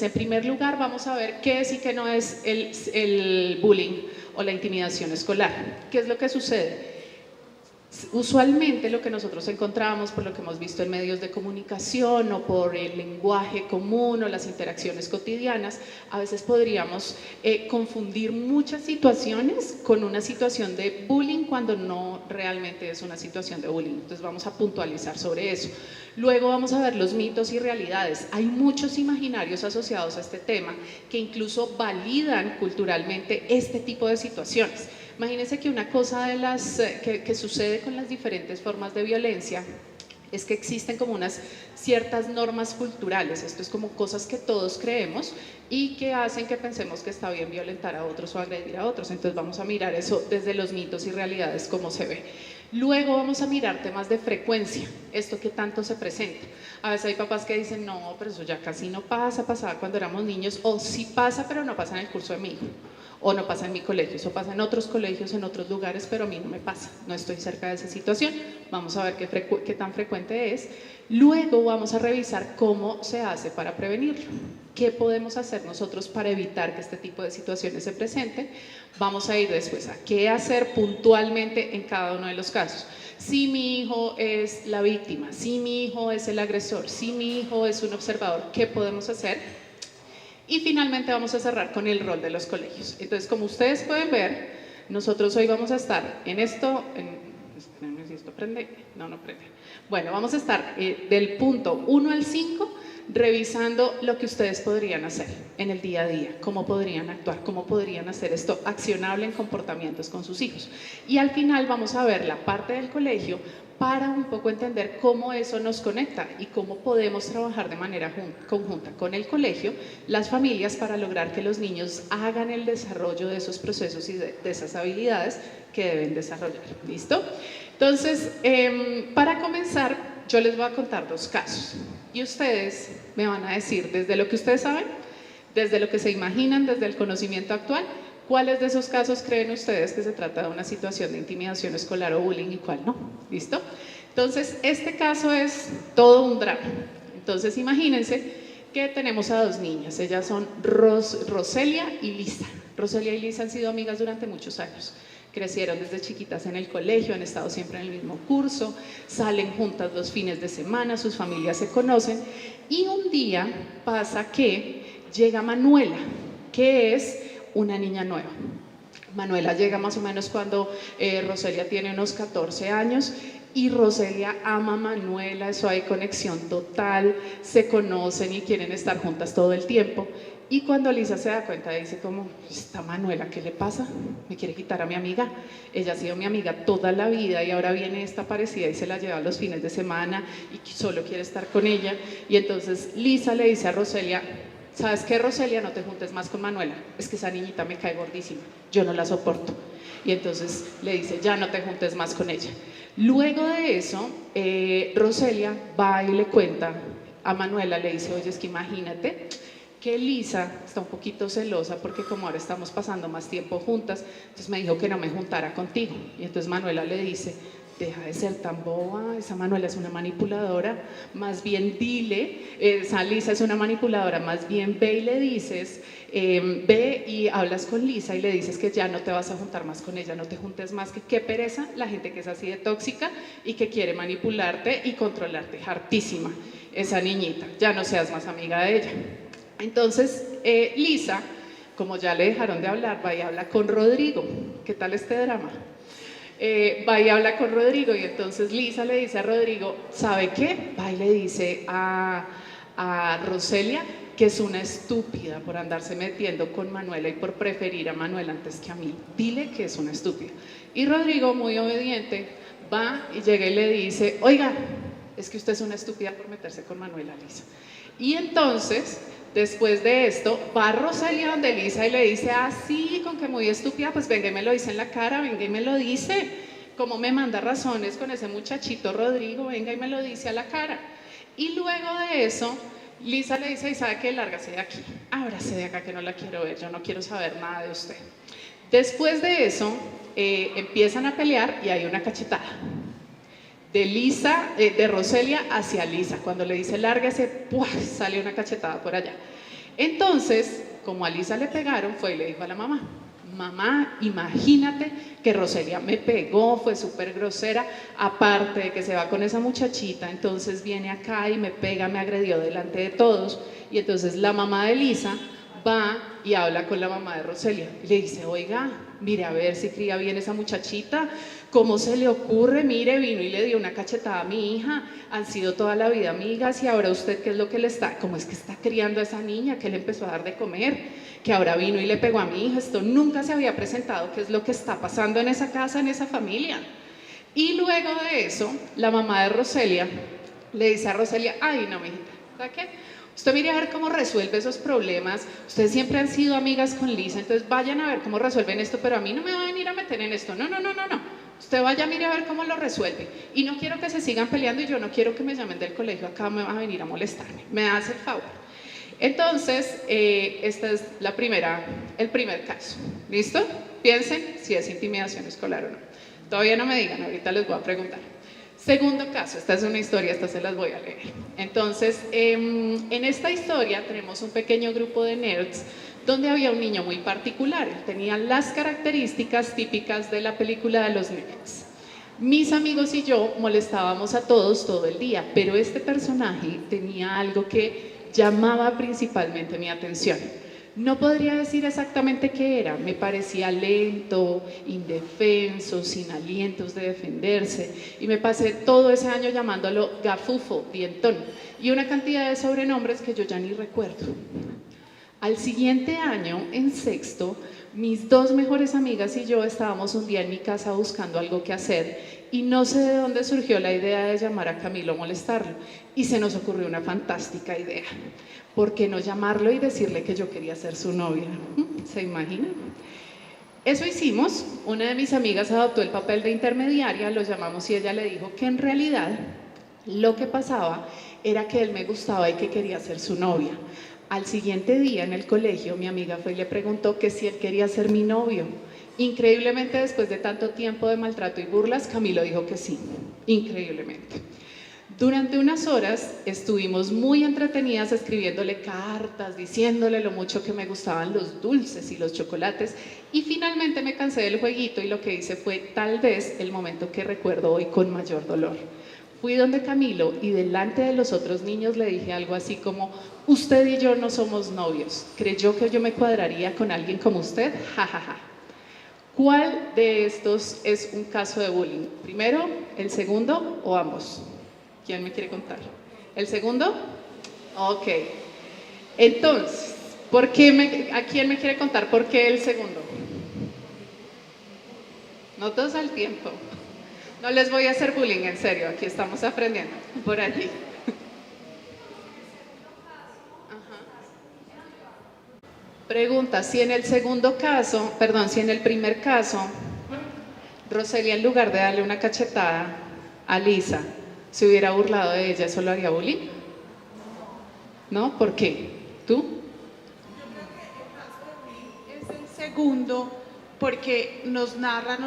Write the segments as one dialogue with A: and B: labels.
A: En primer lugar, vamos a ver qué es y qué no es el bullying o la intimidación escolar. ¿Qué es lo que sucede? Usualmente lo que nosotros encontramos, por lo que hemos visto en medios de comunicación o por el lenguaje común o las interacciones cotidianas, a veces podríamos confundir muchas situaciones con una situación de bullying cuando no realmente es una situación de bullying. Entonces vamos a puntualizar sobre eso. Luego vamos a ver los mitos y realidades. Hay muchos imaginarios asociados a este tema que incluso validan culturalmente este tipo de situaciones. Imagínense que una cosa de las que sucede con las diferentes formas de violencia es que existen como unas ciertas normas culturales. Esto es como cosas que todos creemos y que hacen que pensemos que está bien violentar a otros o agredir a otros. Entonces vamos a mirar eso desde los mitos y realidades, cómo se ve. Luego vamos a mirar temas de frecuencia, esto que tanto se presenta. A veces hay papás que dicen, no, pero eso ya casi no pasa, pasaba cuando éramos niños, o sí pasa, pero no pasa en el curso de mi hijo, o no pasa en mi colegio, eso pasa en otros colegios, en otros lugares, pero a mí no me pasa, no estoy cerca de esa situación. Vamos a ver qué tan frecuente es. Luego vamos a revisar cómo se hace para prevenirlo. ¿Qué podemos hacer nosotros para evitar que este tipo de situaciones se presenten? Vamos a ir después a qué hacer puntualmente en cada uno de los casos. Si mi hijo es la víctima, si mi hijo es el agresor, si mi hijo es un observador, ¿qué podemos hacer? Y finalmente vamos a cerrar con el rol de los colegios. Entonces, como ustedes pueden ver, nosotros hoy vamos a estar en esto, espérenme si esto prende, no prende. Bueno, vamos a estar del punto 1 al 5 revisando lo que ustedes podrían hacer en el día a día, cómo podrían actuar, cómo podrían hacer esto accionable en comportamientos con sus hijos. Y al final vamos a ver la parte del colegio para un poco entender cómo eso nos conecta y cómo podemos trabajar de manera conjunta con el colegio, las familias, para lograr que los niños hagan el desarrollo de esos procesos y de esas habilidades que deben desarrollar. ¿Listo? Entonces, para comenzar, yo les voy a contar 2 casos y ustedes me van a decir, desde lo que ustedes saben, desde lo que se imaginan, desde el conocimiento actual, ¿cuáles de esos casos creen ustedes que se trata de una situación de intimidación escolar o bullying y cuál no? ¿Listo? Entonces, este caso es todo un drama. Entonces, imagínense que tenemos a 2 niñas. Ellas son Roselia y Lisa. Roselia y Lisa han sido amigas durante muchos años. Crecieron desde chiquitas en el colegio, han estado siempre en el mismo curso, salen juntas los fines de semana, sus familias se conocen. Y un día pasa que llega Manuela, que es una niña nueva. Manuela llega más o menos cuando Roselia tiene unos 14 años y Roselia ama a Manuela, eso hay conexión total, se conocen y quieren estar juntas todo el tiempo. Y cuando Lisa se da cuenta, dice como, ¿esta Manuela qué le pasa? ¿Me quiere quitar a mi amiga? Ella ha sido mi amiga toda la vida y ahora viene esta parecida y se la lleva los fines de semana y solo quiere estar con ella. Y entonces Lisa le dice a Roselia, ¿sabes qué, Roselia? No te juntes más con Manuela, es que esa niñita me cae gordísima, yo no la soporto. Y entonces le dice, ya no te juntes más con ella. Luego de eso, Roselia va y le cuenta a Manuela, le dice, oye, es que imagínate que Lisa está un poquito celosa porque como ahora estamos pasando más tiempo juntas, entonces me dijo que no me juntara contigo. Y entonces Manuela le dice, deja de ser tan boba, esa Manuela es una manipuladora, más bien dile, esa Lisa es una manipuladora, más bien ve y le dices, ve y hablas con Lisa y le dices que ya no te vas a juntar más con ella, no te juntes más, que qué pereza la gente que es así de tóxica y que quiere manipularte y controlarte, hartísima esa niñita, ya no seas más amiga de ella. Entonces Lisa, como ya le dejaron de hablar, va y habla con Rodrigo. ¿Qué tal este drama? Va y habla con Rodrigo y entonces Lisa le dice a Rodrigo, ¿sabe qué? Va y le dice a Roselia que es una estúpida por andarse metiendo con Manuela y por preferir a Manuela antes que a mí. Dile que es una estúpida. Y Rodrigo, muy obediente, va y llega y le dice, oiga, es que usted es una estúpida por meterse con Manuela, Lisa. Y entonces, después de esto, va Roselia donde Lisa y le dice, sí, con que muy estúpida, pues venga y me lo dice en la cara, venga y me lo dice, como me manda razones con ese muchachito Rodrigo, venga y me lo dice a la cara. Y luego de eso, Lisa le dice, ¿y sabe qué? Lárgase de aquí, ábrase de acá que no la quiero ver, yo no quiero saber nada de usted. Después de eso, empiezan a pelear y hay una cachetada. De Roselia hacia Lisa. Cuando le dice lárguese, ¡pua!, sale una cachetada por allá. Entonces, como a Lisa le pegaron, fue y le dijo a la mamá: mamá, imagínate que Roselia me pegó, fue súper grosera, aparte de que se va con esa muchachita, entonces viene acá y me pega, me agredió delante de todos. Y entonces la mamá de Lisa va y habla con la mamá de Roselia y le dice: oiga, mire a ver si cría bien esa muchachita, ¿cómo se le ocurre? Mire, vino y le dio una cachetada a mi hija, han sido toda la vida amigas y ahora usted, ¿qué es lo que le está? ¿Cómo es que está criando a esa niña? ¿Qué le empezó a dar de comer? Que ahora vino y le pegó a mi hija, esto nunca se había presentado, ¿qué es lo que está pasando en esa casa, en esa familia? Y luego de eso, la mamá de Roselia le dice a Roselia: ay, no, mijita, ¿sabes qué? Usted mire a ver cómo resuelve esos problemas, ustedes siempre han sido amigas con Lisa, entonces vayan a ver cómo resuelven esto, pero a mí no me va a venir a meter en esto, no, no, no, no, no. Usted vaya, mire a ver cómo lo resuelve. Y no quiero que se sigan peleando y yo no quiero que me llamen del colegio, acá me van a venir a molestarme, me hace el favor. Entonces, esta es el primer caso. ¿Listo? Piensen si es intimidación escolar o no. Todavía no me digan, ahorita les voy a preguntar. Segundo caso, esta es una historia, esta se las voy a leer. Entonces, en esta historia tenemos un pequeño grupo de nerds donde había un niño muy particular. Él tenía las características típicas de la película de los nerds. Mis amigos y yo molestábamos a todos todo el día, pero este personaje tenía algo que llamaba principalmente mi atención. No podría decir exactamente qué era, me parecía lento, indefenso, sin alientos de defenderse, y me pasé todo ese año llamándolo gafufo, dientón, y una cantidad de sobrenombres que yo ya ni recuerdo. Al siguiente año, en sexto, mis dos mejores amigas y yo estábamos un día en mi casa buscando algo que hacer y no sé de dónde surgió la idea de llamar a Camilo a molestarlo y se nos ocurrió una fantástica idea. ¿Por qué no llamarlo y decirle que yo quería ser su novia? ¿Se imaginan? Eso hicimos, una de mis amigas adoptó el papel de intermediaria, lo llamamos y ella le dijo que en realidad lo que pasaba era que él me gustaba y que quería ser su novia. Al siguiente día en el colegio mi amiga fue y le preguntó que si él quería ser mi novio. Increíblemente, después de tanto tiempo de maltrato y burlas, Camilo dijo que sí, increíblemente. Durante unas horas estuvimos muy entretenidas escribiéndole cartas, diciéndole lo mucho que me gustaban los dulces y los chocolates, y finalmente me cansé del jueguito y lo que hice fue tal vez el momento que recuerdo hoy con mayor dolor. Fui donde Camilo y delante de los otros niños le dije algo así como: usted y yo no somos novios, ¿creyó que yo me cuadraría con alguien como usted? Ja, ja, ja. ¿Cuál de estos es un caso de bullying? ¿Primero, el segundo o ambos? ¿Quién me quiere contar? ¿El segundo? Ok. Entonces, ¿a quién me quiere contar por qué el segundo? No todos al tiempo. No les voy a hacer bullying, en serio, aquí estamos aprendiendo, por allí. Pregunta, si en el primer caso, Roselia en lugar de darle una cachetada a Lisa, se hubiera burlado de ella, ¿eso lo haría bullying? ¿No? ¿Por qué? ¿Tú?
B: Es el segundo, porque nos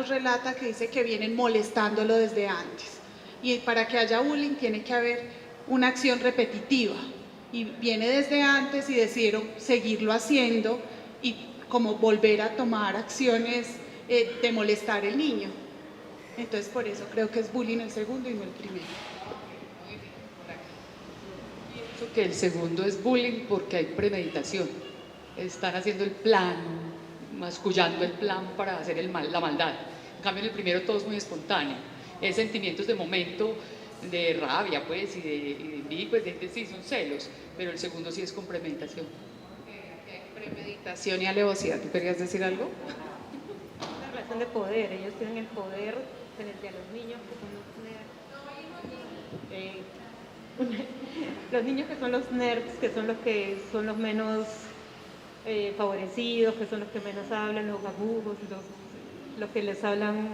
B: relata que dice que vienen molestándolo desde antes. Y para que haya bullying tiene que haber una acción repetitiva. Y viene desde antes y decidieron seguirlo haciendo y como volver a tomar acciones de molestar al niño. Entonces por eso creo que es bullying el segundo y no el primero.
C: Pienso que el segundo es bullying porque hay premeditación. Están haciendo el plan, mascullando el plan para hacer la maldad. En cambio, en el primero todo es muy espontáneo. Es sentimientos de momento, de rabia, pues, y de envidia, pues, sí, son celos. Pero el segundo sí es con premeditación.
A: Premeditación y alevosía. ¿Tú querías decir algo?
D: La relación de poder. Ellos tienen el poder frente a los niños que son los nerds. Los niños que son los nerds, que son los menos favorecidos, que son los que menos hablan, los gabujos, los que les hablan,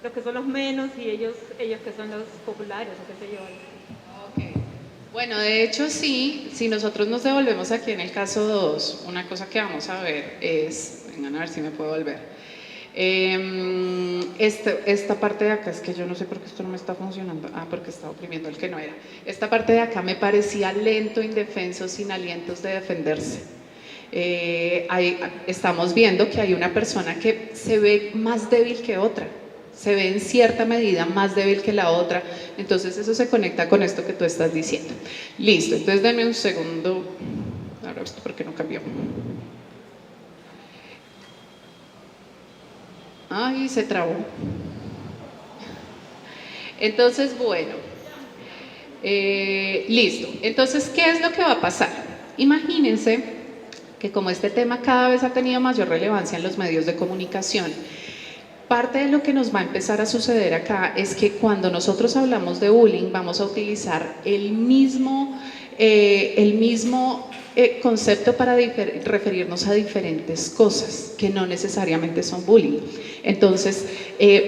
D: los que son los menos, y ellos que son los populares, o qué sé yo.
A: Okay. Bueno, de hecho sí, si nosotros nos devolvemos aquí en el caso 2, una cosa que vamos a ver es, vengan a ver si me puedo volver. Esta parte de acá, es que yo no sé por qué esto no me está funcionando, porque estaba oprimiendo el que no era. Esta parte de acá me parecía lento, indefenso, sin alientos de defenderse. Estamos viendo que hay una persona que se ve más débil que otra, se ve en cierta medida más débil que la otra, entonces eso se conecta con esto que tú estás diciendo. Listo, entonces denme un segundo. Ahora, ¿esto por qué no cambió? Ay, se trabó. Entonces, bueno, listo. Entonces, ¿qué es lo que va a pasar? Imagínense que como este tema cada vez ha tenido mayor relevancia en los medios de comunicación, parte de lo que nos va a empezar a suceder acá es que cuando nosotros hablamos de bullying vamos a utilizar el mismo concepto para referirnos a diferentes cosas que no necesariamente son bullying. Entonces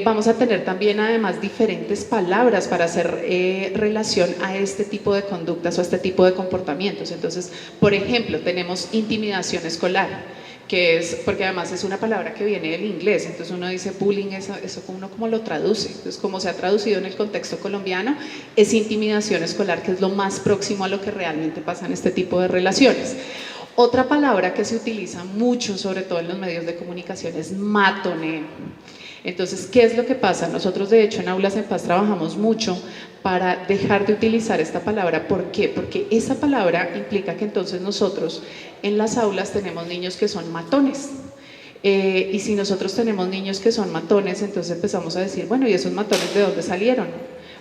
A: vamos a tener también además diferentes palabras para hacer relación a este tipo de conductas o a este tipo de comportamientos. Entonces, por ejemplo, tenemos intimidación escolar, que es, porque además es una palabra que viene del inglés, entonces uno dice bullying, eso uno como lo traduce, entonces como se ha traducido en el contexto colombiano, es intimidación escolar, que es lo más próximo a lo que realmente pasa en este tipo de relaciones. Otra palabra que se utiliza mucho, sobre todo en los medios de comunicación, es matoneo. Entonces, ¿qué es lo que pasa? Nosotros de hecho en Aulas en Paz trabajamos mucho para dejar de utilizar esta palabra. ¿Por qué? Porque esa palabra implica que entonces nosotros en las aulas tenemos niños que son matones. Y si nosotros tenemos niños que son matones, entonces empezamos a decir, bueno, ¿y esos matones de dónde salieron?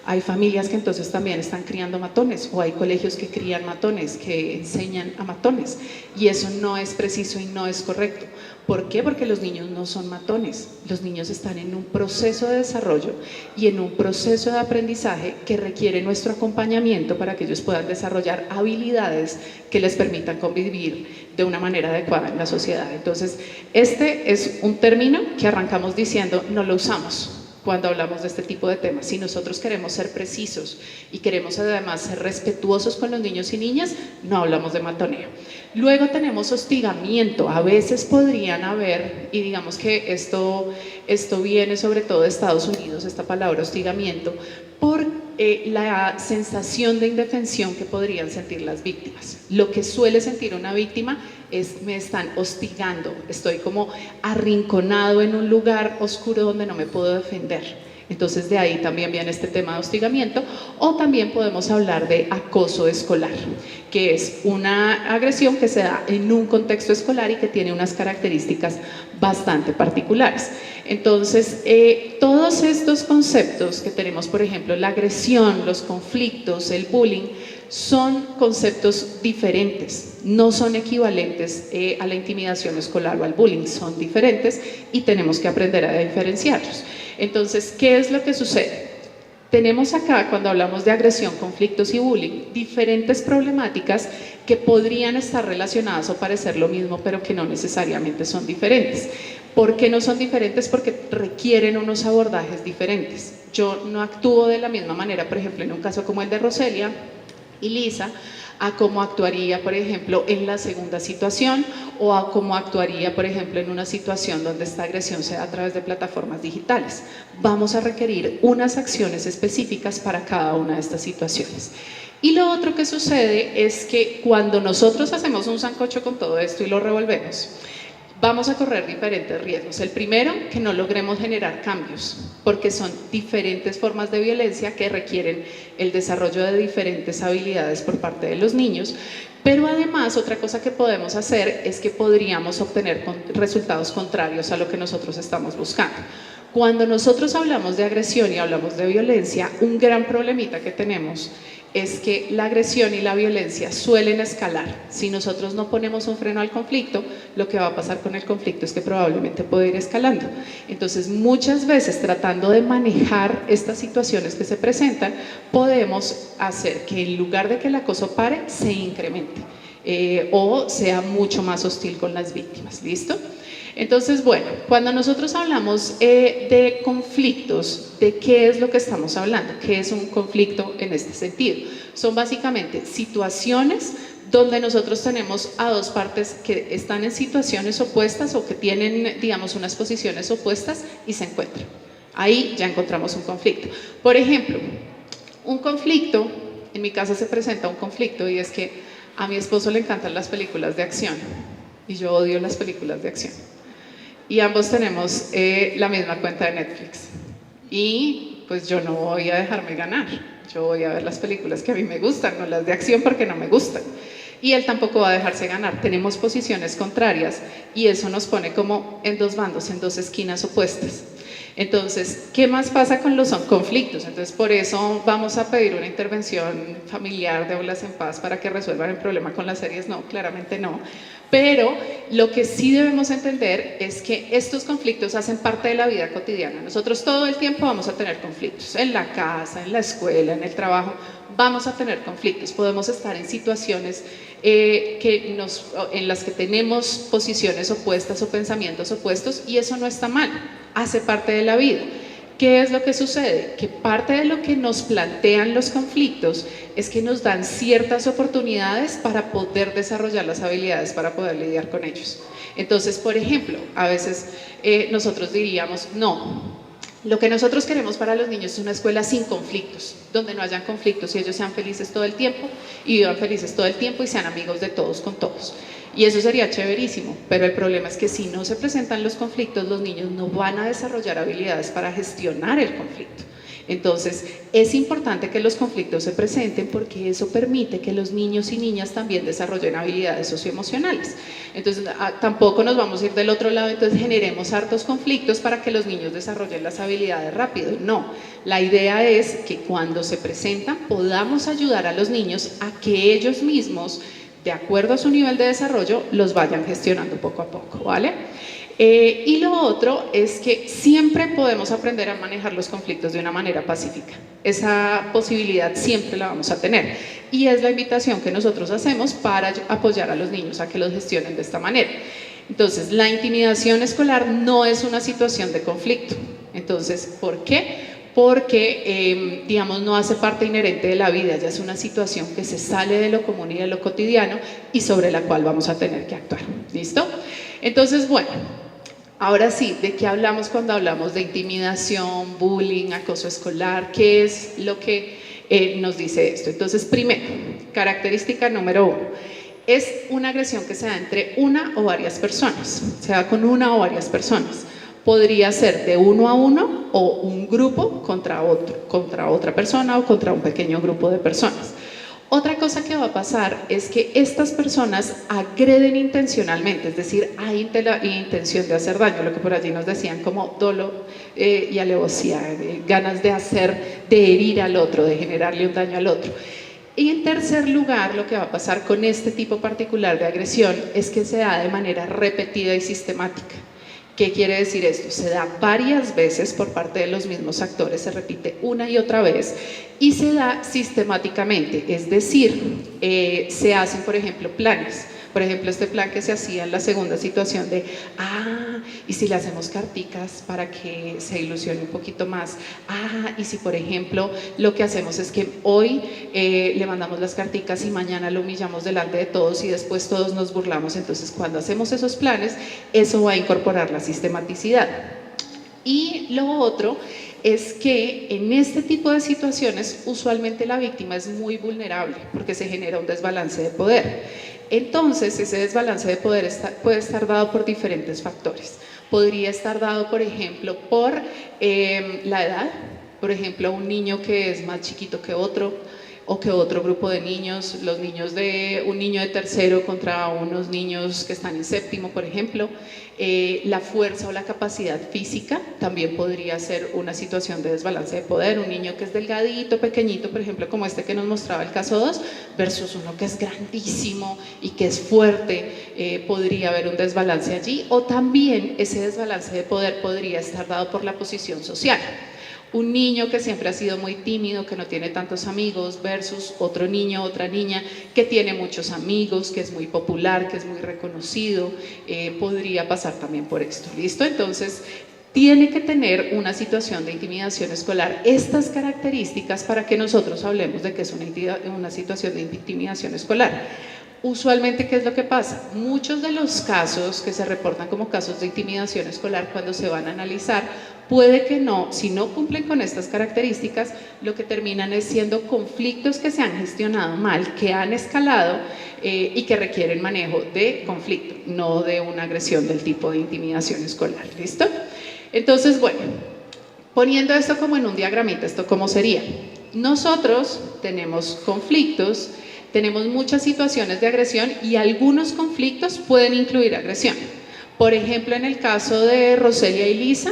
A: Hay familias que entonces también están criando matones, o hay colegios que crían matones, que enseñan a matones, y eso no es preciso y no es correcto. ¿Por qué? Porque los niños no son matones, los niños están en un proceso de desarrollo y en un proceso de aprendizaje que requiere nuestro acompañamiento para que ellos puedan desarrollar habilidades que les permitan convivir de una manera adecuada en la sociedad. Entonces, este es un término que arrancamos diciendo, no lo usamos cuando hablamos de este tipo de temas. Si nosotros queremos ser precisos y queremos además ser respetuosos con los niños y niñas, no hablamos de matoneo. Luego tenemos hostigamiento. A veces podrían haber, y digamos que esto viene sobre todo de Estados Unidos, esta palabra hostigamiento, por la sensación de indefensión que podrían sentir las víctimas. Lo que suele sentir una víctima es, me están hostigando, estoy como arrinconado en un lugar oscuro donde no me puedo defender. Entonces de ahí también viene este tema de hostigamiento. O también podemos hablar de acoso escolar, que es una agresión que se da en un contexto escolar y que tiene unas características bastante particulares. Entonces, todos estos conceptos que tenemos, por ejemplo, la agresión, los conflictos, el bullying, son conceptos diferentes, no son equivalentes a la intimidación escolar o al bullying, son diferentes y tenemos que aprender a diferenciarlos. Entonces, ¿qué es lo que sucede? Tenemos acá, cuando hablamos de agresión, conflictos y bullying, diferentes problemáticas que podrían estar relacionadas o parecer lo mismo, pero que no necesariamente son diferentes. ¿Por qué no son diferentes? Porque requieren unos abordajes diferentes. Yo no actúo de la misma manera, por ejemplo, en un caso como el de Roselia y Lisa, a cómo actuaría, por ejemplo, en la segunda situación, o a cómo actuaría, por ejemplo, en una situación donde esta agresión se da a través de plataformas digitales. Vamos a requerir unas acciones específicas para cada una de estas situaciones. Y lo otro que sucede es que cuando nosotros hacemos un sancocho con todo esto y lo revolvemos, vamos a correr diferentes riesgos. El primero, que no logremos generar cambios, porque son diferentes formas de violencia que requieren el desarrollo de diferentes habilidades por parte de los niños. Pero además, otra cosa que podemos hacer es que podríamos obtener resultados contrarios a lo que nosotros estamos buscando. Cuando nosotros hablamos de agresión y hablamos de violencia, un gran problemita que tenemos es que la agresión y la violencia suelen escalar. Si nosotros no ponemos un freno al conflicto, lo que va a pasar con el conflicto es que probablemente puede ir escalando. Entonces, muchas veces tratando de manejar estas situaciones que se presentan, podemos hacer que en lugar de que el acoso pare, se incremente o sea mucho más hostil con las víctimas. ¿Listo? Entonces, bueno, cuando nosotros hablamos de conflictos, ¿de qué es lo que estamos hablando? ¿Qué es un conflicto en este sentido? Son básicamente situaciones donde nosotros tenemos a dos partes que están en situaciones opuestas o que tienen, digamos, unas posiciones opuestas y se encuentran. Ahí ya encontramos un conflicto. Por ejemplo, un conflicto, en mi casa se presenta un conflicto y es que a mi esposo le encantan las películas de acción. y yo odio las películas de acción. Y ambos tenemos la misma cuenta de Netflix. Y pues yo no voy a dejarme ganar. Yo voy a ver las películas que a mí me gustan, no las de acción porque no me gustan. Y él tampoco va a dejarse ganar. Tenemos posiciones contrarias y eso nos pone como en dos bandos, en dos esquinas opuestas. Entonces, ¿qué más pasa con los conflictos? Entonces, por eso vamos a pedir una intervención familiar de Aulas en Paz para que resuelvan el problema con las series. No, claramente no. Pero lo que sí debemos entender es que estos conflictos hacen parte de la vida cotidiana. Nosotros todo el tiempo vamos a tener conflictos, en la casa, en la escuela, en el trabajo, vamos a tener conflictos. Podemos estar en situaciones en las que tenemos posiciones opuestas o pensamientos opuestos y eso no está mal, hace parte de la vida. ¿Qué es lo que sucede? Que parte de lo que nos plantean los conflictos es que nos dan ciertas oportunidades para poder desarrollar las habilidades para poder lidiar con ellos. Entonces, por ejemplo, a veces nosotros diríamos, no, lo que nosotros queremos para los niños es una escuela sin conflictos, donde no hayan conflictos y ellos sean felices todo el tiempo y vivan felices todo el tiempo y sean amigos de todos con todos. Y eso sería chéverísimo, pero el problema es que si no se presentan los conflictos, los niños no van a desarrollar habilidades para gestionar el conflicto. Entonces, es importante que los conflictos se presenten porque eso permite que los niños y niñas también desarrollen habilidades socioemocionales. Entonces, tampoco nos vamos a ir del otro lado, entonces generemos hartos conflictos para que los niños desarrollen las habilidades rápido. No, la idea es que cuando se presentan podamos ayudar a los niños a que ellos mismos, de acuerdo a su nivel de desarrollo, los vayan gestionando poco a poco, ¿vale? Y lo otro es que siempre podemos aprender a manejar los conflictos de una manera pacífica. Esa posibilidad siempre la vamos a tener. Y es la invitación que nosotros hacemos para apoyar a los niños a que los gestionen de esta manera. Entonces, la intimidación escolar no es una situación de conflicto. Entonces, ¿por qué? Porque, digamos, no hace parte inherente de la vida, ya es una situación que se sale de lo común y de lo cotidiano y sobre la cual vamos a tener que actuar. ¿Listo? Entonces, bueno, ahora sí, ¿de qué hablamos cuando hablamos de intimidación, bullying, acoso escolar? ¿Qué es lo que nos dice esto? Entonces, primero, característica número 1, es una agresión que se da entre una o varias personas, se da con una o varias personas. Podría ser de uno a uno o un grupo contra otro, contra otra persona o contra un pequeño grupo de personas. Otra cosa que va a pasar es que estas personas agreden intencionalmente, es decir, hay intención de hacer daño, lo que por allí nos decían como dolo y alevosía, ganas de herir al otro, de generarle un daño al otro. Y en tercer lugar, lo que va a pasar con este tipo particular de agresión es que se da de manera repetida y sistemática. ¿Qué quiere decir esto? Se da varias veces por parte de los mismos actores, se repite una y otra vez y se da sistemáticamente, es decir, se hacen, por ejemplo, planes. Por ejemplo, este plan que se hacía en la segunda situación de, y si le hacemos carticas para que se ilusione un poquito más, y si por ejemplo lo que hacemos es que hoy le mandamos las carticas y mañana lo humillamos delante de todos y después todos nos burlamos, entonces cuando hacemos esos planes, eso va a incorporar la sistematicidad. Y lo otro es que en este tipo de situaciones usualmente la víctima es muy vulnerable porque se genera un desbalance de poder. Entonces, ese desbalance de poder puede estar dado por diferentes factores. Podría estar dado, por ejemplo, por la edad. Por ejemplo, un niño que es más chiquito que otro o que otro grupo de niños, un niño de tercero contra unos niños que están en séptimo, por ejemplo. La fuerza o la capacidad física también podría ser una situación de desbalance de poder. Un niño que es delgadito, pequeñito, por ejemplo, como este que nos mostraba el caso 2, versus uno que es grandísimo y que es fuerte, podría haber un desbalance allí. O también ese desbalance de poder podría estar dado por la posición social. Un niño que siempre ha sido muy tímido, que no tiene tantos amigos, versus otro niño, otra niña que tiene muchos amigos, que es muy popular, que es muy reconocido, podría pasar también por esto. ¿Listo? Entonces, tiene que tener una situación de intimidación escolar, estas características para que nosotros hablemos de que es una situación de intimidación escolar. Usualmente, ¿qué es lo que pasa? Muchos de los casos que se reportan como casos de intimidación escolar, cuando se van a analizar, puede que no, si no cumplen con estas características, lo que terminan es siendo conflictos que se han gestionado mal, que han escalado y que requieren manejo de conflicto, no de una agresión del tipo de intimidación escolar. ¿Listo? Entonces, bueno, poniendo esto como en un diagramita, ¿esto cómo sería? Nosotros tenemos conflictos, tenemos muchas situaciones de agresión y algunos conflictos pueden incluir agresión. Por ejemplo, en el caso de Roselia y Lisa,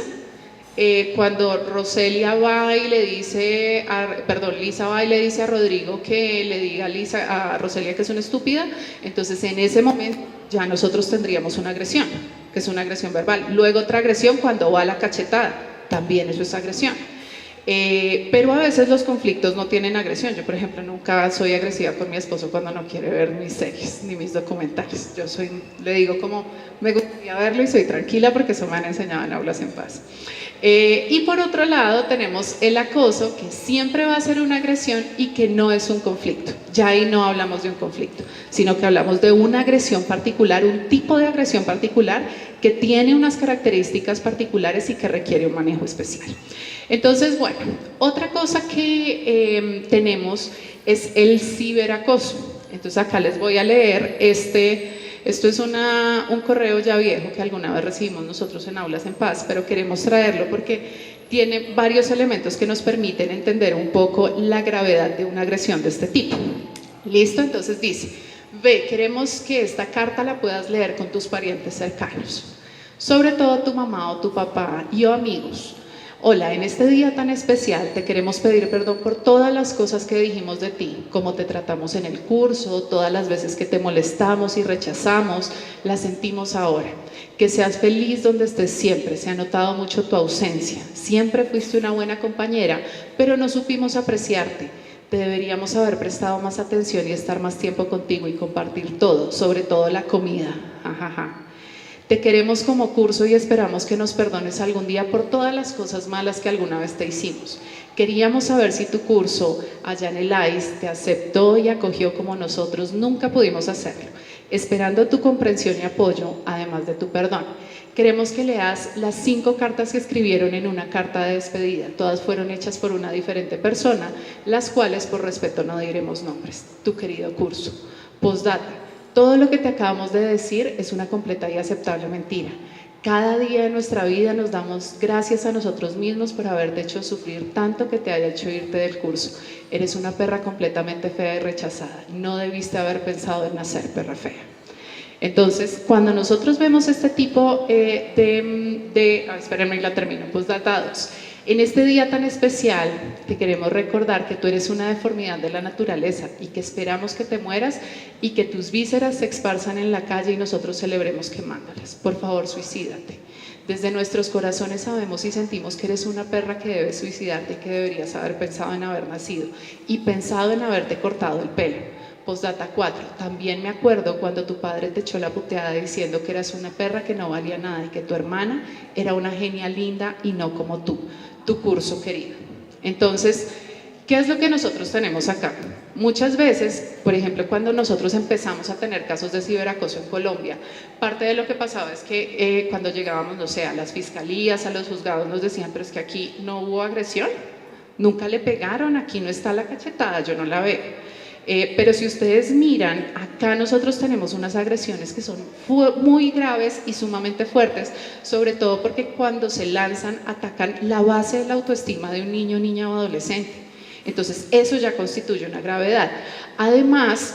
A: cuando Roselia va y le dice, Lisa va y le dice a Rodrigo que le diga a Roselia que es una estúpida, entonces en ese momento ya nosotros tendríamos una agresión, que es una agresión verbal. Luego otra agresión cuando va a la cachetada, también eso es agresión. Pero a veces los conflictos no tienen agresión. Yo, por ejemplo, nunca soy agresiva con mi esposo cuando no quiere ver mis series ni mis documentales. Le digo como, me gustaría verlo y soy tranquila porque eso me han enseñado en Aulas en Paz. Y por otro lado tenemos el acoso, que siempre va a ser una agresión y que no es un conflicto. Ya ahí no hablamos de un conflicto, sino que hablamos de una agresión particular, un tipo de agresión particular que tiene unas características particulares y que requiere un manejo especial. Entonces, bueno, otra cosa que tenemos es el ciberacoso. Entonces acá les voy a leer esto es un correo ya viejo que alguna vez recibimos nosotros en Aulas en Paz, pero queremos traerlo porque tiene varios elementos que nos permiten entender un poco la gravedad de una agresión de este tipo. ¿Listo? Entonces dice, ve, queremos que esta carta la puedas leer con tus parientes cercanos, sobre todo tu mamá o tu papá y o amigos. Hola, en este día tan especial te queremos pedir perdón por todas las cosas que dijimos de ti, cómo te tratamos en el curso, todas las veces que te molestamos y rechazamos, las sentimos ahora. Que seas feliz donde estés siempre, se ha notado mucho tu ausencia. Siempre fuiste una buena compañera, pero no supimos apreciarte. Te deberíamos haber prestado más atención y estar más tiempo contigo y compartir todo, sobre todo la comida. Jajaja. Te queremos como curso y esperamos que nos perdones algún día por todas las cosas malas que alguna vez te hicimos. Queríamos saber si tu curso allá en el AIS te aceptó y acogió como nosotros nunca pudimos hacerlo. Esperando tu comprensión y apoyo, además de tu perdón. Queremos que leas las 5 cartas que escribieron en una carta de despedida. Todas fueron hechas por una diferente persona, las cuales por respeto no diremos nombres. Tu querido curso. Postdata. Todo lo que te acabamos de decir es una completa y aceptable mentira. Cada día de nuestra vida nos damos gracias a nosotros mismos por haberte hecho sufrir tanto que te haya hecho irte del curso. Eres una perra completamente fea y rechazada. No debiste haber pensado en nacer perra fea. Entonces, cuando nosotros vemos este tipo espérenme, la termino, postdata 2. En este día tan especial te queremos recordar que tú eres una deformidad de la naturaleza y que esperamos que te mueras y que tus vísceras se esparzan en la calle y nosotros celebremos quemándolas. Por favor, suicídate. Desde nuestros corazones sabemos y sentimos que eres una perra que debe suicidarte y que deberías haber pensado en haber nacido y pensado en haberte cortado el pelo. Postdata 4. También me acuerdo cuando tu padre te echó la puteada diciendo que eras una perra que no valía nada y que tu hermana era una genia linda y no como tú, tu curso querido. Entonces, ¿qué es lo que nosotros tenemos acá? Muchas veces, por ejemplo, cuando nosotros empezamos a tener casos de ciberacoso en Colombia, parte de lo que pasaba es que cuando llegábamos, no sé, a las fiscalías, a los juzgados, nos decían, pero es que aquí no hubo agresión, nunca le pegaron, aquí no está la cachetada, yo no la veo. Pero si ustedes miran, acá nosotros tenemos unas agresiones que son muy graves y sumamente fuertes, sobre todo porque cuando se lanzan atacan la base de la autoestima de un niño, niña o adolescente. Entonces eso ya constituye una gravedad. Además,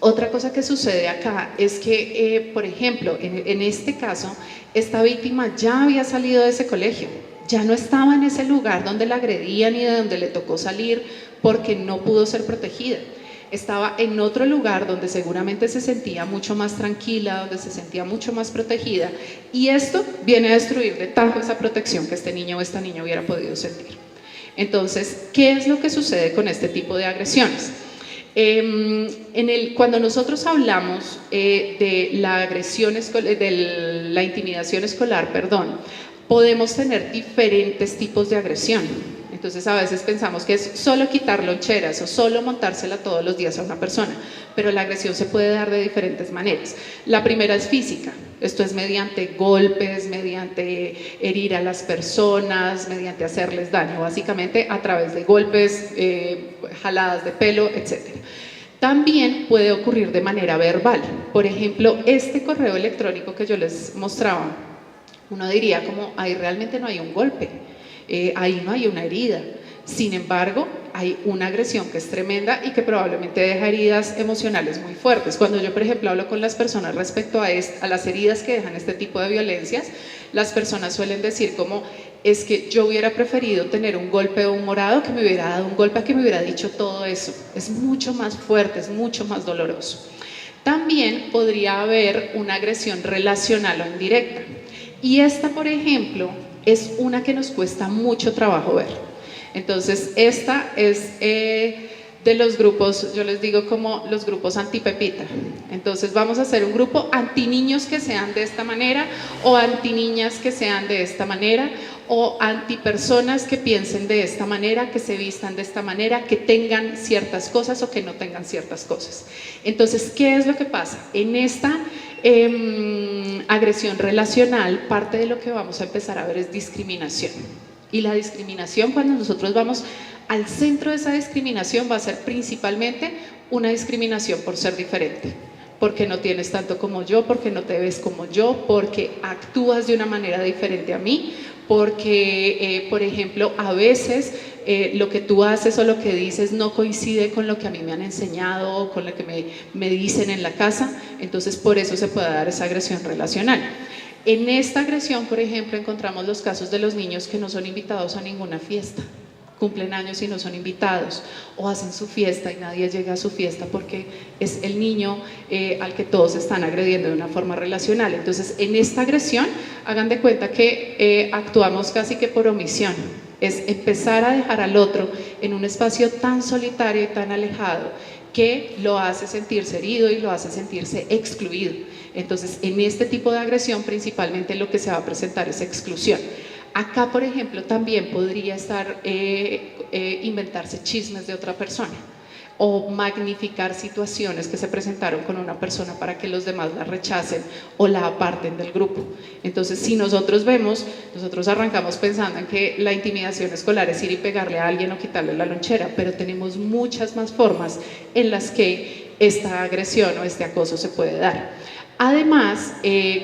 A: otra cosa que sucede acá es que, por ejemplo, en este caso, esta víctima ya había salido de ese colegio, ya no estaba en ese lugar donde la agredían y de donde le tocó salir porque no pudo ser protegida. Estaba en otro lugar donde seguramente se sentía mucho más tranquila, donde se sentía mucho más protegida, y esto viene a destruir de tajo esa protección que este niño o esta niña hubiera podido sentir. Entonces, ¿qué es lo que sucede con este tipo de agresiones? Cuando nosotros hablamos de la agresión de la intimidación escolar, podemos tener diferentes tipos de agresión. Entonces a veces pensamos que es solo quitar loncheras o solo montársela todos los días a una persona, pero la agresión se puede dar de diferentes maneras. La primera es física. Esto es mediante golpes, mediante herir a las personas, mediante hacerles daño, básicamente a través de golpes, jaladas de pelo, etc. También puede ocurrir de manera verbal. Por ejemplo, este correo electrónico que yo les mostraba, uno diría como, ahí realmente no hay un golpe, ahí no hay una herida. Sin embargo, hay una agresión que es tremenda y que probablemente deja heridas emocionales muy fuertes. Cuando yo, por ejemplo, hablo con las personas respecto a las heridas que dejan este tipo de violencias, las personas suelen decir como, es que yo hubiera preferido tener un golpe o un morado que me hubiera dado un golpe a que me hubiera dicho todo eso. Es mucho más fuerte, es mucho más doloroso. También podría haber una agresión relacional o indirecta. Y esta, por ejemplo, es una que nos cuesta mucho trabajo ver. Entonces, esta es de los grupos, yo les digo como los grupos anti-Pepita. Entonces, vamos a hacer un grupo anti-niños que sean de esta manera, o anti-niñas que sean de esta manera, o anti-personas que piensen de esta manera, que se vistan de esta manera, que tengan ciertas cosas o que no tengan ciertas cosas. Entonces, ¿qué es lo que pasa? En esta agresión relacional, parte de lo que vamos a empezar a ver es discriminación. Y la discriminación, cuando nosotros vamos al centro de esa discriminación, va a ser principalmente una discriminación por ser diferente, porque no tienes tanto como yo, porque no te ves como yo, porque actúas de una manera diferente a mí, porque, por ejemplo, a veces lo que tú haces o lo que dices no coincide con lo que a mí me han enseñado o con lo que me dicen en la casa, entonces por eso se puede dar esa agresión relacional. En esta agresión, por ejemplo, encontramos los casos de los niños que no son invitados a ninguna fiesta, cumplen años y no son invitados, o hacen su fiesta y nadie llega a su fiesta porque es el niño al que todos están agrediendo de una forma relacional. Entonces, en esta agresión, hagan de cuenta que actuamos casi que por omisión, es empezar a dejar al otro en un espacio tan solitario y tan alejado que lo hace sentirse herido y lo hace sentirse excluido. Entonces, en este tipo de agresión, principalmente lo que se va a presentar es exclusión. Acá, por ejemplo, también podría estar inventarse chismes de otra persona o magnificar situaciones que se presentaron con una persona para que los demás la rechacen o la aparten del grupo. Entonces, si nosotros vemos, nosotros arrancamos pensando en que la intimidación escolar es ir y pegarle a alguien o quitarle la lonchera, pero tenemos muchas más formas en las que esta agresión o este acoso se puede dar. Además,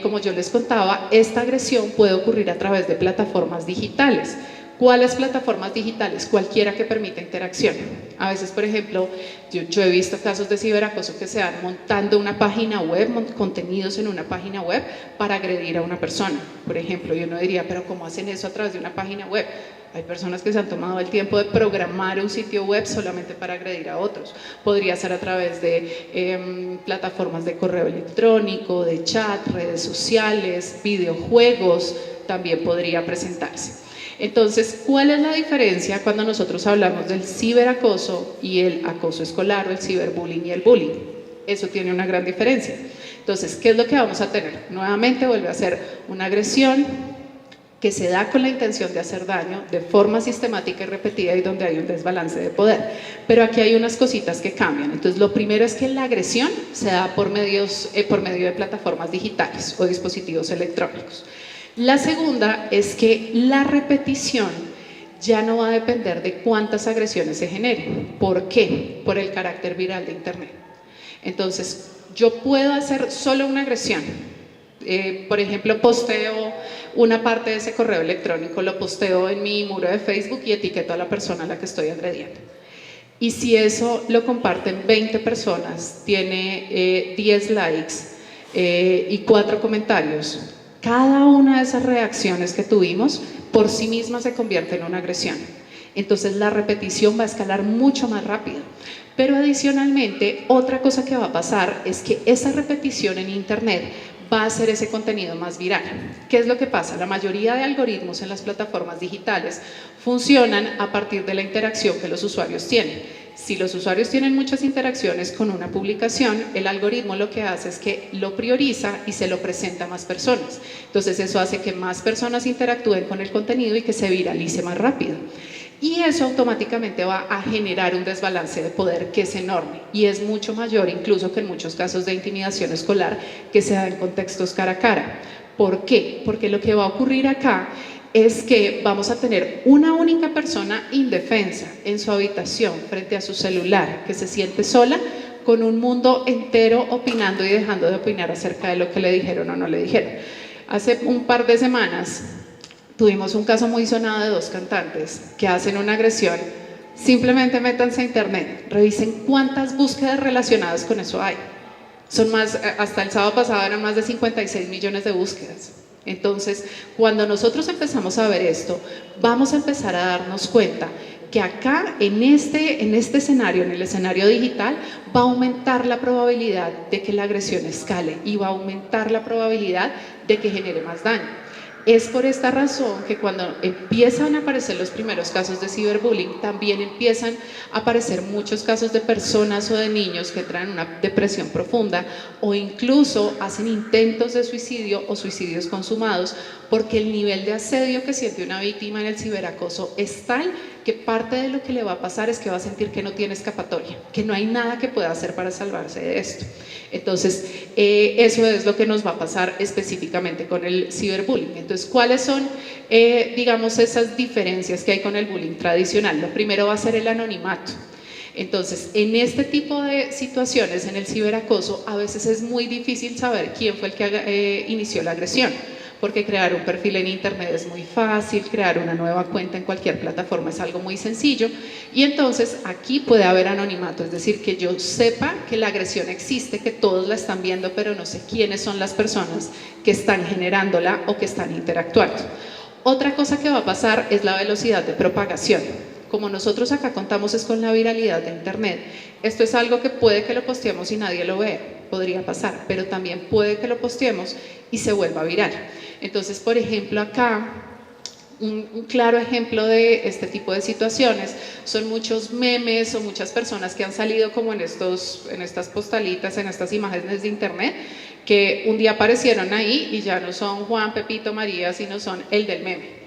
A: como yo les contaba, esta agresión puede ocurrir a través de plataformas digitales. ¿Cuáles plataformas digitales? Cualquiera que permita interacción. A veces, por ejemplo, yo he visto casos de ciberacoso que se dan montando una página web, contenidos en una página web para agredir a una persona. Por ejemplo, yo no diría, pero ¿cómo hacen eso a través de una página web? Hay personas que se han tomado el tiempo de programar un sitio web solamente para agredir a otros. Podría ser a través de plataformas de correo electrónico, de chat, redes sociales, videojuegos, también podría presentarse. Entonces, ¿cuál es la diferencia cuando nosotros hablamos del ciberacoso y el acoso escolar o el ciberbullying y el bullying? Eso tiene una gran diferencia. Entonces, ¿qué es lo que vamos a tener? Nuevamente vuelve a ser una agresión que se da con la intención de hacer daño de forma sistemática y repetida y donde hay un desbalance de poder. Pero aquí hay unas cositas que cambian. Entonces, lo primero es que la agresión se da por medio de plataformas digitales o dispositivos electrónicos. La segunda es que la repetición ya no va a depender de cuántas agresiones se generen. ¿Por qué? Por el carácter viral de Internet. Entonces, yo puedo hacer solo una agresión. Por ejemplo, posteo una parte de ese correo electrónico, lo posteo en mi muro de Facebook y etiqueto a la persona a la que estoy agrediendo. Y si eso lo comparten 20 personas, tiene 10 likes y 4 comentarios, cada una de esas reacciones que tuvimos por sí misma se convierte en una agresión. Entonces la repetición va a escalar mucho más rápido. Pero adicionalmente, otra cosa que va a pasar es que esa repetición en Internet va a hacer ese contenido más viral. ¿Qué es lo que pasa? La mayoría de algoritmos en las plataformas digitales funcionan a partir de la interacción que los usuarios tienen. Si los usuarios tienen muchas interacciones con una publicación, el algoritmo lo que hace es que lo prioriza y se lo presenta a más personas. Entonces eso hace que más personas interactúen con el contenido y que se viralice más rápido. Y eso automáticamente va a generar un desbalance de poder que es enorme y es mucho mayor incluso que en muchos casos de intimidación escolar que se da en contextos cara a cara. ¿Por qué? Porque lo que va a ocurrir acá es que vamos a tener una única persona indefensa en su habitación frente a su celular, que se siente sola, con un mundo entero opinando y dejando de opinar acerca de lo que le dijeron o no le dijeron. Hace un par de semanas tuvimos un caso muy sonado de 2 cantantes que hacen una agresión. Simplemente métanse a internet, revisen cuántas búsquedas relacionadas con eso hay. Son más, hasta el sábado pasado eran más de 56 millones de búsquedas. Entonces, cuando nosotros empezamos a ver esto, vamos a empezar a darnos cuenta que acá, en este escenario, en el escenario digital, va a aumentar la probabilidad de que la agresión escale y va a aumentar la probabilidad de que genere más daño. Es por esta razón que cuando empiezan a aparecer los primeros casos de ciberbullying, también empiezan a aparecer muchos casos de personas o de niños que entran en una depresión profunda o incluso hacen intentos de suicidio o suicidios consumados, porque el nivel de asedio que siente una víctima en el ciberacoso es tal que parte de lo que le va a pasar es que va a sentir que no tiene escapatoria, que no hay nada que pueda hacer para salvarse de esto. Entonces, eso es lo que nos va a pasar específicamente con el ciberbullying. Entonces, ¿cuáles son, digamos, esas diferencias que hay con el bullying tradicional? Lo primero va a ser el anonimato. Entonces, en este tipo de situaciones, en el ciberacoso, a veces es muy difícil saber quién fue el que inició la agresión, porque crear un perfil en internet es muy fácil, crear una nueva cuenta en cualquier plataforma es algo muy sencillo, y entonces aquí puede haber anonimato, es decir, que yo sepa que la agresión existe, que todos la están viendo, pero no sé quiénes son las personas que están generándola o que están interactuando. Otra cosa que va a pasar es la velocidad de propagación. Como nosotros acá contamos es con la viralidad de internet, esto es algo que puede que lo posteemos y nadie lo vea, podría pasar, pero también puede que lo posteemos y se vuelva viral. Entonces, por ejemplo, acá un claro ejemplo de este tipo de situaciones son muchos memes o muchas personas que han salido como en estas postalitas, en estas imágenes de internet, que un día aparecieron ahí y ya no son Juan, Pepito, María, sino son el del meme.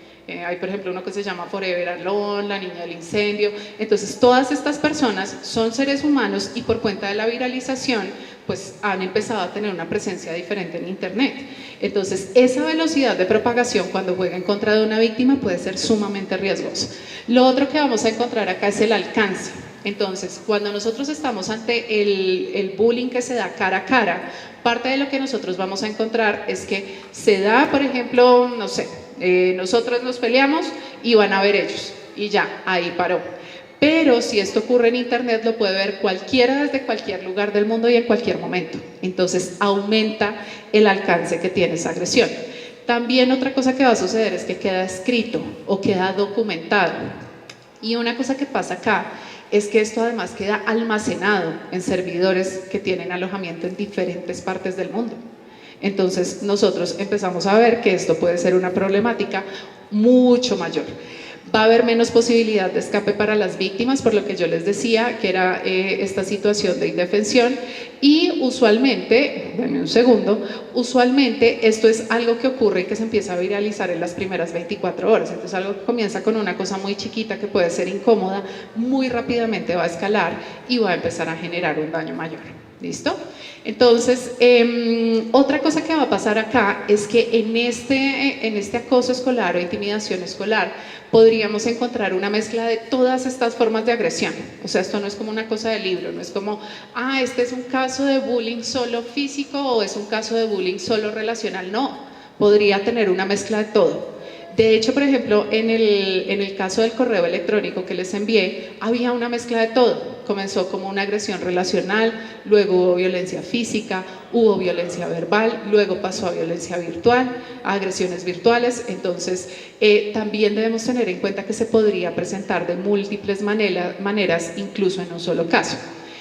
A: Hay, por ejemplo, uno que se llama Forever Alone, la niña del incendio. Entonces, todas estas personas son seres humanos y por cuenta de la viralización, pues han empezado a tener una presencia diferente en internet. Entonces, esa velocidad de propagación cuando juega en contra de una víctima puede ser sumamente riesgosa. Lo otro que vamos a encontrar acá es el alcance. Entonces, cuando nosotros estamos ante el bullying que se da cara a cara, parte de lo que nosotros vamos a encontrar es que se da, por ejemplo, no sé, nosotros nos peleamos y van a ver ellos, y ya, ahí paró. Pero si esto ocurre en internet, lo puede ver cualquiera desde cualquier lugar del mundo y en cualquier momento. Entonces, aumenta el alcance que tiene esa agresión. También otra cosa que va a suceder es que queda escrito o queda documentado. Y una cosa que pasa acá es que esto además queda almacenado en servidores que tienen alojamiento en diferentes partes del mundo. Entonces nosotros empezamos a ver que esto puede ser una problemática mucho mayor. Va a haber menos posibilidad de escape para las víctimas, por lo que yo les decía, que era esta situación de indefensión, y usualmente, denme un segundo, usualmente esto es algo que ocurre y que se empieza a viralizar en las primeras 24 horas, entonces algo que comienza con una cosa muy chiquita que puede ser incómoda, muy rápidamente va a escalar y va a empezar a generar un daño mayor. ¿Listo? Entonces, otra cosa que va a pasar acá es que en este acoso escolar o intimidación escolar podríamos encontrar una mezcla de todas estas formas de agresión. O sea, esto no es como una cosa de libro, no es como, este es un caso de bullying solo físico o es un caso de bullying solo relacional. No, podría tener una mezcla de todo. De hecho, por ejemplo, en el caso del correo electrónico que les envié, había una mezcla de todo. Comenzó como una agresión relacional, luego hubo violencia física, hubo violencia verbal, luego pasó a violencia virtual, a agresiones virtuales. Entonces, también debemos tener en cuenta que se podría presentar de múltiples maneras, incluso en un solo caso.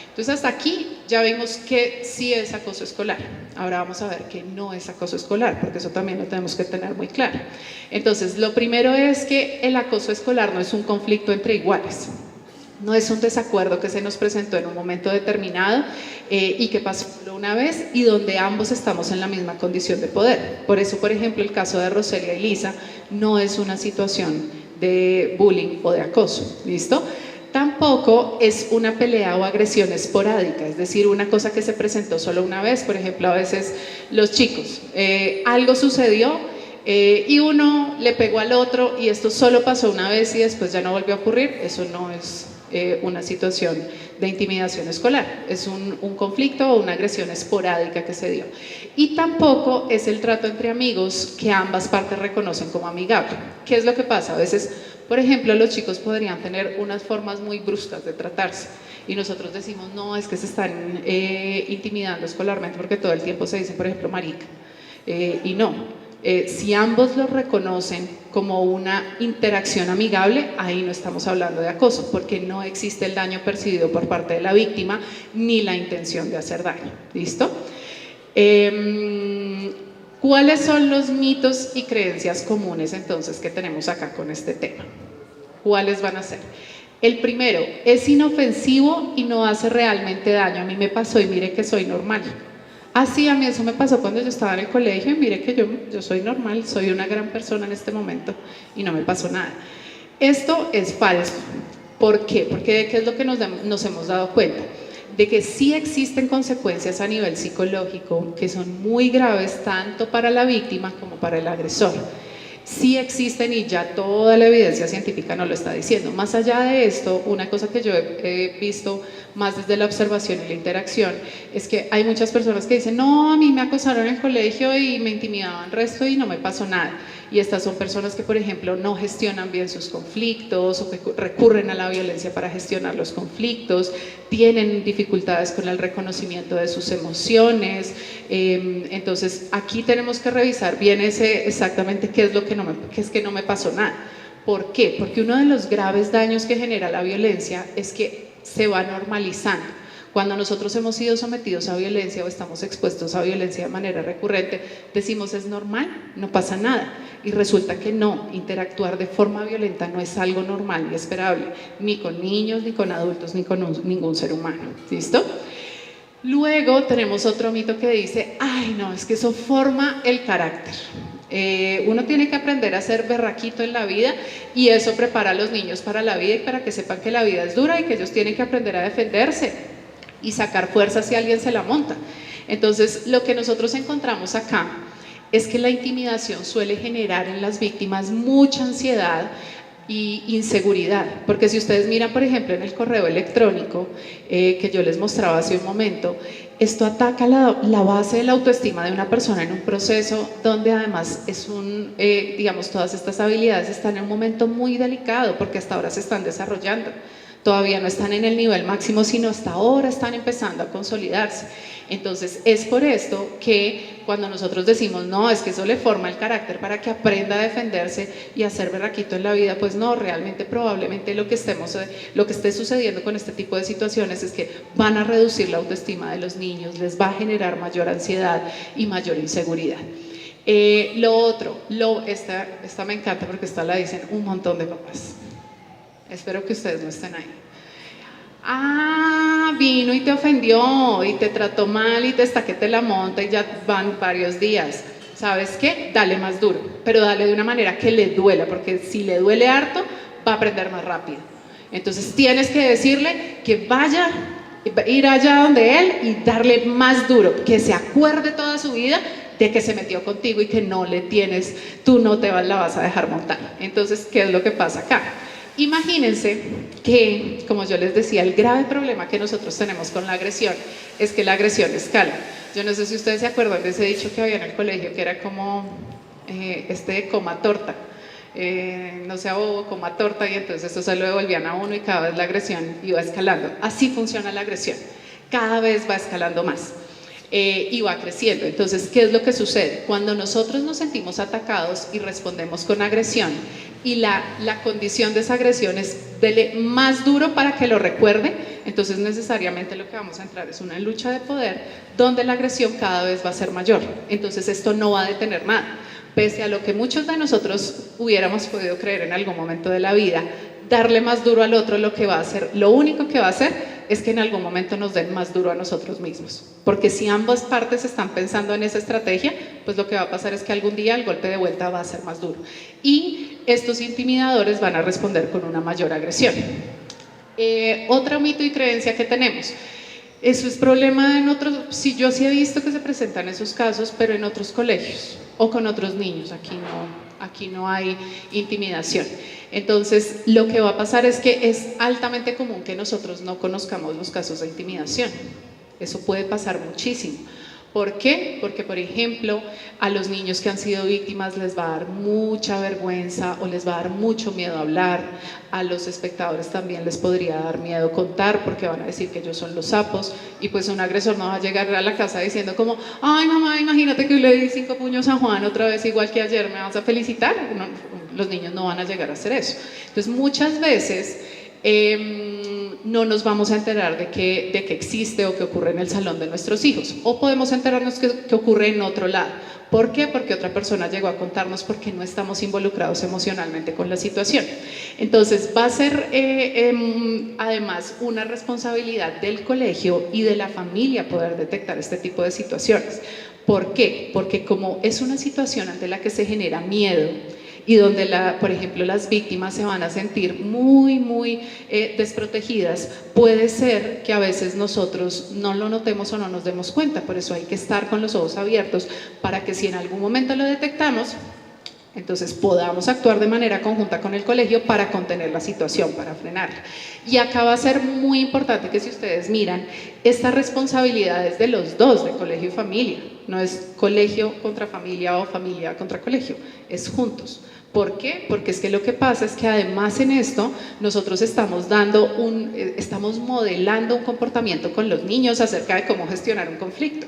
A: Entonces, hasta aquí ya vimos que sí es acoso escolar. Ahora vamos a ver que no es acoso escolar, porque eso también lo tenemos que tener muy claro. Entonces, lo primero es que el acoso escolar no es un conflicto entre iguales. No es un desacuerdo que se nos presentó en un momento determinado y que pasó solo una vez y donde ambos estamos en la misma condición de poder. Por eso, por ejemplo, el caso de Roselia y Lisa no es una situación de bullying o de acoso, ¿listo? Tampoco es una pelea o agresión esporádica, es decir, una cosa que se presentó solo una vez. Por ejemplo, a veces los chicos, algo sucedió y uno le pegó al otro y esto solo pasó una vez y después ya no volvió a ocurrir. Eso no es una situación de intimidación escolar, es un conflicto o una agresión esporádica que se dio. Y tampoco es el trato entre amigos que ambas partes reconocen como amigable. ¿Qué es lo que pasa? A veces, por ejemplo, los chicos podrían tener unas formas muy bruscas de tratarse y nosotros decimos, no, es que se están intimidando escolarmente porque todo el tiempo se dice, por ejemplo, marica, y no. Si ambos lo reconocen como una interacción amigable, ahí no estamos hablando de acoso, porque no existe el daño percibido por parte de la víctima ni la intención de hacer daño. ¿Listo? ¿Cuáles son los mitos y creencias comunes entonces que tenemos acá con este tema? ¿Cuáles van a ser? El primero, es inofensivo y no hace realmente daño. A mí me pasó y mire que soy normal. Sí, a mí eso me pasó cuando yo estaba en el colegio y mire que yo soy normal, soy una gran persona en este momento y no me pasó nada. Esto es falso. ¿Por qué? Porque ¿qué es lo que nos hemos dado cuenta? De que sí existen consecuencias a nivel psicológico que son muy graves tanto para la víctima como para el agresor. Sí existen y ya toda la evidencia científica nos lo está diciendo. Más allá de esto, una cosa que yo he visto más desde la observación y la interacción es que hay muchas personas que dicen, no, a mí me acosaron en el colegio y me intimidaban resto y no me pasó nada. Y estas son personas que, por ejemplo, no gestionan bien sus conflictos o que recurren a la violencia para gestionar los conflictos, tienen dificultades con el reconocimiento de sus emociones. Entonces, aquí tenemos que revisar bien exactamente qué es lo que no me pasó nada. ¿Por qué? Porque uno de los graves daños que genera la violencia es que se va normalizando. Cuando nosotros hemos sido sometidos a violencia o estamos expuestos a violencia de manera recurrente, decimos es normal, no pasa nada. Y resulta que no, interactuar de forma violenta no es algo normal y esperable, ni con niños, ni con adultos, ni con ningún ser humano. ¿Listo? Luego tenemos otro mito que dice, ay no, es que eso forma el carácter. Uno tiene que aprender a ser berraquito en la vida y eso prepara a los niños para la vida y para que sepan que la vida es dura y que ellos tienen que aprender a defenderse y sacar fuerza si alguien se la monta. Entonces, lo que nosotros encontramos acá es que la intimidación suele generar en las víctimas mucha ansiedad y inseguridad, porque si ustedes miran, por ejemplo, en el correo electrónico que yo les mostraba hace un momento, esto ataca la base de la autoestima de una persona en un proceso donde además digamos, todas estas habilidades están en un momento muy delicado porque hasta ahora se están desarrollando. Todavía no están en el nivel máximo, sino hasta ahora están empezando a consolidarse. Entonces, es por esto que cuando nosotros decimos, no, es que eso le forma el carácter para que aprenda a defenderse y a ser berraquito en la vida, pues no, realmente probablemente lo que esté sucediendo con este tipo de situaciones es que van a reducir la autoestima de los niños, les va a generar mayor ansiedad y mayor inseguridad. Lo otro, esta me encanta porque esta la dicen un montón de papás. Espero que ustedes no estén ahí. Vino y te ofendió y te trató mal y te estaquete la monta y ya van varios días. ¿Sabes qué? Dale más duro, pero dale de una manera que le duela, porque si le duele harto, va a aprender más rápido. Entonces tienes que decirle que vaya, ir allá donde él y darle más duro, que se acuerde toda su vida de que se metió contigo y que tú no la vas a dejar montar. Entonces, ¿qué es lo que pasa acá? Imagínense que, como yo les decía, el grave problema que nosotros tenemos con la agresión es que la agresión escala. Yo no sé si ustedes se acuerdan de ese dicho que había en el colegio, que era como coma torta, no sea bobo, coma torta, y entonces eso se lo devolvían a uno y cada vez la agresión iba escalando. Así funciona la agresión, cada vez va escalando más. Y va creciendo. Entonces, ¿qué es lo que sucede? Cuando nosotros nos sentimos atacados y respondemos con agresión y la condición de esa agresión es dele más duro para que lo recuerde, entonces necesariamente lo que vamos a entrar es una lucha de poder donde la agresión cada vez va a ser mayor. Entonces esto no va a detener nada, pese a lo que muchos de nosotros hubiéramos podido creer en algún momento de la vida. Darle más duro al otro lo único que va a hacer es que en algún momento nos den más duro a nosotros mismos. Porque si ambas partes están pensando en esa estrategia, pues lo que va a pasar es que algún día el golpe de vuelta va a ser más duro. Y estos intimidadores van a responder con una mayor agresión. Otro mito y creencia que tenemos. Eso es problema en otros, sí, yo sí he visto que se presentan esos casos, pero en otros colegios o con otros niños, aquí no hay intimidación. Entonces, lo que va a pasar es que es altamente común que nosotros no conozcamos los casos de intimidación. Eso puede pasar muchísimo. ¿Por qué? Porque, por ejemplo, a los niños que han sido víctimas les va a dar mucha vergüenza o les va a dar mucho miedo hablar. A los espectadores también les podría dar miedo contar porque van a decir que ellos son los sapos y pues un agresor no va a llegar a la casa diciendo como ay mamá, imagínate que le di 5 puños a Juan otra vez igual que ayer, ¿me vas a felicitar? No, los niños no van a llegar a hacer eso. Entonces muchas veces no nos vamos a enterar de que existe o que ocurre en el salón de nuestros hijos, o podemos enterarnos que ocurre en otro lado. ¿Por qué? Porque otra persona llegó a contarnos porque no estamos involucrados emocionalmente con la situación. Entonces va a ser además una responsabilidad del colegio y de la familia poder detectar este tipo de situaciones. ¿Por qué? Porque como es una situación ante la que se genera miedo, y donde, por ejemplo, las víctimas se van a sentir muy desprotegidas, puede ser que a veces nosotros no lo notemos o no nos demos cuenta. Por eso hay que estar con los ojos abiertos para que si en algún momento lo detectamos, entonces podamos actuar de manera conjunta con el colegio para contener la situación, para frenarla. Y acá va a ser muy importante que si ustedes miran, esta responsabilidad es de los dos, de colegio y familia. No es colegio contra familia o familia contra colegio, es juntos. ¿Por qué? Porque es que lo que pasa es que además en esto nosotros estamos modelando un comportamiento con los niños acerca de cómo gestionar un conflicto.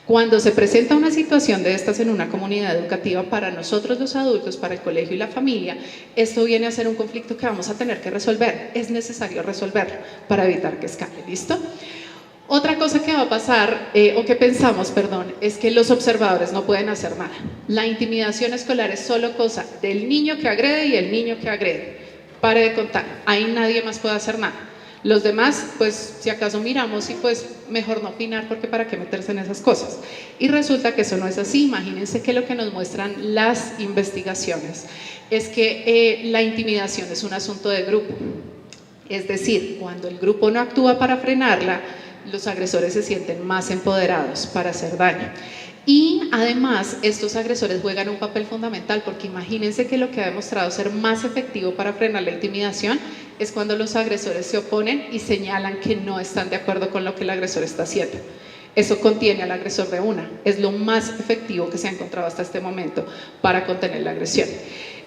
A: Cuando se presenta una situación de estas en una comunidad educativa, para nosotros los adultos, para el colegio y la familia, esto viene a ser un conflicto que vamos a tener que resolver. Es necesario resolverlo para evitar que escale. ¿Listo? Otra cosa que va a pasar, o que pensamos, perdón, es que los observadores no pueden hacer nada. La intimidación escolar es solo cosa del niño que agrede y el niño que agrede. Pare de contar, ahí nadie más puede hacer nada. Los demás, pues si acaso miramos y pues mejor no opinar porque para qué meterse en esas cosas. Y resulta que eso no es así. Imagínense que lo que nos muestran las investigaciones es que la intimidación es un asunto de grupo. Es decir, cuando el grupo no actúa para frenarla, los agresores se sienten más empoderados para hacer daño. Y además estos agresores juegan un papel fundamental porque imagínense que lo que ha demostrado ser más efectivo para frenar la intimidación es cuando los agresores se oponen y señalan que no están de acuerdo con lo que el agresor está haciendo. Eso contiene al agresor de una, es lo más efectivo que se ha encontrado hasta este momento para contener la agresión.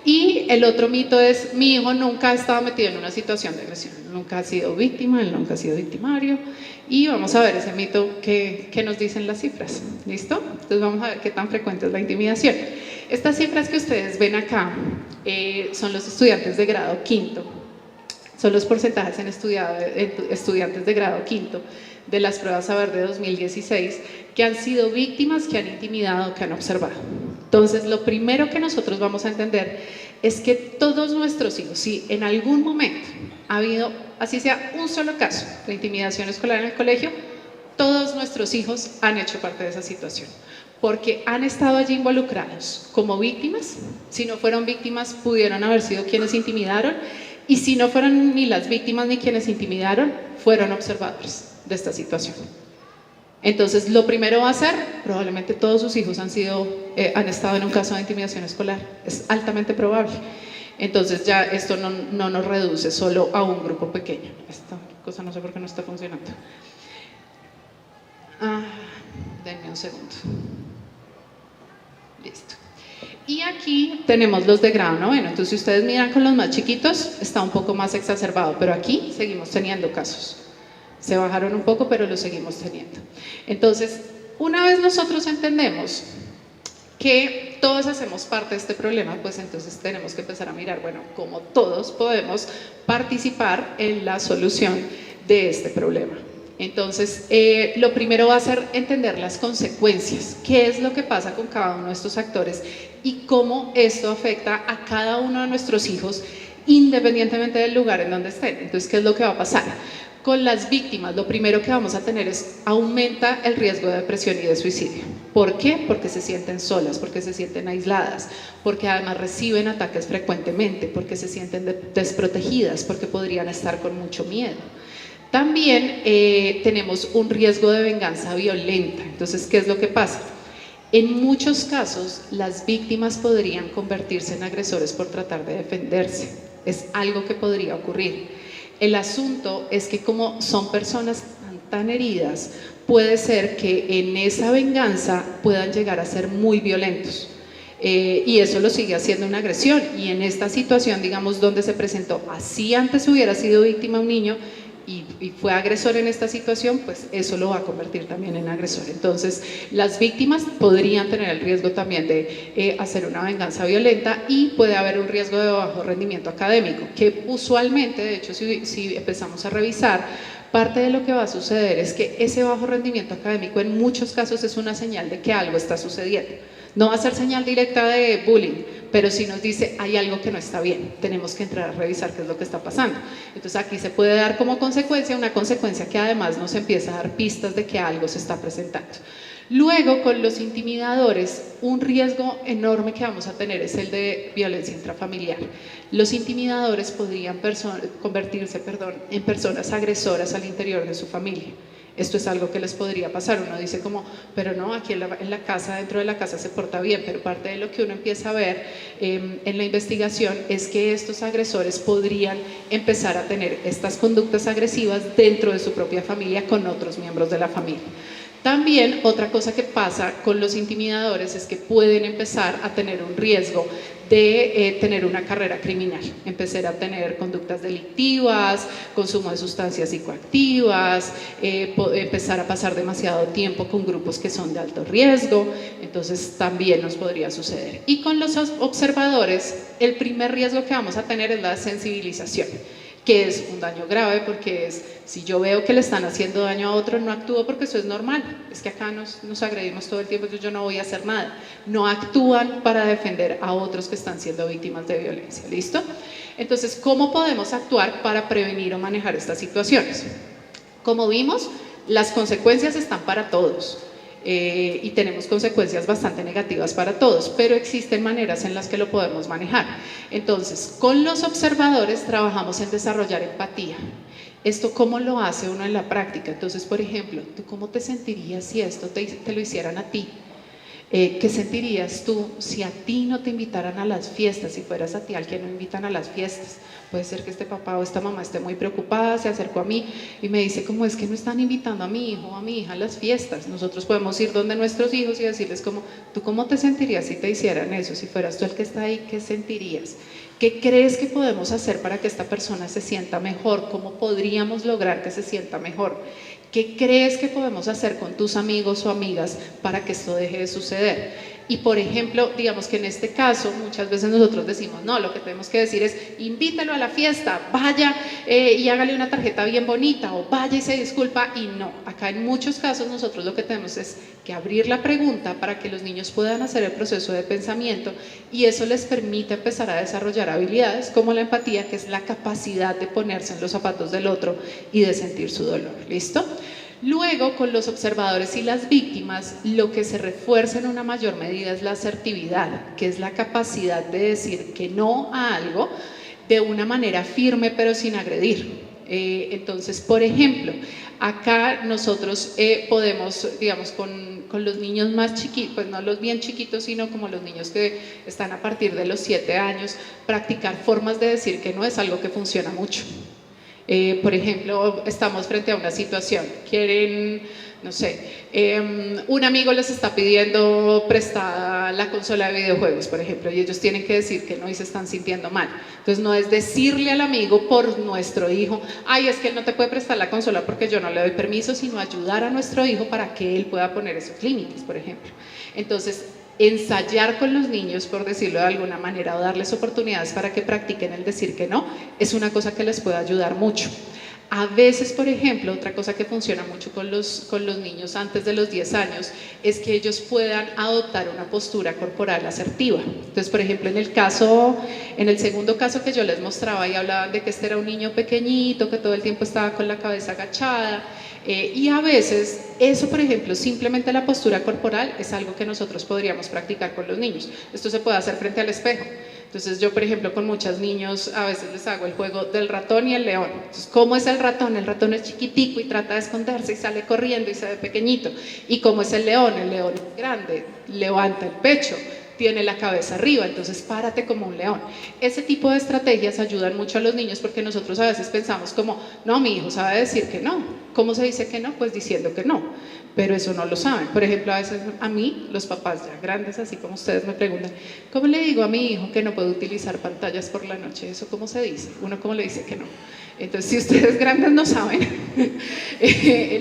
A: Y el otro mito es, mi hijo nunca ha estado metido en una situación de agresión, nunca ha sido víctima, él nunca ha sido victimario. Y vamos a ver ese mito que nos dicen las cifras, ¿listo? Entonces vamos a ver qué tan frecuente es la intimidación. Estas cifras que ustedes ven acá son los estudiantes de grado quinto, son los porcentajes en estudiantes de grado quinto de las pruebas Saber de 2016 que han sido víctimas, que han intimidado, que han observado. Entonces, lo primero que nosotros vamos a entender es que todos nuestros hijos, si en algún momento ha habido, así sea un solo caso de intimidación escolar en el colegio, todos nuestros hijos han hecho parte de esa situación, porque han estado allí involucrados como víctimas. Si no fueron víctimas, pudieron haber sido quienes intimidaron, y si no fueron ni las víctimas ni quienes intimidaron, fueron observadores de esta situación. Entonces, lo primero va a ser, probablemente todos sus hijos han estado en un caso de intimidación escolar, es altamente probable. Entonces ya esto no nos reduce solo a un grupo pequeño. Esta cosa no sé por qué no está funcionando. Denme un segundo. Listo. Y aquí tenemos los de grado noveno. Entonces, si ustedes miran con los más chiquitos, está un poco más exacerbado, pero aquí seguimos teniendo casos. Se bajaron un poco, pero los seguimos teniendo. Entonces, una vez nosotros entendemos que todos hacemos parte de este problema, pues entonces tenemos que empezar a mirar, bueno, cómo todos podemos participar en la solución de este problema. Entonces, lo primero va a ser entender las consecuencias, qué es lo que pasa con cada uno de estos actores y cómo esto afecta a cada uno de nuestros hijos, independientemente del lugar en donde estén. Entonces, ¿qué es lo que va a pasar? Con las víctimas, lo primero que vamos a tener es aumenta el riesgo de depresión y de suicidio. ¿Por qué? Porque se sienten solas, porque se sienten aisladas, porque además reciben ataques frecuentemente, porque se sienten desprotegidas, porque podrían estar con mucho miedo. También tenemos un riesgo de venganza violenta. Entonces, ¿qué es lo que pasa? En muchos casos, las víctimas podrían convertirse en agresores por tratar de defenderse. Es algo que podría ocurrir. El asunto es que como son personas tan heridas, puede ser que en esa venganza puedan llegar a ser muy violentos. Y eso lo sigue haciendo una agresión. Y en esta situación, digamos, donde se presentó, así antes hubiera sido víctima un niño y fue agresor en esta situación, pues eso lo va a convertir también en agresor. Entonces, las víctimas podrían tener el riesgo también de hacer una venganza violenta, y puede haber un riesgo de bajo rendimiento académico, que usualmente, de hecho, si empezamos a revisar, parte de lo que va a suceder es que ese bajo rendimiento académico en muchos casos es una señal de que algo está sucediendo. No va a ser señal directa de bullying, pero sí nos dice hay algo que no está bien, tenemos que entrar a revisar qué es lo que está pasando. Entonces aquí se puede dar como consecuencia, una consecuencia que además nos empieza a dar pistas de que algo se está presentando. Luego, con los intimidadores, un riesgo enorme que vamos a tener es el de violencia intrafamiliar. Los intimidadores podrían convertirse en personas agresoras al interior de su familia. Esto es algo que les podría pasar. Uno dice como, pero no, aquí en la casa, dentro de la casa se porta bien, pero parte de lo que uno empieza a ver en la investigación es que estos agresores podrían empezar a tener estas conductas agresivas dentro de su propia familia con otros miembros de la familia. También otra cosa que pasa con los intimidadores es que pueden empezar a tener un riesgo de tener una carrera criminal, empezar a tener conductas delictivas, consumo de sustancias psicoactivas, empezar a pasar demasiado tiempo con grupos que son de alto riesgo. Entonces también nos podría suceder. Y con los observadores, el primer riesgo que vamos a tener es la sensibilización, que es un daño grave, porque es, si yo veo que le están haciendo daño a otro, no actúo porque eso es normal, es que acá nos agredimos todo el tiempo, yo no voy a hacer nada. No actúan para defender a otros que están siendo víctimas de violencia, ¿listo? Entonces, ¿cómo podemos actuar para prevenir o manejar estas situaciones? Como vimos, las consecuencias están para todos. Y tenemos consecuencias bastante negativas para todos, pero existen maneras en las que lo podemos manejar. Entonces, con los observadores trabajamos en desarrollar empatía. ¿Esto cómo lo hace uno en la práctica? Entonces, por ejemplo, ¿tú cómo te sentirías si esto te lo hicieran a ti? ¿Qué sentirías tú si a ti no te invitaran a las fiestas, si fueras a ti al que no invitan a las fiestas? Puede ser que este papá o esta mamá esté muy preocupada, se acercó a mí y me dice como, es que no están invitando a mi hijo o a mi hija a las fiestas. Nosotros podemos ir donde nuestros hijos y decirles como, ¿tú cómo te sentirías si te hicieran eso? Si fueras tú el que está ahí, ¿qué sentirías? ¿Qué crees que podemos hacer para que esta persona se sienta mejor? ¿Cómo podríamos lograr que se sienta mejor? ¿Qué crees que podemos hacer con tus amigos o amigas para que esto deje de suceder? Y por ejemplo, digamos que en este caso muchas veces nosotros decimos, no, lo que tenemos que decir es invítalo a la fiesta, vaya y hágale una tarjeta bien bonita, o vaya y se disculpa. Y no, acá en muchos casos nosotros lo que tenemos es que abrir la pregunta para que los niños puedan hacer el proceso de pensamiento, y eso les permite empezar a desarrollar habilidades como la empatía, que es la capacidad de ponerse en los zapatos del otro y de sentir su dolor. ¿Listo? Luego, con los observadores y las víctimas, lo que se refuerza en una mayor medida es la asertividad, que es la capacidad de decir que no a algo de una manera firme pero sin agredir. Entonces, por ejemplo, acá nosotros podemos, digamos, con los niños más chiquitos, pues no los bien chiquitos, sino como los niños que están a partir de los 7 años, practicar formas de decir que no es algo que funciona mucho. Por ejemplo, estamos frente a una situación, quieren, no sé, un amigo les está pidiendo prestada la consola de videojuegos, por ejemplo, y ellos tienen que decir que no y se están sintiendo mal. Entonces no es decirle al amigo por nuestro hijo, ay, es que él no te puede prestar la consola porque yo no le doy permiso, sino ayudar a nuestro hijo para que él pueda poner esos límites, por ejemplo. Entonces, ensayar con los niños, por decirlo de alguna manera, o darles oportunidades para que practiquen el decir que no, es una cosa que les puede ayudar mucho. A veces, por ejemplo, otra cosa que funciona mucho con los niños antes de los 10 años es que ellos puedan adoptar una postura corporal asertiva. Entonces, por ejemplo, en el segundo caso que yo les mostraba, y hablaban de que este era un niño pequeñito, que todo el tiempo estaba con la cabeza agachada, y a veces eso, por ejemplo, simplemente la postura corporal es algo que nosotros podríamos practicar con los niños. Esto se puede hacer frente al espejo. Entonces yo, por ejemplo, con muchos niños a veces les hago el juego del ratón y el león. Entonces, ¿cómo es el ratón? El ratón es chiquitico y trata de esconderse y sale corriendo y se ve pequeñito. ¿Y cómo es el león? El león es grande, levanta el pecho, tiene la cabeza arriba, entonces párate como un león. Ese tipo de estrategias ayudan mucho a los niños porque nosotros a veces pensamos como, no, mi hijo sabe decir que no. ¿Cómo se dice que no? Pues diciendo que no, pero eso no lo saben. Por ejemplo, a veces a mí, los papás ya grandes, así como ustedes me preguntan, ¿cómo le digo a mi hijo que no puede utilizar pantallas por la noche? ¿Eso cómo se dice? ¿Uno cómo le dice que no? Entonces, si ustedes grandes no saben,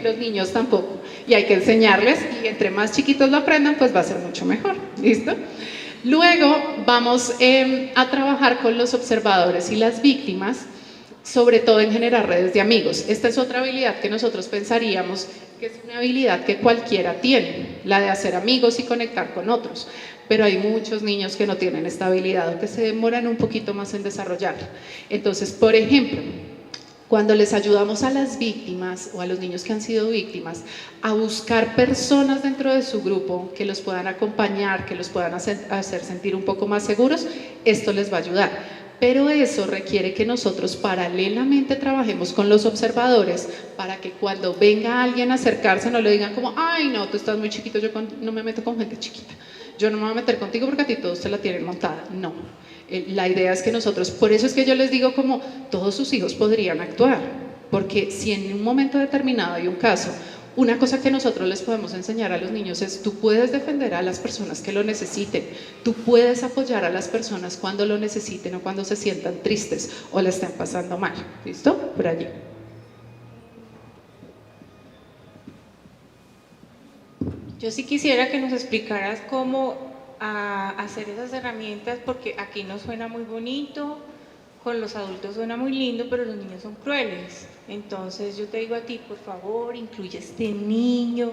A: los niños tampoco. Y hay que enseñarles, y entre más chiquitos lo aprendan, pues va a ser mucho mejor. ¿Listo? Luego vamos a trabajar con los observadores y las víctimas, sobre todo en generar redes de amigos. Esta es otra habilidad que nosotros pensaríamos que es una habilidad que cualquiera tiene, la de hacer amigos y conectar con otros. Pero hay muchos niños que no tienen esta habilidad o que se demoran un poquito más en desarrollarla. Entonces, por ejemplo, cuando les ayudamos a las víctimas o a los niños que han sido víctimas a buscar personas dentro de su grupo que los puedan acompañar, que los puedan hacer sentir un poco más seguros, esto les va a ayudar. Pero eso requiere que nosotros paralelamente trabajemos con los observadores para que cuando venga alguien a acercarse no le digan como, ay no, tú estás muy chiquito, yo no me meto con gente chiquita, yo no me voy a meter contigo porque a ti todos te la tienen montada. No, la idea es que nosotros, por eso es que yo les digo como todos sus hijos podrían actuar, porque si en un momento determinado hay un caso, una cosa que nosotros les podemos enseñar a los niños es tú puedes defender a las personas que lo necesiten, tú puedes apoyar a las personas cuando lo necesiten o cuando se sientan tristes o le estén pasando mal. ¿Listo? Por allí.
E: Yo sí quisiera que nos explicaras cómo hacer esas herramientas, porque aquí no suena muy bonito, con los adultos suena muy lindo, pero los niños son crueles. Entonces yo te digo a ti, por favor, incluye a este niño,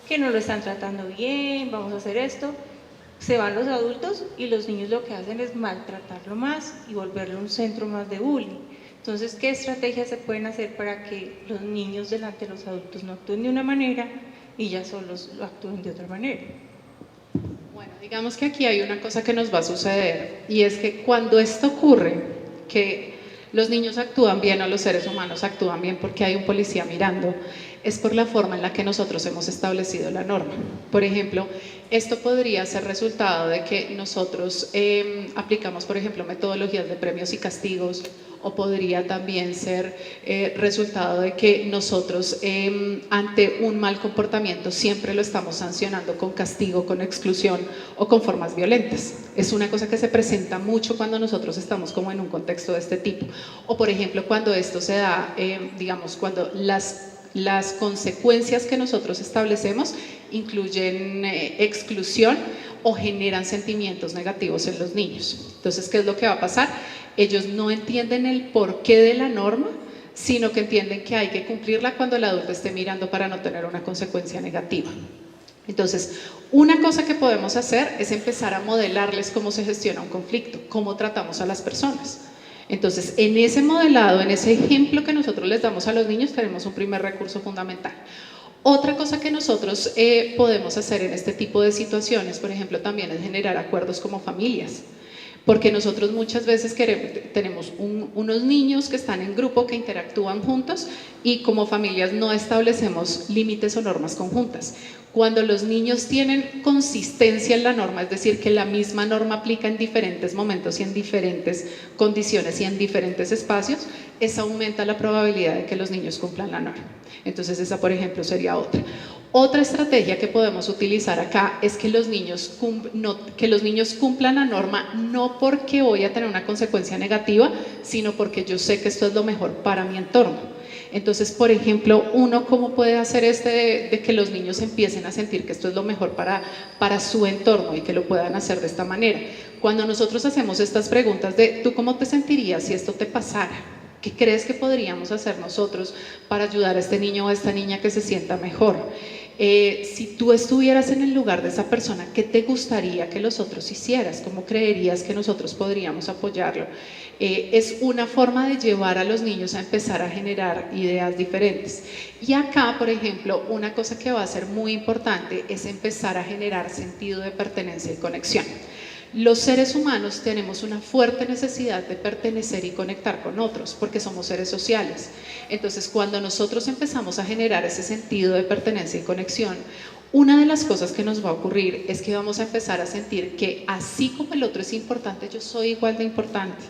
E: que no lo están tratando bien, vamos a hacer esto. Se van los adultos y los niños lo que hacen es maltratarlo más y volverlo un centro más de bullying. Entonces, ¿qué estrategias se pueden hacer para que los niños delante de los adultos no actúen de una manera y ya solos lo actúen de otra manera?
A: Bueno, digamos que aquí hay una cosa que nos va a suceder y es que cuando esto ocurre, que los niños actúan bien o los seres humanos actúan bien porque hay un policía mirando, es por la forma en la que nosotros hemos establecido la norma. Por ejemplo, esto podría ser resultado de que nosotros aplicamos, por ejemplo, metodologías de premios y castigos, o podría también ser resultado de que nosotros ante un mal comportamiento siempre lo estamos sancionando con castigo, con exclusión o con formas violentas. Es una cosa que se presenta mucho cuando nosotros estamos como en un contexto de este tipo. O por ejemplo, cuando esto se da, digamos, cuando las consecuencias que nosotros establecemos incluyen exclusión o generan sentimientos negativos en los niños. Entonces, ¿qué es lo que va a pasar? Ellos no entienden el porqué de la norma, sino que entienden que hay que cumplirla cuando el adulto esté mirando para no tener una consecuencia negativa. Entonces, una cosa que podemos hacer es empezar a modelarles cómo se gestiona un conflicto, cómo tratamos a las personas. Entonces, en ese modelado, en ese ejemplo que nosotros les damos a los niños, tenemos un primer recurso fundamental. Otra cosa que nosotros podemos hacer en este tipo de situaciones, por ejemplo, también es generar acuerdos como familias. Porque nosotros muchas veces tenemos unos niños que están en grupo, que interactúan juntos y como familias no establecemos límites o normas conjuntas. Cuando los niños tienen consistencia en la norma, es decir, que la misma norma aplica en diferentes momentos y en diferentes condiciones y en diferentes espacios, esa aumenta la probabilidad de que los niños cumplan la norma. Entonces esa, por ejemplo, sería otra. Otra estrategia que podemos utilizar acá es que los niños cumplan la norma no porque voy a tener una consecuencia negativa, sino porque yo sé que esto es lo mejor para mi entorno. Entonces, por ejemplo, uno cómo puede hacer de que los niños empiecen a sentir que esto es lo mejor para su entorno y que lo puedan hacer de esta manera. Cuando nosotros hacemos estas preguntas de ¿tú cómo te sentirías si esto te pasara? ¿Qué crees que podríamos hacer nosotros para ayudar a este niño o a esta niña que se sienta mejor? Si tú estuvieras en el lugar de esa persona, ¿qué te gustaría que los otros hicieras? ¿Cómo creerías que nosotros podríamos apoyarlo? Es una forma de llevar a los niños a empezar a generar ideas diferentes. Y acá, por ejemplo, una cosa que va a ser muy importante es empezar a generar sentido de pertenencia y conexión. Los seres humanos tenemos una fuerte necesidad de pertenecer y conectar con otros, porque somos seres sociales. Entonces, cuando nosotros empezamos a generar ese sentido de pertenencia y conexión, una de las cosas que nos va a ocurrir es que vamos a empezar a sentir que así como el otro es importante, yo soy igual de importante.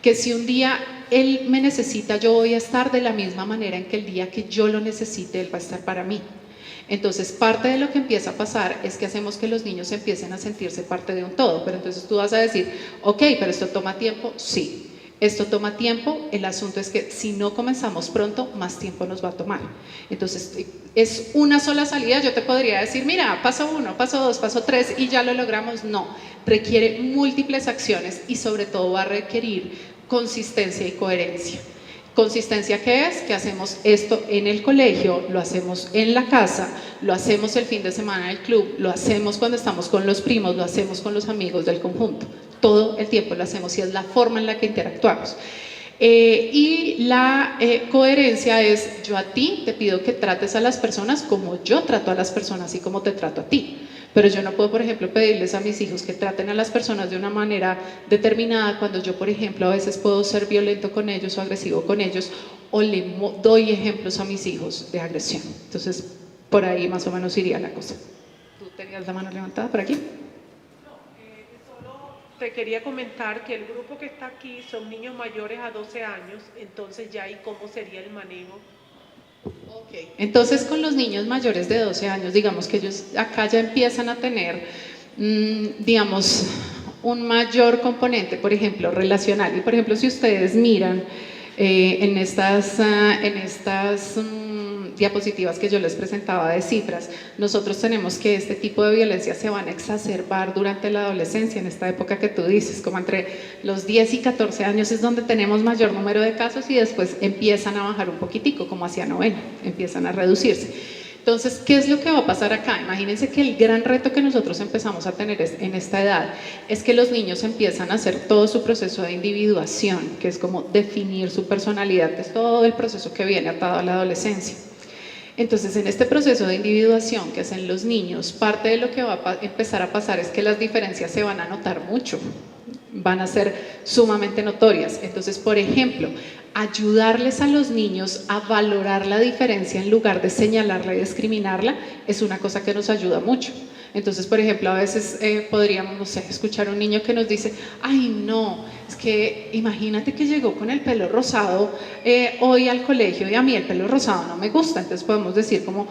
A: Que si un día él me necesita, yo voy a estar de la misma manera en que el día que yo lo necesite, él va a estar para mí. Entonces, parte de lo que empieza a pasar es que hacemos que los niños empiecen a sentirse parte de un todo. Pero entonces tú vas a decir, ok, pero esto toma tiempo. Sí, esto toma tiempo. El asunto es que si no comenzamos pronto, más tiempo nos va a tomar. Entonces, es una sola salida. Yo te podría decir, mira, paso 1, paso 2, paso 3 y ya lo logramos. No, requiere múltiples acciones y sobre todo va a requerir consistencia y coherencia. Consistencia, ¿qué es? Que hacemos esto en el colegio, lo hacemos en la casa, lo hacemos el fin de semana en el club, lo hacemos cuando estamos con los primos, lo hacemos con los amigos del conjunto. Todo el tiempo lo hacemos y es la forma en la que interactuamos. Y la coherencia es, yo a ti te pido que trates a las personas como yo trato a las personas y como te trato a ti. Pero yo no puedo, por ejemplo, pedirles a mis hijos que traten a las personas de una manera determinada cuando yo, por ejemplo, a veces puedo ser violento con ellos o agresivo con ellos o le doy ejemplos a mis hijos de agresión. Entonces, por ahí más o menos iría la cosa. ¿Tú tenías la mano levantada por aquí?
F: Solo te quería comentar que el grupo que está aquí son niños mayores a 12 años, entonces ya ahí cómo sería el manejo.
A: Okay. Entonces, con los niños mayores de 12 años, digamos que ellos acá ya empiezan a tener, digamos, un mayor componente, por ejemplo, relacional. Y, por ejemplo, si ustedes miran en estas diapositivas que yo les presentaba de cifras, nosotros tenemos que este tipo de violencia se van a exacerbar durante la adolescencia, en esta época que tú dices, como entre los 10 y 14 años es donde tenemos mayor número de casos y después empiezan a bajar un poquitico, como hacia novena, empiezan a reducirse. Entonces, ¿qué es lo que va a pasar acá? Imagínense que el gran reto que nosotros empezamos a tener en esta edad es que los niños empiezan a hacer todo su proceso de individuación, que es como definir su personalidad, que es todo el proceso que viene atado a la adolescencia. Entonces, en este proceso de individuación que hacen los niños, parte de lo que va a empezar a pasar es que las diferencias se van a notar mucho, van a ser sumamente notorias. Entonces, por ejemplo, ayudarles a los niños a valorar la diferencia en lugar de señalarla y discriminarla es una cosa que nos ayuda mucho. Entonces, por ejemplo, a veces podríamos, no sé, escuchar a un niño que nos dice, ay no, es que imagínate que llegó con el pelo rosado hoy al colegio y a mí el pelo rosado no me gusta. Entonces podemos decir como,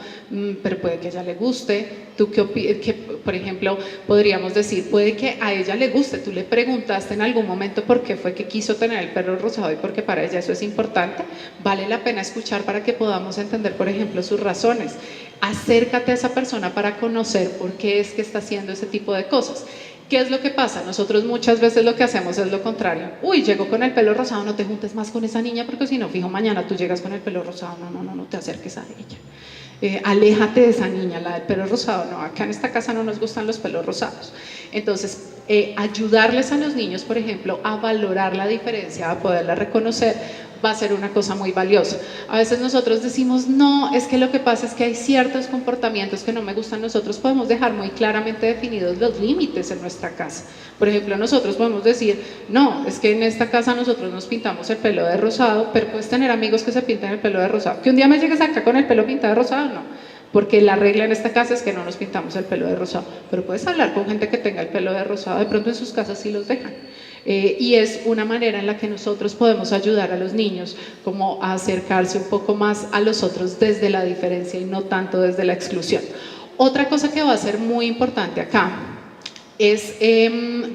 A: pero puede que a ella le guste. ¿Tú qué opinas? Por ejemplo, podríamos decir, puede que a ella le guste. Tú le preguntaste en algún momento por qué fue que quiso tener el pelo rosado y porque para ella eso es importante. Vale la pena escuchar para que podamos entender, por ejemplo, sus razones. Acércate a esa persona para conocer por qué es que está haciendo ese tipo de cosas. ¿Qué es lo que pasa? Nosotros muchas veces lo que hacemos es lo contrario. Uy, llegó con el pelo rosado, no te juntes más con esa niña porque si no, fijo, mañana tú llegas con el pelo rosado. No te acerques a ella. Aléjate de esa niña, la del pelo rosado. No, acá en esta casa no nos gustan los pelos rosados. Entonces, ayudarles a los niños, por ejemplo, a valorar la diferencia, a poderla reconocer, va a ser una cosa muy valiosa. A veces nosotros decimos, no, es que lo que pasa es que hay ciertos comportamientos que no me gustan. Nosotros podemos dejar muy claramente definidos los límites en nuestra casa. Por ejemplo, nosotros podemos decir, no, es que en esta casa nosotros nos pintamos el pelo de rosado, pero puedes tener amigos que se pintan el pelo de rosado. Que un día me llegues acá con el pelo pintado de rosado, no. Porque la regla en esta casa es que no nos pintamos el pelo de rosado. Pero puedes hablar con gente que tenga el pelo de rosado, de pronto en sus casas sí los dejan. Y es una manera en la que nosotros podemos ayudar a los niños como a acercarse un poco más a los otros desde la diferencia y no tanto desde la exclusión. Otra cosa que va a ser muy importante acá es,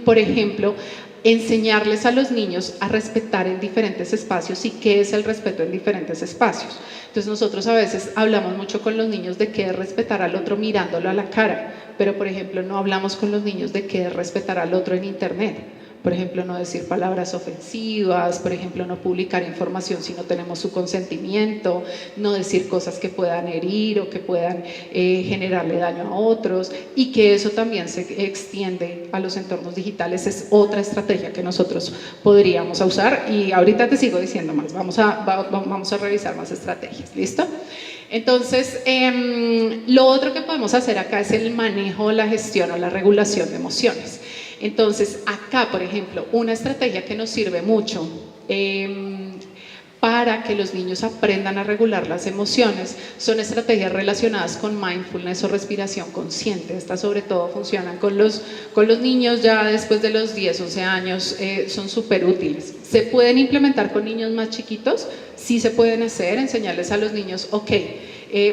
A: por ejemplo, enseñarles a los niños a respetar en diferentes espacios y qué es el respeto en diferentes espacios. Entonces nosotros a veces hablamos mucho con los niños de qué es respetar al otro mirándolo a la cara, pero por ejemplo no hablamos con los niños de qué es respetar al otro en internet. Por ejemplo, no decir palabras ofensivas, por ejemplo, no publicar información si no tenemos su consentimiento, no decir cosas que puedan herir o que puedan generarle daño a otros, y que eso también se extiende a los entornos digitales. Es otra estrategia que nosotros podríamos usar, y ahorita te sigo diciendo más, vamos a revisar más estrategias, ¿listo? Entonces, lo otro que podemos hacer acá es el manejo, la gestión o la regulación de emociones. Entonces, acá, por ejemplo, una estrategia que nos sirve mucho para que los niños aprendan a regular las emociones son estrategias relacionadas con mindfulness o respiración consciente. Estas sobre todo funcionan con los niños ya después de los 10, 11 años, son súper útiles. ¿Se pueden implementar con niños más chiquitos? Sí se pueden hacer, enseñarles a los niños, ok,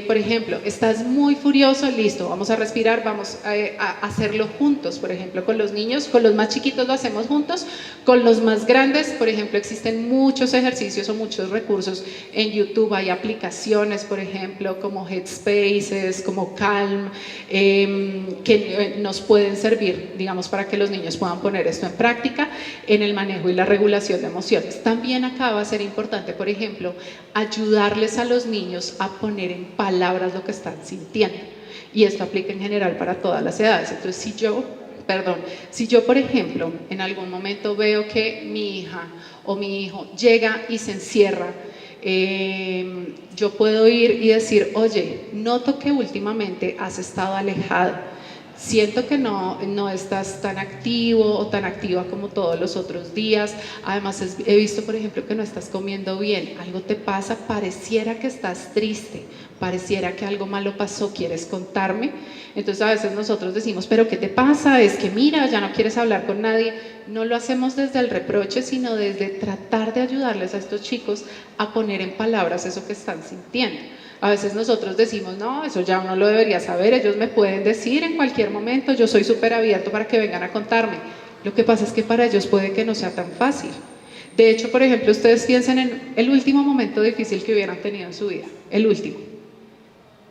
A: por ejemplo, estás muy furioso, listo, vamos a respirar, vamos a hacerlo juntos, por ejemplo, con los niños, con los más chiquitos lo hacemos juntos, con los más grandes, por ejemplo, existen muchos ejercicios o muchos recursos en YouTube, hay aplicaciones, por ejemplo, como Headspaces, como Calm, que nos pueden servir, digamos, para que los niños puedan poner esto en práctica en el manejo y la regulación de emociones. También acá va a ser importante, por ejemplo, ayudarles a los niños a poner en palabras lo que están sintiendo, y esto aplica en general para todas las edades. Entonces, si yo, por ejemplo, en algún momento veo que mi hija o mi hijo llega y se encierra, yo puedo ir y decir, oye, noto que últimamente has estado alejado, siento que no estás tan activo o tan activa como todos los otros días, además he visto, por ejemplo, que no estás comiendo bien, algo te pasa, pareciera que estás triste, pareciera que algo malo pasó, ¿quieres contarme? Entonces a veces nosotros decimos, pero ¿qué te pasa? Es que mira, ya no quieres hablar con nadie. No lo hacemos desde el reproche, sino desde tratar de ayudarles a estos chicos a poner en palabras eso que están sintiendo. A veces nosotros decimos, no, eso ya uno lo debería saber, ellos me pueden decir en cualquier momento, yo soy súper abierto para que vengan a contarme. Lo que pasa es que para ellos puede que no sea tan fácil. De hecho, por ejemplo, ustedes piensen en el último momento difícil que hubieran tenido en su vida, el último.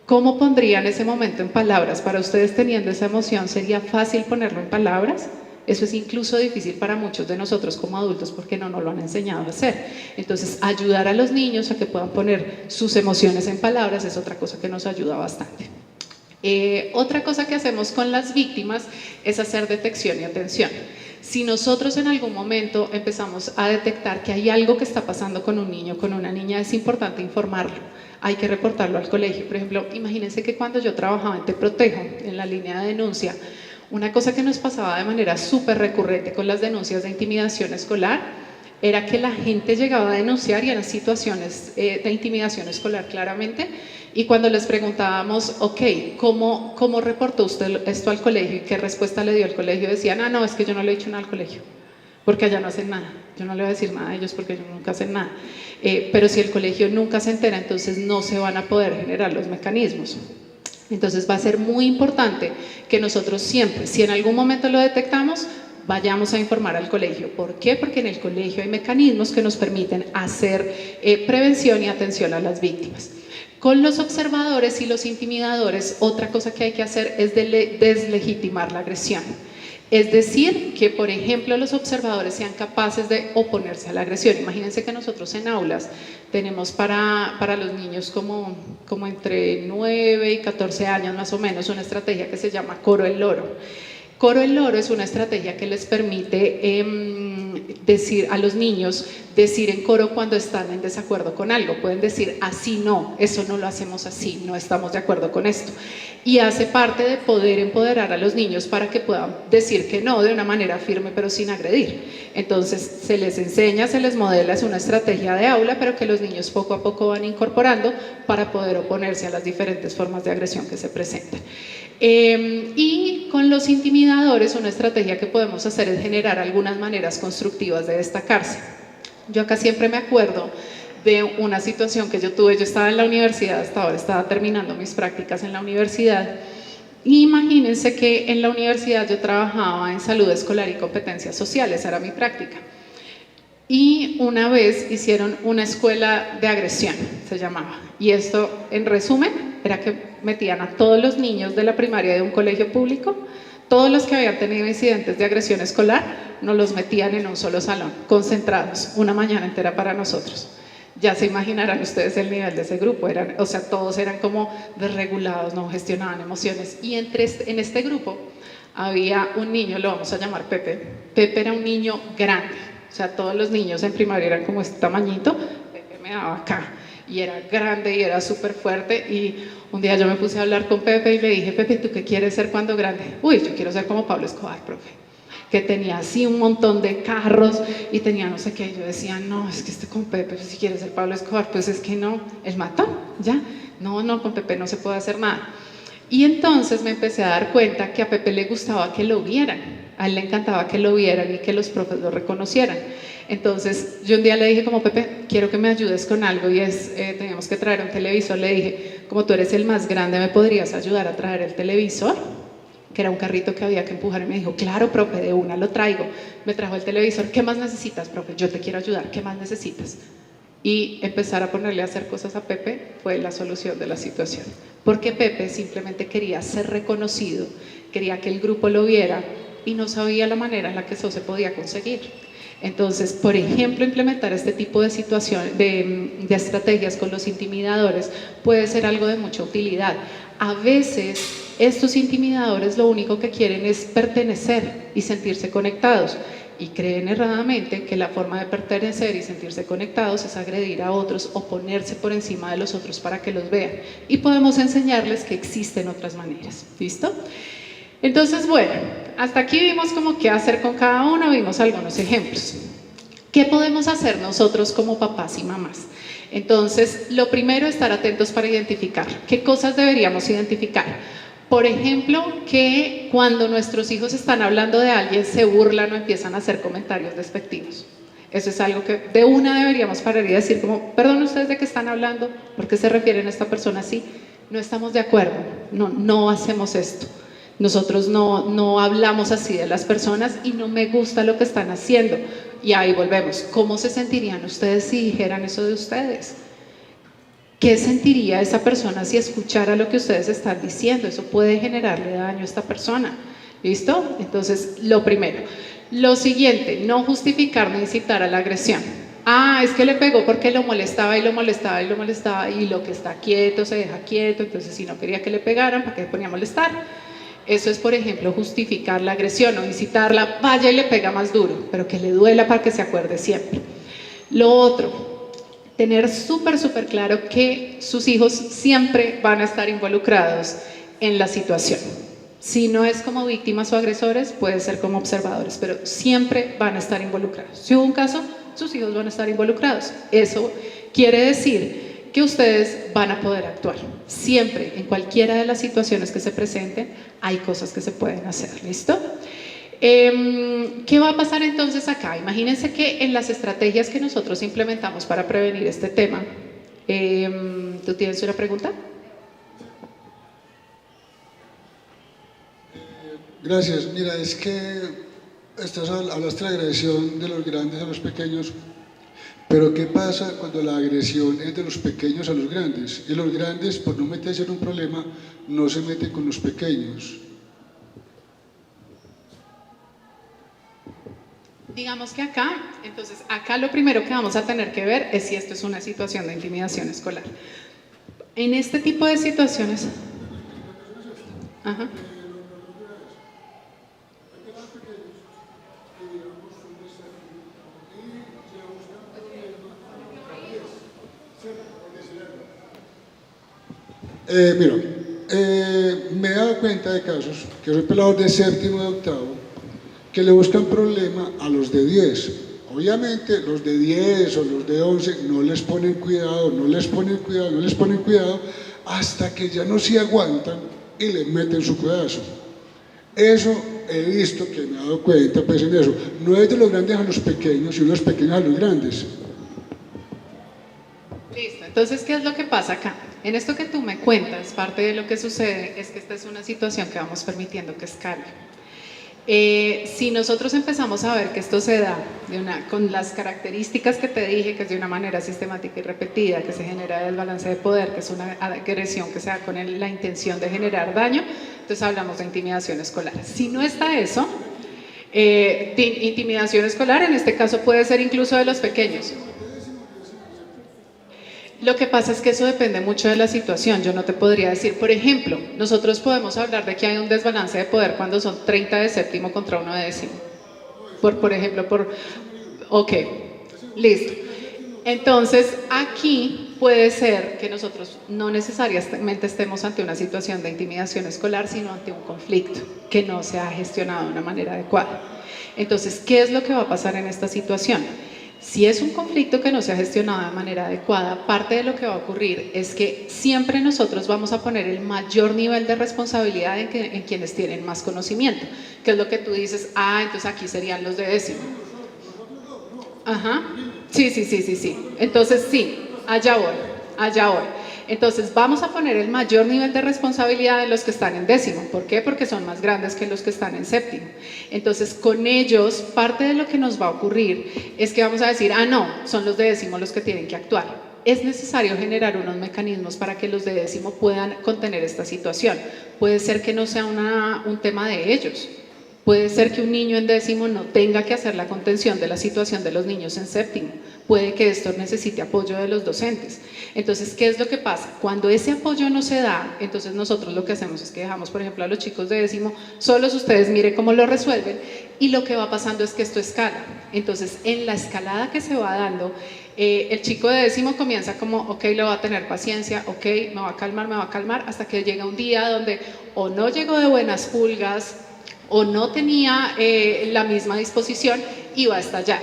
A: ¿Cómo pondrían ese momento en palabras? Para ustedes, teniendo esa emoción, ¿sería fácil ponerlo en palabras? Eso es incluso difícil para muchos de nosotros como adultos porque no nos lo han enseñado a hacer. Entonces, ayudar a los niños a que puedan poner sus emociones en palabras es otra cosa que nos ayuda bastante. Otra cosa que hacemos con las víctimas es hacer detección y atención. Si nosotros en algún momento empezamos a detectar que hay algo que está pasando con un niño, con una niña, es importante informarlo. Hay que reportarlo al colegio. Por ejemplo, imagínense que cuando yo trabajaba en Te Protejo, en la línea de denuncia, una cosa que nos pasaba de manera súper recurrente con las denuncias de intimidación escolar era que la gente llegaba a denunciar y eran situaciones de intimidación escolar claramente, y cuando les preguntábamos, ok, ¿cómo reportó usted esto al colegio y qué respuesta le dio al colegio? Decían, no, es que yo no le he dicho nada al colegio, porque allá no hacen nada, yo no le voy a decir nada a ellos porque ellos nunca hacen nada, pero si el colegio nunca se entera, entonces no se van a poder generar los mecanismos. Entonces va a ser muy importante que nosotros siempre, si en algún momento lo detectamos, vayamos a informar al colegio. ¿Por qué? Porque en el colegio hay mecanismos que nos permiten hacer prevención y atención a las víctimas. Con los observadores y los intimidadores, otra cosa que hay que hacer es deslegitimar la agresión. Es decir, que por ejemplo los observadores sean capaces de oponerse a la agresión. Imagínense que nosotros en aulas tenemos para los niños como entre 9 y 14 años más o menos una estrategia que se llama Coro el Loro. Coro el Loro es una estrategia que les permite decir a los niños, decir en coro cuando están en desacuerdo con algo. Pueden decir, así no, eso no lo hacemos así, no estamos de acuerdo con esto. Y hace parte de poder empoderar a los niños para que puedan decir que no de una manera firme pero sin agredir. Entonces se les enseña, se les modela, es una estrategia de aula, pero que los niños poco a poco van incorporando para poder oponerse a las diferentes formas de agresión que se presentan. Y con los intimidadores, una estrategia que podemos hacer es generar algunas maneras constructivas de destacarse. Yo acá siempre me acuerdo de una situación que yo tuve. Yo estaba en la universidad, hasta ahora estaba terminando mis prácticas en la universidad. Imagínense que en la universidad yo trabajaba en salud escolar y competencias sociales, era mi práctica. Y una vez hicieron una escuela de agresión, se llamaba. Y esto, en resumen, era que metían a todos los niños de la primaria de un colegio público, Todos los que habían tenido incidentes de agresión escolar nos los metían en un solo salón, concentrados, una mañana entera para nosotros. Ya se imaginarán ustedes el nivel de ese grupo, o sea, todos eran como desregulados, no gestionaban emociones. Y en este grupo había un niño, lo vamos a llamar Pepe. Pepe era un niño grande, o sea, todos los niños en primaria eran como este tamañito, Pepe me daba acá, y era grande y era súper fuerte. Y un día yo me puse a hablar con Pepe y le dije, Pepe, ¿tú qué quieres ser cuando grande? Uy, yo quiero ser como Pablo Escobar, profe, que tenía así un montón de carros y tenía no sé qué. Y yo decía, no, es que con Pepe, pues, si quiere ser Pablo Escobar, pues es que no, el matón, ya, no, con Pepe no se puede hacer nada. Y entonces me empecé a dar cuenta que a Pepe le gustaba que lo vieran, a él le encantaba que lo vieran y que los profes lo reconocieran. Entonces yo un día le dije como, Pepe, quiero que me ayudes con algo, y teníamos que traer un televisor. Le dije, como tú eres el más grande, ¿me podrías ayudar a traer el televisor? Que era un carrito que había que empujar. Y me dijo, claro, profe, de una lo traigo. Me trajo el televisor. ¿Qué más necesitas, profe? Yo te quiero ayudar, ¿qué más necesitas? Y empezar a ponerle a hacer cosas a Pepe fue la solución de la situación, porque Pepe simplemente quería ser reconocido, quería que el grupo lo viera y no sabía la manera en la que eso se podía conseguir. Entonces, por ejemplo, implementar este tipo de situaciones, de estrategias con los intimidadores puede ser algo de mucha utilidad. A veces estos intimidadores lo único que quieren es pertenecer y sentirse conectados, y creen erradamente que la forma de pertenecer y sentirse conectados es agredir a otros o ponerse por encima de los otros para que los vean, y podemos enseñarles que existen otras maneras. ¿Listo? Entonces, bueno, hasta aquí vimos como qué hacer con cada uno, vimos algunos ejemplos. ¿Qué podemos hacer nosotros como papás y mamás? Entonces, lo primero, estar atentos para identificar. ¿Qué cosas deberíamos identificar? Por ejemplo, que cuando nuestros hijos están hablando de alguien, se burlan o empiezan a hacer comentarios despectivos. Eso es algo que de una deberíamos parar y decir como, perdón, ¿ustedes de qué están hablando? ¿Por qué se refieren a esta persona así? No estamos de acuerdo, no hacemos esto. Nosotros no hablamos así de las personas y no me gusta lo que están haciendo. Y ahí volvemos. ¿Cómo se sentirían ustedes si dijeran eso de ustedes? ¿Qué sentiría esa persona si escuchara lo que ustedes están diciendo? Eso puede generarle daño a esta persona. ¿Listo? Entonces, lo primero. Lo siguiente, no justificar ni incitar a la agresión. Ah, es que le pegó porque lo molestaba y lo molestaba y lo molestaba, y lo que está quieto se deja quieto. Entonces, si no quería que le pegaran, ¿para qué se ponía a molestar? Eso es, por ejemplo, justificar la agresión o incitarla. Vaya y le pega más duro, pero que le duela para que se acuerde siempre. Lo otro, tener súper claro que sus hijos siempre van a estar involucrados en la situación. Si no es como víctimas o agresores, puede ser como observadores, pero siempre van a estar involucrados. Si hubo un caso, sus hijos van a estar involucrados. Eso quiere decir que ustedes van a poder actuar. Siempre, en cualquiera de las situaciones que se presenten, hay cosas que se pueden hacer. ¿Listo? ¿Qué va a pasar entonces acá? Imagínense que en las estrategias que nosotros implementamos para prevenir este tema, ¿tú tienes una pregunta?
G: Gracias. Mira, es que hablaste de la agresión de los grandes a los pequeños, pero ¿qué pasa cuando la agresión es de los pequeños a los grandes? Y los grandes, por no meterse en un problema, no se meten con los pequeños.
A: Digamos que acá lo primero que vamos a tener que ver es si esto es una situación de intimidación escolar. En este tipo de situaciones... Ajá.
G: Mira, me he dado cuenta de casos que soy pelado de séptimo y de octavo que le buscan problema a los de 10. Obviamente los de 10 o los de 11 no les ponen cuidado, hasta que ya no se aguantan y le meten su pedazo. Eso he visto, que me he dado cuenta pues en eso. No es de los grandes a los pequeños, sino de los pequeños a los grandes.
A: Listo, entonces, ¿qué es lo que pasa acá? En esto que tú me cuentas, parte de lo que sucede es que esta es una situación que vamos permitiendo que escale. Si nosotros empezamos a ver que esto se da con las características que te dije, que es de una manera sistemática y repetida, que se genera desbalance de poder, que es una agresión que se da con la intención de generar daño, entonces hablamos de intimidación escolar. Si no está eso, intimidación escolar en este caso puede ser incluso de los pequeños. Lo que pasa es que eso depende mucho de la situación. Yo no te podría decir, por ejemplo, nosotros podemos hablar de que hay un desbalance de poder cuando son 30 de séptimo contra 1 de décimo. Por ejemplo, ok, listo. Entonces, aquí puede ser que nosotros no necesariamente estemos ante una situación de intimidación escolar, sino ante un conflicto que no se ha gestionado de una manera adecuada. Entonces, ¿qué es lo que va a pasar en esta situación? Si es un conflicto que no se ha gestionado de manera adecuada, parte de lo que va a ocurrir es que siempre nosotros vamos a poner el mayor nivel de responsabilidad en quienes tienen más conocimiento, que es lo que tú dices, entonces aquí serían los de décimo. Ajá, sí. Entonces sí, allá voy. Entonces vamos a poner el mayor nivel de responsabilidad en los que están en décimo. ¿Por qué? Porque son más grandes que los que están en séptimo. Entonces con ellos, parte de lo que nos va a ocurrir es que vamos a decir, no, son los de décimo los que tienen que actuar. Es necesario generar unos mecanismos para que los de décimo puedan contener esta situación. Puede ser que no sea un tema de ellos. Puede ser que un niño en décimo no tenga que hacer la contención de la situación de los niños en séptimo. Puede que esto necesite apoyo de los docentes. Entonces, ¿qué es lo que pasa? Cuando ese apoyo no se da, entonces nosotros lo que hacemos es que dejamos, por ejemplo, a los chicos de décimo, solos ustedes miren cómo lo resuelven, y lo que va pasando es que esto escala. Entonces, en la escalada que se va dando, el chico de décimo comienza como, ok, lo va a tener paciencia, ok, me va a calmar, hasta que llega un día donde o no llegó de buenas pulgas, o no tenía la misma disposición y va a estallar.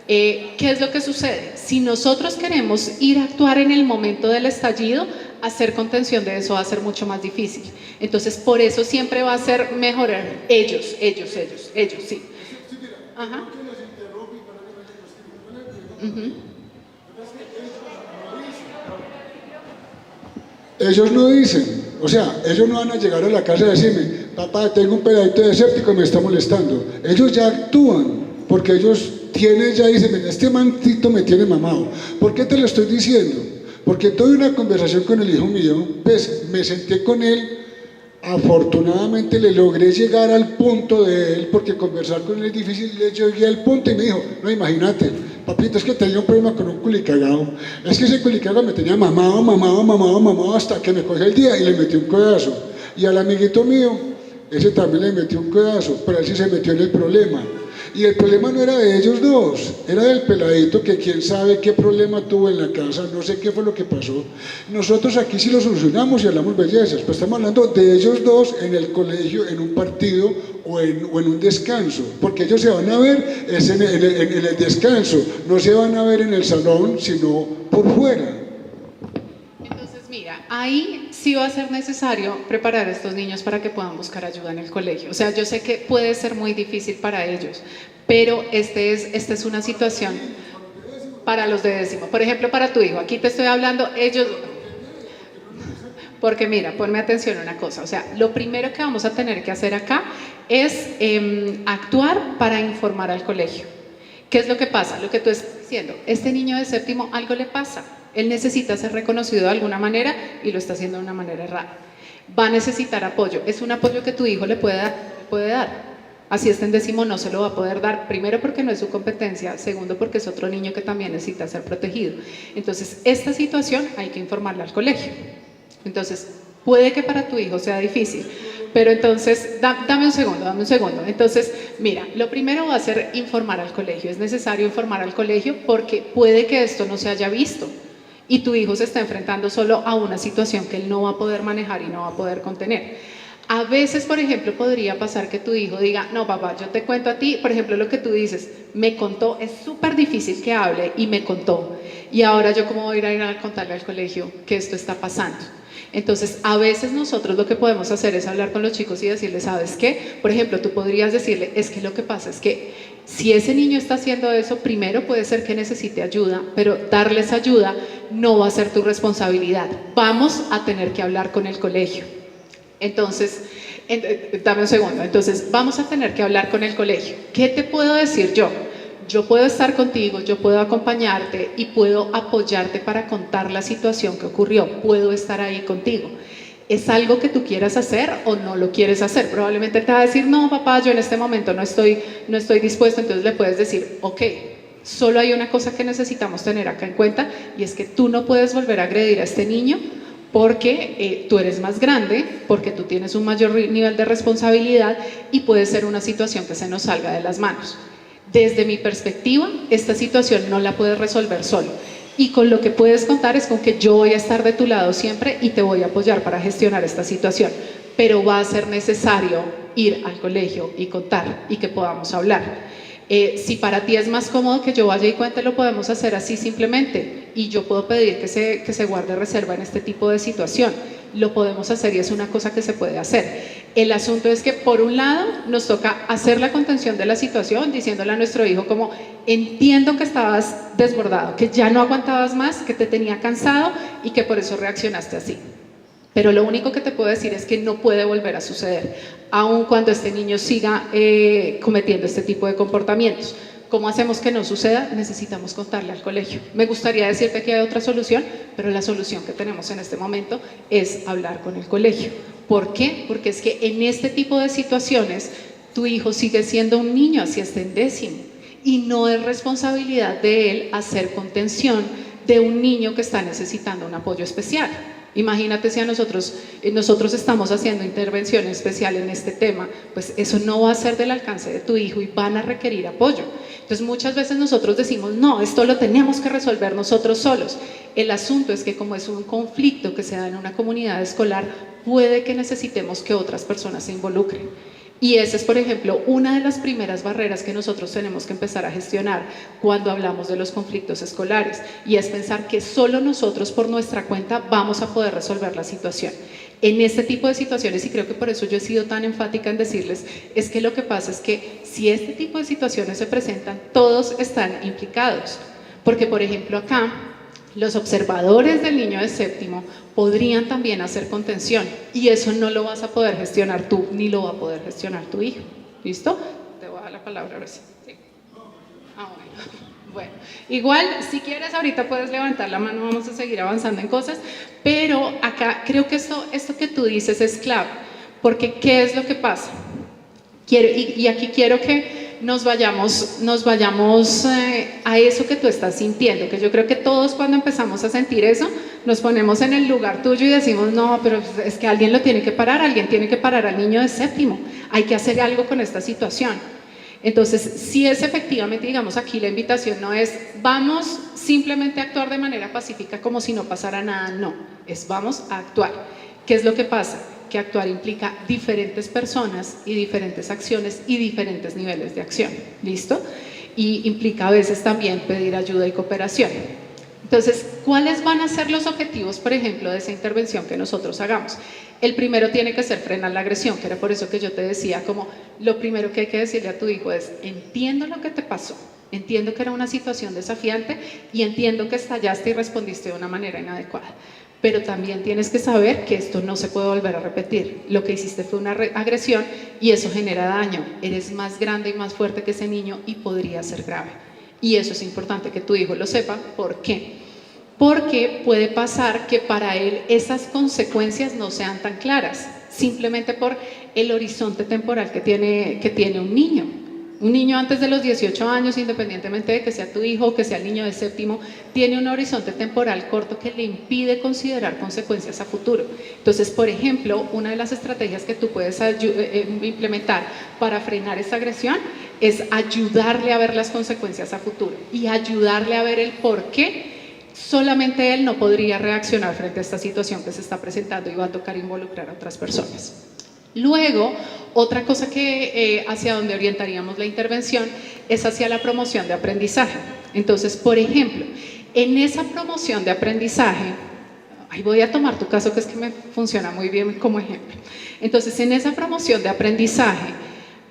A: ¿Qué es lo que sucede? Si nosotros queremos ir a actuar en el momento del estallido, hacer contención de eso va a ser mucho más difícil. Entonces, por eso siempre va a ser mejorar ellos, sí. Ajá.
G: Ellos no dicen, o sea, ellos no van a llegar a la casa a decirme, papá, tengo un pedacito de séptico y me está molestando. Ellos ya actúan, porque ellos dicen, este mantito me tiene mamado. ¿Por qué te lo estoy diciendo? Porque tuve una conversación con el hijo mío, pues me senté con él, afortunadamente le logré llegar al punto de él, porque conversar con él es difícil, le llegué al punto y me dijo, no, imagínate, papito, es que tenía un problema con un culicagado, es que ese culicagado me tenía mamado, hasta que me cogió el día y le metí un codazo, y al amiguito mío, ese también le metió un codazo, pero él sí se metió en el problema. Y el problema no era de ellos dos, era del peladito que quién sabe qué problema tuvo en la casa, no sé qué fue lo que pasó. Nosotros aquí sí lo solucionamos y hablamos bellezas, pues estamos hablando de ellos dos en el colegio, en un partido o en un descanso, porque ellos se van a ver es en el descanso, no se van a ver en el salón, sino por fuera.
A: Mira, ahí sí va a ser necesario preparar a estos niños para que puedan buscar ayuda en el colegio. O sea, yo sé que puede ser muy difícil para ellos, pero esta es una situación para los de décimo. Por ejemplo, para tu hijo, aquí te estoy hablando, porque mira, ponme atención a una cosa, o sea, lo primero que vamos a tener que hacer acá es actuar para informar al colegio. ¿Qué es lo que pasa? Lo que tú estás diciendo, este niño de séptimo algo le pasa. Él necesita ser reconocido de alguna manera y lo está haciendo de una manera errada. Va a necesitar apoyo. Es un apoyo que tu hijo le puede dar. Así esté en décimo, no se lo va a poder dar. Primero, porque no es su competencia. Segundo, porque es otro niño que también necesita ser protegido. Entonces, esta situación hay que informarla al colegio. Entonces, puede que para tu hijo sea difícil. Pero entonces, dame un segundo. Entonces, mira, lo primero va a ser informar al colegio. Es necesario informar al colegio porque puede que esto no se haya visto. Y tu hijo se está enfrentando solo a una situación que él no va a poder manejar y no va a poder contener. A veces, por ejemplo, podría pasar que tu hijo diga, no papá, yo te cuento a ti, por ejemplo, lo que tú dices, me contó, es súper difícil que hable y me contó. Y ahora yo cómo voy a ir a contarle al colegio que esto está pasando. Entonces, a veces nosotros lo que podemos hacer es hablar con los chicos y decirles, ¿sabes qué? Por ejemplo, tú podrías decirle, es que lo que pasa es que si ese niño está haciendo eso, primero puede ser que necesite ayuda, pero darles ayuda no va a ser tu responsabilidad. Vamos a tener que hablar con el colegio. Entonces, Dame un segundo. Entonces, vamos a tener que hablar con el colegio. ¿Qué te puedo decir yo? Yo puedo estar contigo, yo puedo acompañarte y puedo apoyarte para contar la situación que ocurrió. Puedo estar ahí contigo. ¿Es algo que tú quieras hacer o no lo quieres hacer? Probablemente te va a decir, no, papá, yo en este momento no estoy dispuesto. Entonces le puedes decir, ok, solo hay una cosa que necesitamos tener acá en cuenta, y es que tú no puedes volver a agredir a este niño porque tú eres más grande, porque tú tienes un mayor nivel de responsabilidad y puede ser una situación que se nos salga de las manos. Desde mi perspectiva, esta situación no la puedes resolver solo. Y con lo que puedes contar es con que yo voy a estar de tu lado siempre y te voy a apoyar para gestionar esta situación. Pero va a ser necesario ir al colegio y contar y que podamos hablar. Si para ti es más cómodo que yo vaya y cuente, lo podemos hacer así simplemente. Y yo puedo pedir que se guarde reserva en este tipo de situación. Lo podemos hacer y es una cosa que se puede hacer. El asunto es que, por un lado, nos toca hacer la contención de la situación, diciéndole a nuestro hijo como, entiendo que estabas desbordado, que ya no aguantabas más, que te tenía cansado y que por eso reaccionaste así. Pero lo único que te puedo decir es que no puede volver a suceder, aun cuando este niño siga cometiendo este tipo de comportamientos. ¿Cómo hacemos que no suceda? Necesitamos contarle al colegio. Me gustaría decirte que hay otra solución, pero la solución que tenemos en este momento es hablar con el colegio. ¿Por qué? Porque es que en este tipo de situaciones tu hijo sigue siendo un niño, así está en décimo, y no es responsabilidad de él hacer contención de un niño que está necesitando un apoyo especial. Imagínate si nosotros estamos haciendo intervención especial en este tema, pues eso no va a ser del alcance de tu hijo y van a requerir apoyo. Entonces muchas veces nosotros decimos, no, esto lo tenemos que resolver nosotros solos. El asunto es que, como es un conflicto que se da en una comunidad escolar, puede que necesitemos que otras personas se involucren. Y esa es, por ejemplo, una de las primeras barreras que nosotros tenemos que empezar a gestionar cuando hablamos de los conflictos escolares, y es pensar que solo nosotros por nuestra cuenta vamos a poder resolver la situación. En este tipo de situaciones, y creo que por eso yo he sido tan enfática en decirles, es que lo que pasa es que si este tipo de situaciones se presentan, todos están implicados. Porque, por ejemplo, acá, los observadores del niño de séptimo podrían también hacer contención, y eso no lo vas a poder gestionar tú, ni lo va a poder gestionar tu hijo. ¿Listo? Te voy a dar la palabra ahora sí. Sí. Bueno, igual si quieres ahorita puedes levantar la mano, vamos a seguir avanzando en cosas, pero acá creo que esto que tú dices es clave, porque ¿qué es lo que pasa? Y aquí quiero que nos vayamos a eso que tú estás sintiendo, que yo creo que todos, cuando empezamos a sentir eso, nos ponemos en el lugar tuyo y decimos, no, pero es que alguien lo tiene que parar, alguien tiene que parar al niño de séptimo, hay que hacer algo con esta situación. Entonces, si es efectivamente, digamos, aquí la invitación no es vamos simplemente a actuar de manera pacífica como si no pasara nada, no, es vamos a actuar. ¿Qué es lo que pasa? Que actuar implica diferentes personas y diferentes acciones y diferentes niveles de acción, ¿listo? Y implica a veces también pedir ayuda y cooperación. Entonces, ¿cuáles van a ser los objetivos, por ejemplo, de esa intervención que nosotros hagamos? El primero tiene que ser frenar la agresión, que era por eso que yo te decía, como lo primero que hay que decirle a tu hijo es, entiendo lo que te pasó, entiendo que era una situación desafiante y entiendo que estallaste y respondiste de una manera inadecuada. Pero también tienes que saber que esto no se puede volver a repetir. Lo que hiciste fue una agresión y eso genera daño. Eres más grande y más fuerte que ese niño y podría ser grave. Y eso es importante que tu hijo lo sepa. ¿Por qué? Porque puede pasar que para él esas consecuencias no sean tan claras, simplemente por el horizonte temporal que tiene un niño. Un niño antes de los 18 años, independientemente de que sea tu hijo o que sea el niño de séptimo, tiene un horizonte temporal corto que le impide considerar consecuencias a futuro. Entonces, por ejemplo, una de las estrategias que tú puedes implementar para frenar esta agresión es ayudarle a ver las consecuencias a futuro y ayudarle a ver el por qué solamente él no podría reaccionar frente a esta situación que se está presentando y va a tocar involucrar a otras personas. Luego, otra cosa que hacia donde orientaríamos la intervención es hacia la promoción de aprendizaje. Entonces, por ejemplo, en esa promoción de aprendizaje, ahí voy a tomar tu caso que es que me funciona muy bien como ejemplo. Entonces, en esa promoción de aprendizaje,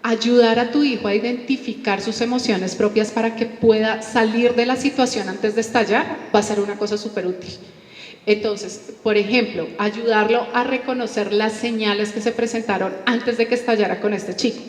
A: ayudar a tu hijo a identificar sus emociones propias para que pueda salir de la situación antes de estallar va a ser una cosa súper útil. Entonces, por ejemplo, ayudarlo a reconocer las señales que se presentaron antes de que estallara con este chico.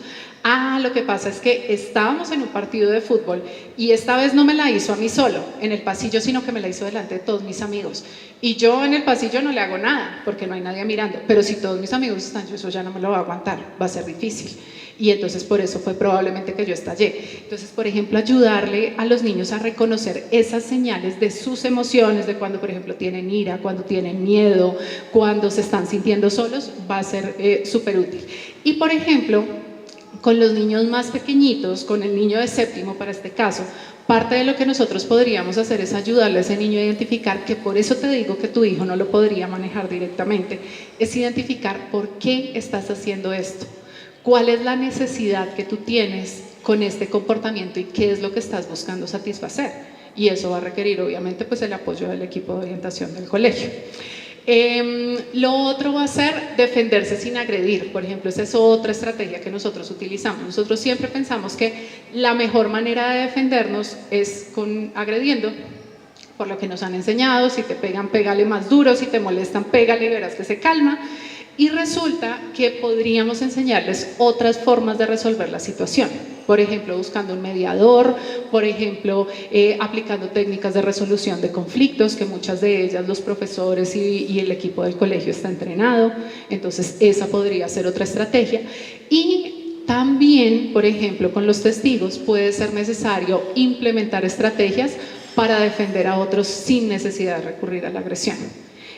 A: Ah, lo que pasa es que estábamos en un partido de fútbol y esta vez no me la hizo a mí solo en el pasillo, sino que me la hizo delante de todos mis amigos. Y yo en el pasillo no le hago nada porque no hay nadie mirando, pero si todos mis amigos están, yo eso ya no me lo voy a aguantar, va a ser difícil. Y entonces por eso fue probablemente que yo estallé. Entonces, por ejemplo, ayudarle a los niños a reconocer esas señales de sus emociones, de cuando, por ejemplo, tienen ira, cuando tienen miedo, cuando se están sintiendo solos, va a ser súper útil. Y, por ejemplo, con los niños más pequeñitos, con el niño de séptimo para este caso, parte de lo que nosotros podríamos hacer es ayudarle a ese niño a identificar, que por eso te digo que tu hijo no lo podría manejar directamente, es identificar por qué estás haciendo esto. ¿Cuál es la necesidad que tú tienes con este comportamiento y qué es lo que estás buscando satisfacer? Y eso va a requerir obviamente pues el apoyo del equipo de orientación del colegio. Lo otro va a ser defenderse sin agredir. Por ejemplo, esa es otra estrategia que nosotros utilizamos. Nosotros siempre pensamos que la mejor manera de defendernos es agrediendo, por lo que nos han enseñado. Si te pegan, pégale más duro, si te molestan, pégale y verás que se calma. Y resulta que podríamos enseñarles otras formas de resolver la situación. Por ejemplo, buscando un mediador, por ejemplo, aplicando técnicas de resolución de conflictos, que muchas de ellas los profesores y el equipo del colegio está entrenado. Entonces, esa podría ser otra estrategia. Y también, por ejemplo, con los testigos puede ser necesario implementar estrategias para defender a otros sin necesidad de recurrir a la agresión.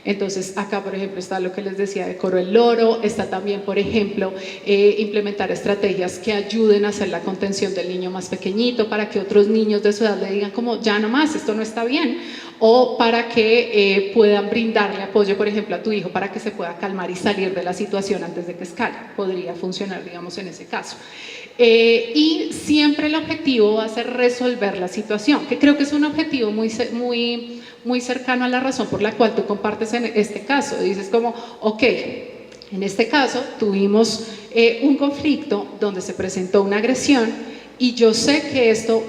A: Entonces acá por ejemplo está lo que les decía de Coro el Loro, está también por ejemplo implementar estrategias que ayuden a hacer la contención del niño más pequeñito para que otros niños de su edad le digan como ya no más, esto no está bien, o para que puedan brindarle apoyo por ejemplo a tu hijo para que se pueda calmar y salir de la situación antes de que escale, podría funcionar digamos en ese caso. Y siempre el objetivo va a ser resolver la situación, que creo que es un objetivo muy cercano a la razón por la cual tú compartes en este caso. Dices como, ok, en este caso tuvimos un conflicto donde se presentó una agresión y yo sé que esto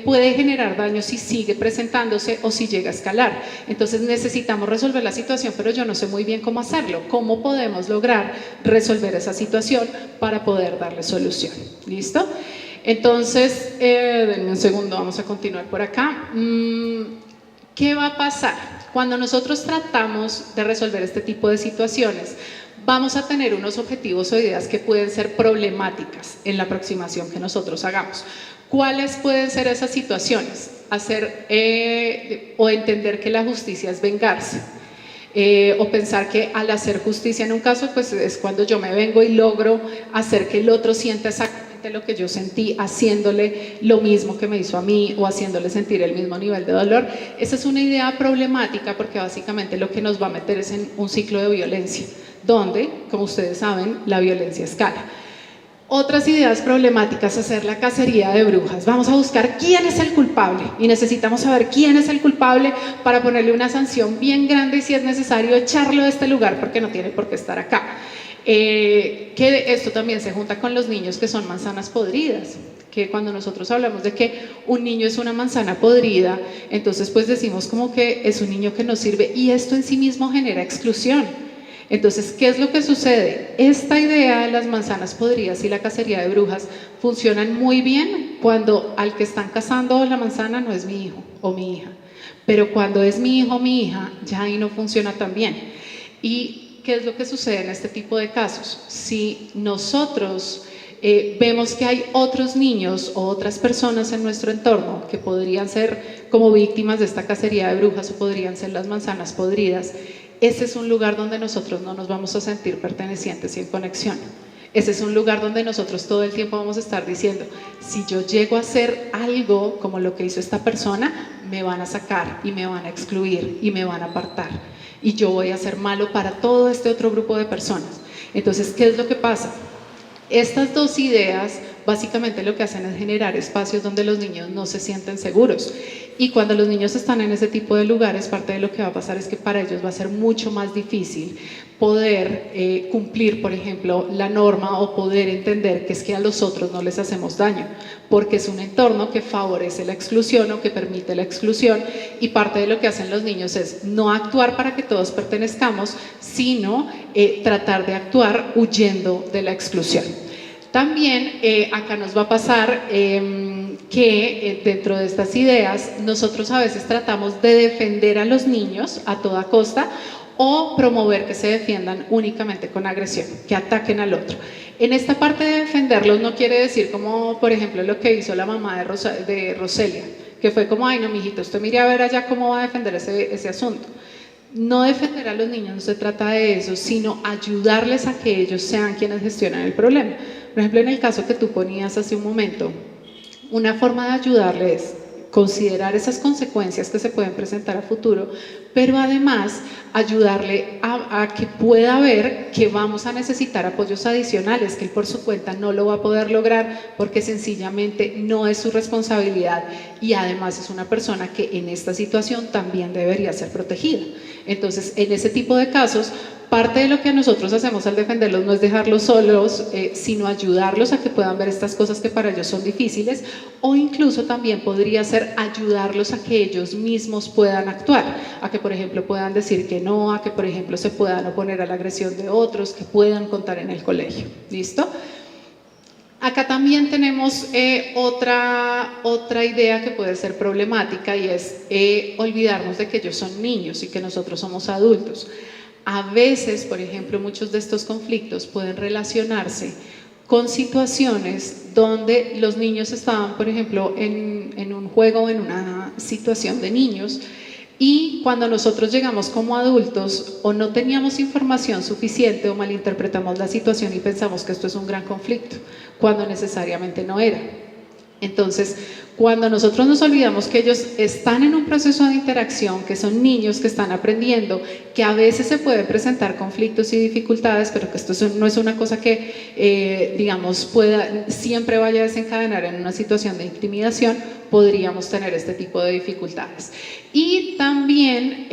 A: puede generar daño si sigue presentándose o si llega a escalar. Entonces necesitamos resolver la situación, pero yo no sé muy bien cómo hacerlo. ¿Cómo podemos lograr resolver esa situación para poder darle solución? ¿Listo? Entonces, denme un segundo, vamos a continuar por acá. ¿Qué va a pasar? Cuando nosotros tratamos de resolver este tipo de situaciones, vamos a tener unos objetivos o ideas que pueden ser problemáticas en la aproximación que nosotros hagamos. ¿Cuáles pueden ser esas situaciones? Hacer o entender que la justicia es vengarse. O pensar que al hacer justicia en un caso, pues es cuando yo me vengo y logro hacer que el otro sienta exactamente lo que yo sentí, haciéndole lo mismo que me hizo a mí o haciéndole sentir el mismo nivel de dolor. Esa es una idea problemática porque básicamente lo que nos va a meter es en un ciclo de violencia, donde, como ustedes saben, la violencia escala. Otras ideas problemáticas, hacer la cacería de brujas. Vamos a buscar quién es el culpable y necesitamos saber quién es el culpable para ponerle una sanción bien grande y si es necesario echarlo de este lugar porque no tiene por qué estar acá. Que esto también se junta con los niños que son manzanas podridas, que cuando nosotros hablamos de que un niño es una manzana podrida, entonces pues decimos como que es un niño que no sirve y esto en sí mismo genera exclusión. Entonces, ¿qué es lo que sucede? Esta idea de las manzanas podridas y la cacería de brujas funcionan muy bien cuando al que están cazando la manzana no es mi hijo o mi hija, pero cuando es mi hijo o mi hija, ya ahí no funciona tan bien. ¿Y qué es lo que sucede en este tipo de casos? Si nosotros vemos que hay otros niños o otras personas en nuestro entorno que podrían ser como víctimas de esta cacería de brujas o podrían ser las manzanas podridas, ese es un lugar donde nosotros no nos vamos a sentir pertenecientes y en conexión. Ese es un lugar donde nosotros todo el tiempo vamos a estar diciendo, si yo llego a hacer algo como lo que hizo esta persona, me van a sacar y me van a excluir y me van a apartar. Y yo voy a ser malo para todo este otro grupo de personas. Entonces, ¿qué es lo que pasa? Estas dos ideas básicamente lo que hacen es generar espacios donde los niños no se sienten seguros. Y cuando los niños están en ese tipo de lugares, parte de lo que va a pasar es que para ellos va a ser mucho más difícil poder cumplir, por ejemplo, la norma o poder entender que es que a los otros no les hacemos daño, porque es un entorno que favorece la exclusión o que permite la exclusión, y parte de lo que hacen los niños es no actuar para que todos pertenezcamos, sino tratar de actuar huyendo de la exclusión. También acá nos va a pasar que dentro de estas ideas nosotros a veces tratamos de defender a los niños a toda costa o promover que se defiendan únicamente con agresión, que ataquen al otro. En esta parte de defenderlos no quiere decir como, por ejemplo, lo que hizo la mamá de Roselia, que fue como, ay no, mijito, usted mire a ver allá cómo va a defender ese asunto. No defender a los niños no se trata de eso, sino ayudarles a que ellos sean quienes gestionan el problema. Por ejemplo, en el caso que tú ponías hace un momento, una forma de ayudarles es considerar esas consecuencias que se pueden presentar a futuro, pero además ayudarle a que pueda ver que vamos a necesitar apoyos adicionales, que él por su cuenta no lo va a poder lograr porque sencillamente no es su responsabilidad, y además es una persona que en esta situación también debería ser protegida. Entonces, en ese tipo de casos, parte de lo que nosotros hacemos al defenderlos no es dejarlos solos, sino ayudarlos a que puedan ver estas cosas que para ellos son difíciles, o incluso también podría ser ayudarlos a que ellos mismos puedan actuar, a que por ejemplo puedan decir que no, a que por ejemplo se puedan oponer a la agresión de otros, que puedan contar en el colegio. ¿Listo? Acá también tenemos otra idea que puede ser problemática, y es olvidarnos de que ellos son niños y que nosotros somos adultos. A veces, por ejemplo, muchos de estos conflictos pueden relacionarse con situaciones donde los niños estaban, por ejemplo, en un juego o en una situación de niños, y cuando nosotros llegamos como adultos o no teníamos información suficiente o malinterpretamos la situación y pensamos que esto es un gran conflicto, cuando necesariamente no era. Entonces, cuando nosotros nos olvidamos que ellos están en un proceso de interacción, que son niños que están aprendiendo, que a veces se pueden presentar conflictos y dificultades, pero que esto no es una cosa que, digamos, siempre vaya a desencadenar en una situación de intimidación, podríamos tener este tipo de dificultades. Y también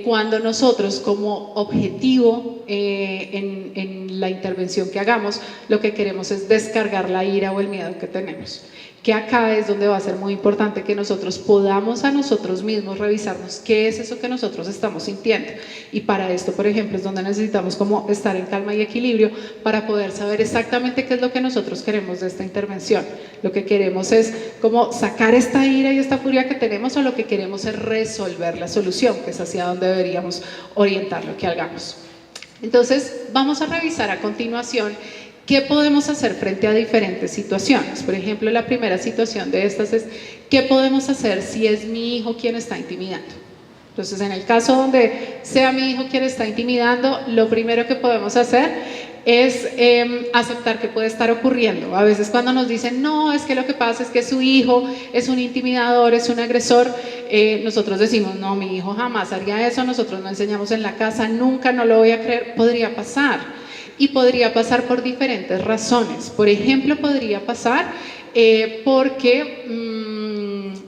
A: cuando nosotros como objetivo en la intervención que hagamos, lo que queremos es descargar la ira o el miedo que tenemos, que acá es donde va a ser muy importante que nosotros podamos a nosotros mismos revisarnos qué es eso que nosotros estamos sintiendo, y para esto, por ejemplo, es donde necesitamos como estar en calma y equilibrio para poder saber exactamente qué es lo que nosotros queremos de esta intervención. Lo que queremos es como sacar esta ira y esta furia que tenemos, o lo que queremos es resolver la solución, que es hacia donde deberíamos orientar lo que hagamos. Entonces, vamos a revisar a continuación ¿qué podemos hacer frente a diferentes situaciones? Por ejemplo, la primera situación de estas es ¿qué podemos hacer si es mi hijo quien está intimidando? Entonces, en el caso donde sea mi hijo quien está intimidando, lo primero que podemos hacer es aceptar que puede estar ocurriendo. A veces cuando nos dicen, no, es que lo que pasa es que su hijo es un intimidador, es un agresor, nosotros decimos, no, mi hijo jamás haría eso, nosotros no enseñamos en la casa, nunca, no lo voy a creer. Podría pasar. Y podría pasar por diferentes razones. Por ejemplo, podría pasar porque,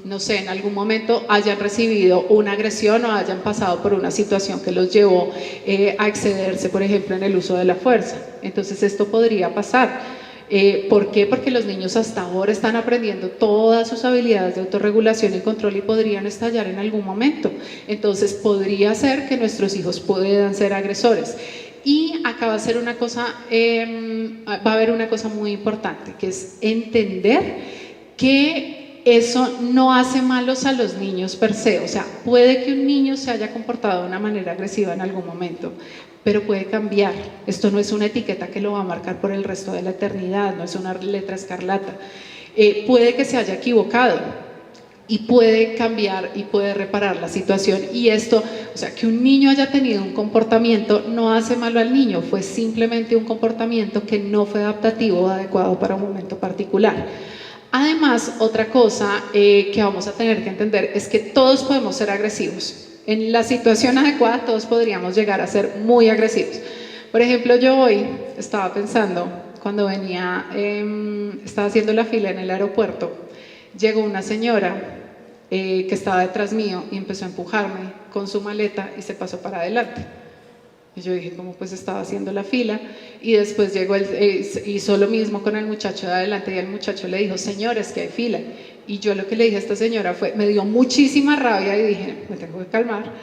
A: no sé, en algún momento hayan recibido una agresión o hayan pasado por una situación que los llevó a excederse, por ejemplo, en el uso de la fuerza. Entonces, esto podría pasar. ¿Por qué? Porque los niños hasta ahora están aprendiendo todas sus habilidades de autorregulación y control y podrían estallar en algún momento. Entonces, podría ser que nuestros hijos puedan ser agresores. Y acá va a ser una cosa, va a haber una cosa muy importante, que es entender que eso no hace malos a los niños per se. O sea, puede que un niño se haya comportado de una manera agresiva en algún momento, pero puede cambiar. Esto no es una etiqueta que lo va a marcar por el resto de la eternidad, no es una letra escarlata. Puede que se haya equivocado y puede cambiar y puede reparar la situación, y esto, o sea, que un niño haya tenido un comportamiento no hace malo al niño, fue simplemente un comportamiento que no fue adaptativo o adecuado para un momento particular. Además, otra cosa que vamos a tener que entender es que todos podemos ser agresivos. En la situación adecuada todos podríamos llegar a ser muy agresivos. Por ejemplo, yo hoy estaba pensando cuando venía, estaba haciendo la fila en el aeropuerto, llegó una señora que estaba detrás mío y empezó a empujarme con su maleta y se pasó para adelante. Y yo dije, como pues estaba haciendo la fila, y después llegó, hizo lo mismo con el muchacho de adelante, y el muchacho le dijo, señora, es que hay fila. Y yo lo que le dije a esta señora fue, me dio muchísima rabia y dije, me tengo que calmar.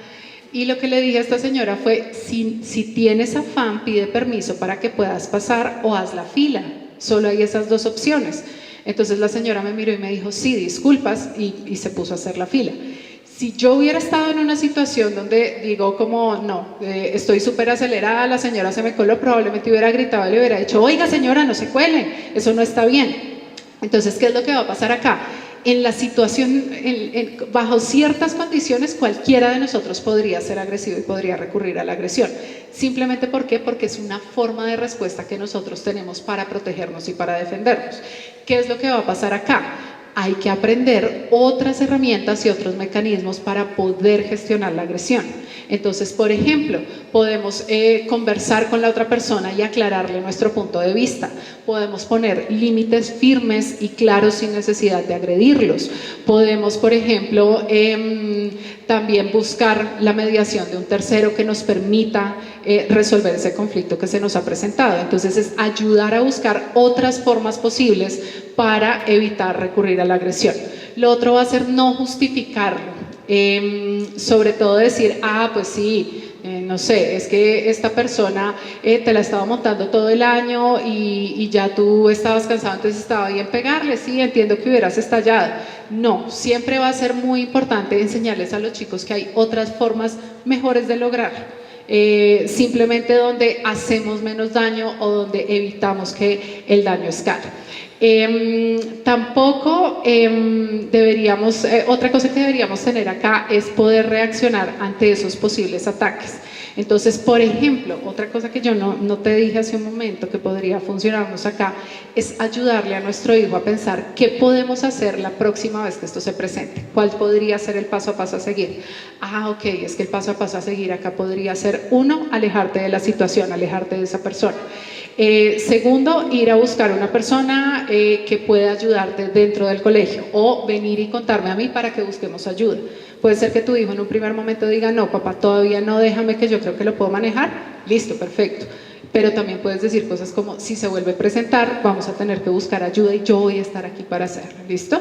A: Y lo que le dije a esta señora fue, si tienes afán, pide permiso para que puedas pasar o haz la fila. Solo hay esas dos opciones. Entonces la señora me miró y me dijo, sí, disculpas, y se puso a hacer la fila. Si yo hubiera estado en una situación donde digo como, no, estoy súper acelerada, la señora se me coló, probablemente hubiera gritado y le hubiera dicho, oiga señora, no se cuele, eso no está bien. Entonces, ¿qué es lo que va a pasar acá? En la situación, bajo ciertas condiciones, cualquiera de nosotros podría ser agresivo y podría recurrir a la agresión. Simplemente, ¿por qué? Porque es una forma de respuesta que nosotros tenemos para protegernos y para defendernos. ¿Qué es lo que va a pasar acá? Hay que aprender otras herramientas y otros mecanismos para poder gestionar la agresión. Entonces, por ejemplo, podemos conversar con la otra persona y aclararle nuestro punto de vista. Podemos poner límites firmes y claros sin necesidad de agredirlos. Podemos, por ejemplo, también buscar la mediación de un tercero que nos permita resolver ese conflicto que se nos ha presentado. Entonces, es ayudar a buscar otras formas posibles para evitar recurrir a la agresión. Lo otro va a ser no justificarlo. Sobre todo decir, pues sí, no sé, es que esta persona te la estaba montando todo el año y ya tú estabas cansado, entonces estaba bien pegarle, sí, entiendo que hubieras estallado. No, siempre va a ser muy importante enseñarles a los chicos que hay otras formas mejores de lograr. Simplemente donde hacemos menos daño o donde evitamos que el daño escale. Tampoco deberíamos, otra cosa que deberíamos tener acá es poder reaccionar ante esos posibles ataques. Entonces, por ejemplo, otra cosa que yo no te dije hace un momento que podría funcionarnos acá es ayudarle a nuestro hijo a pensar qué podemos hacer la próxima vez que esto se presente, cuál podría ser el paso a paso a seguir. Ok, es que el paso a paso a seguir acá podría ser, uno, alejarte de la situación, alejarte de esa persona. Segundo, ir a buscar una persona que pueda ayudarte dentro del colegio o venir y contarme a mí para que busquemos ayuda. Puede ser que tu hijo en un primer momento diga, no, papá, todavía no, déjame que yo creo que lo puedo manejar. Listo, perfecto. Pero también puedes decir cosas como, si se vuelve a presentar, vamos a tener que buscar ayuda y yo voy a estar aquí para hacerlo. ¿Listo?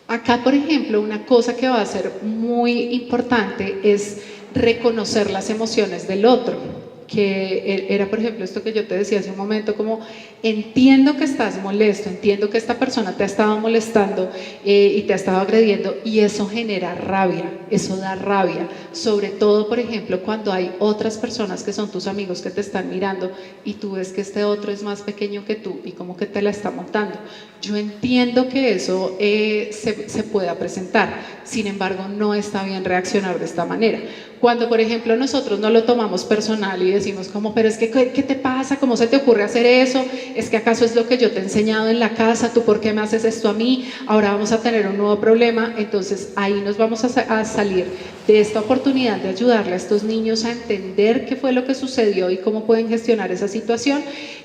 A: Acá, por ejemplo, una cosa que va a ser muy importante es reconocer las emociones del otro. Que era, por ejemplo, esto que yo te decía hace un momento, como entiendo que estás molesto, entiendo que esta persona te ha estado molestando y te ha estado agrediendo, y eso genera rabia, eso da rabia, sobre todo, por ejemplo, cuando hay otras personas que son tus amigos que te están mirando y tú ves que este otro es más pequeño que tú y como que te la está montando. Yo entiendo que eso se pueda presentar, sin embargo, no está bien reaccionar de esta manera. Cuando, por ejemplo, nosotros no lo tomamos personal y decimos como, pero es que, ¿qué te pasa? ¿Cómo se te ocurre hacer eso? ¿Es que acaso es lo que yo te he enseñado en la casa? ¿Tú por qué me haces esto a mí? Ahora vamos a tener un nuevo problema. Entonces, ahí nos vamos a salir de esta oportunidad de ayudarle a estos niños a entender qué fue lo que sucedió y cómo pueden gestionar esa situación.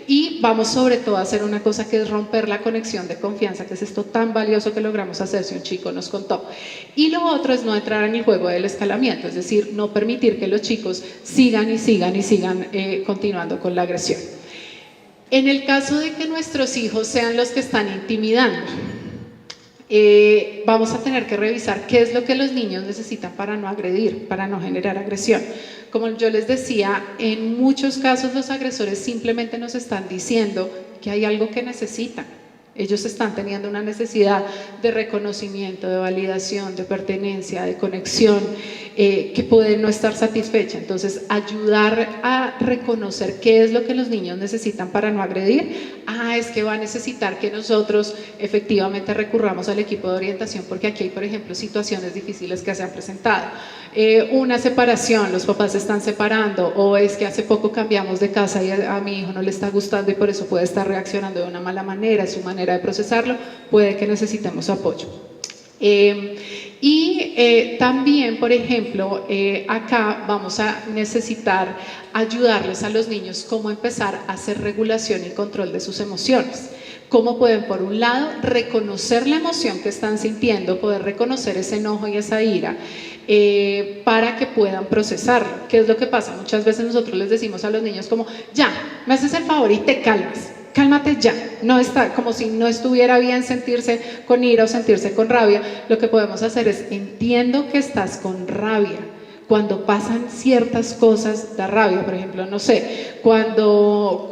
A: Y vamos sobre todo a hacer una cosa que es romper la conexión de confianza, que es esto tan valioso que logramos hacer si un chico nos contó. Y lo otro es no entrar en el juego del escalamiento, es decir, no permitir que los chicos sigan continuando con la agresión. En el caso de que nuestros hijos sean los que están intimidando, vamos a tener que revisar qué es lo que los niños necesitan para no agredir, para no generar agresión. Como yo les decía, en muchos casos los agresores simplemente nos están diciendo que hay algo que necesitan. Ellos están teniendo una necesidad de reconocimiento, de validación, de pertenencia, de conexión, que puede no estar satisfecha. Entonces, ayudar a reconocer qué es lo que los niños necesitan para no agredir. Es que va a necesitar que nosotros efectivamente recurramos al equipo de orientación, porque aquí hay, por ejemplo, situaciones difíciles que se han presentado. Una separación, los papás se están separando, o es que hace poco cambiamos de casa y a mi hijo no le está gustando y por eso puede estar reaccionando de una mala manera, es su manera de procesarlo, puede que necesitemos apoyo. También, por ejemplo, acá vamos a necesitar ayudarles a los niños cómo empezar a hacer regulación y control de sus emociones. Cómo pueden, por un lado, reconocer la emoción que están sintiendo, poder reconocer ese enojo y esa ira, para que puedan procesarlo. ¿Qué es lo que pasa? Muchas veces nosotros les decimos a los niños como, ya, me haces el favor y te calmas. Cálmate ya, no está como si no estuviera bien sentirse con ira o sentirse con rabia. Lo que podemos hacer es, entiendo que estás con rabia. Cuando pasan ciertas cosas da rabia, por ejemplo, no sé, cuando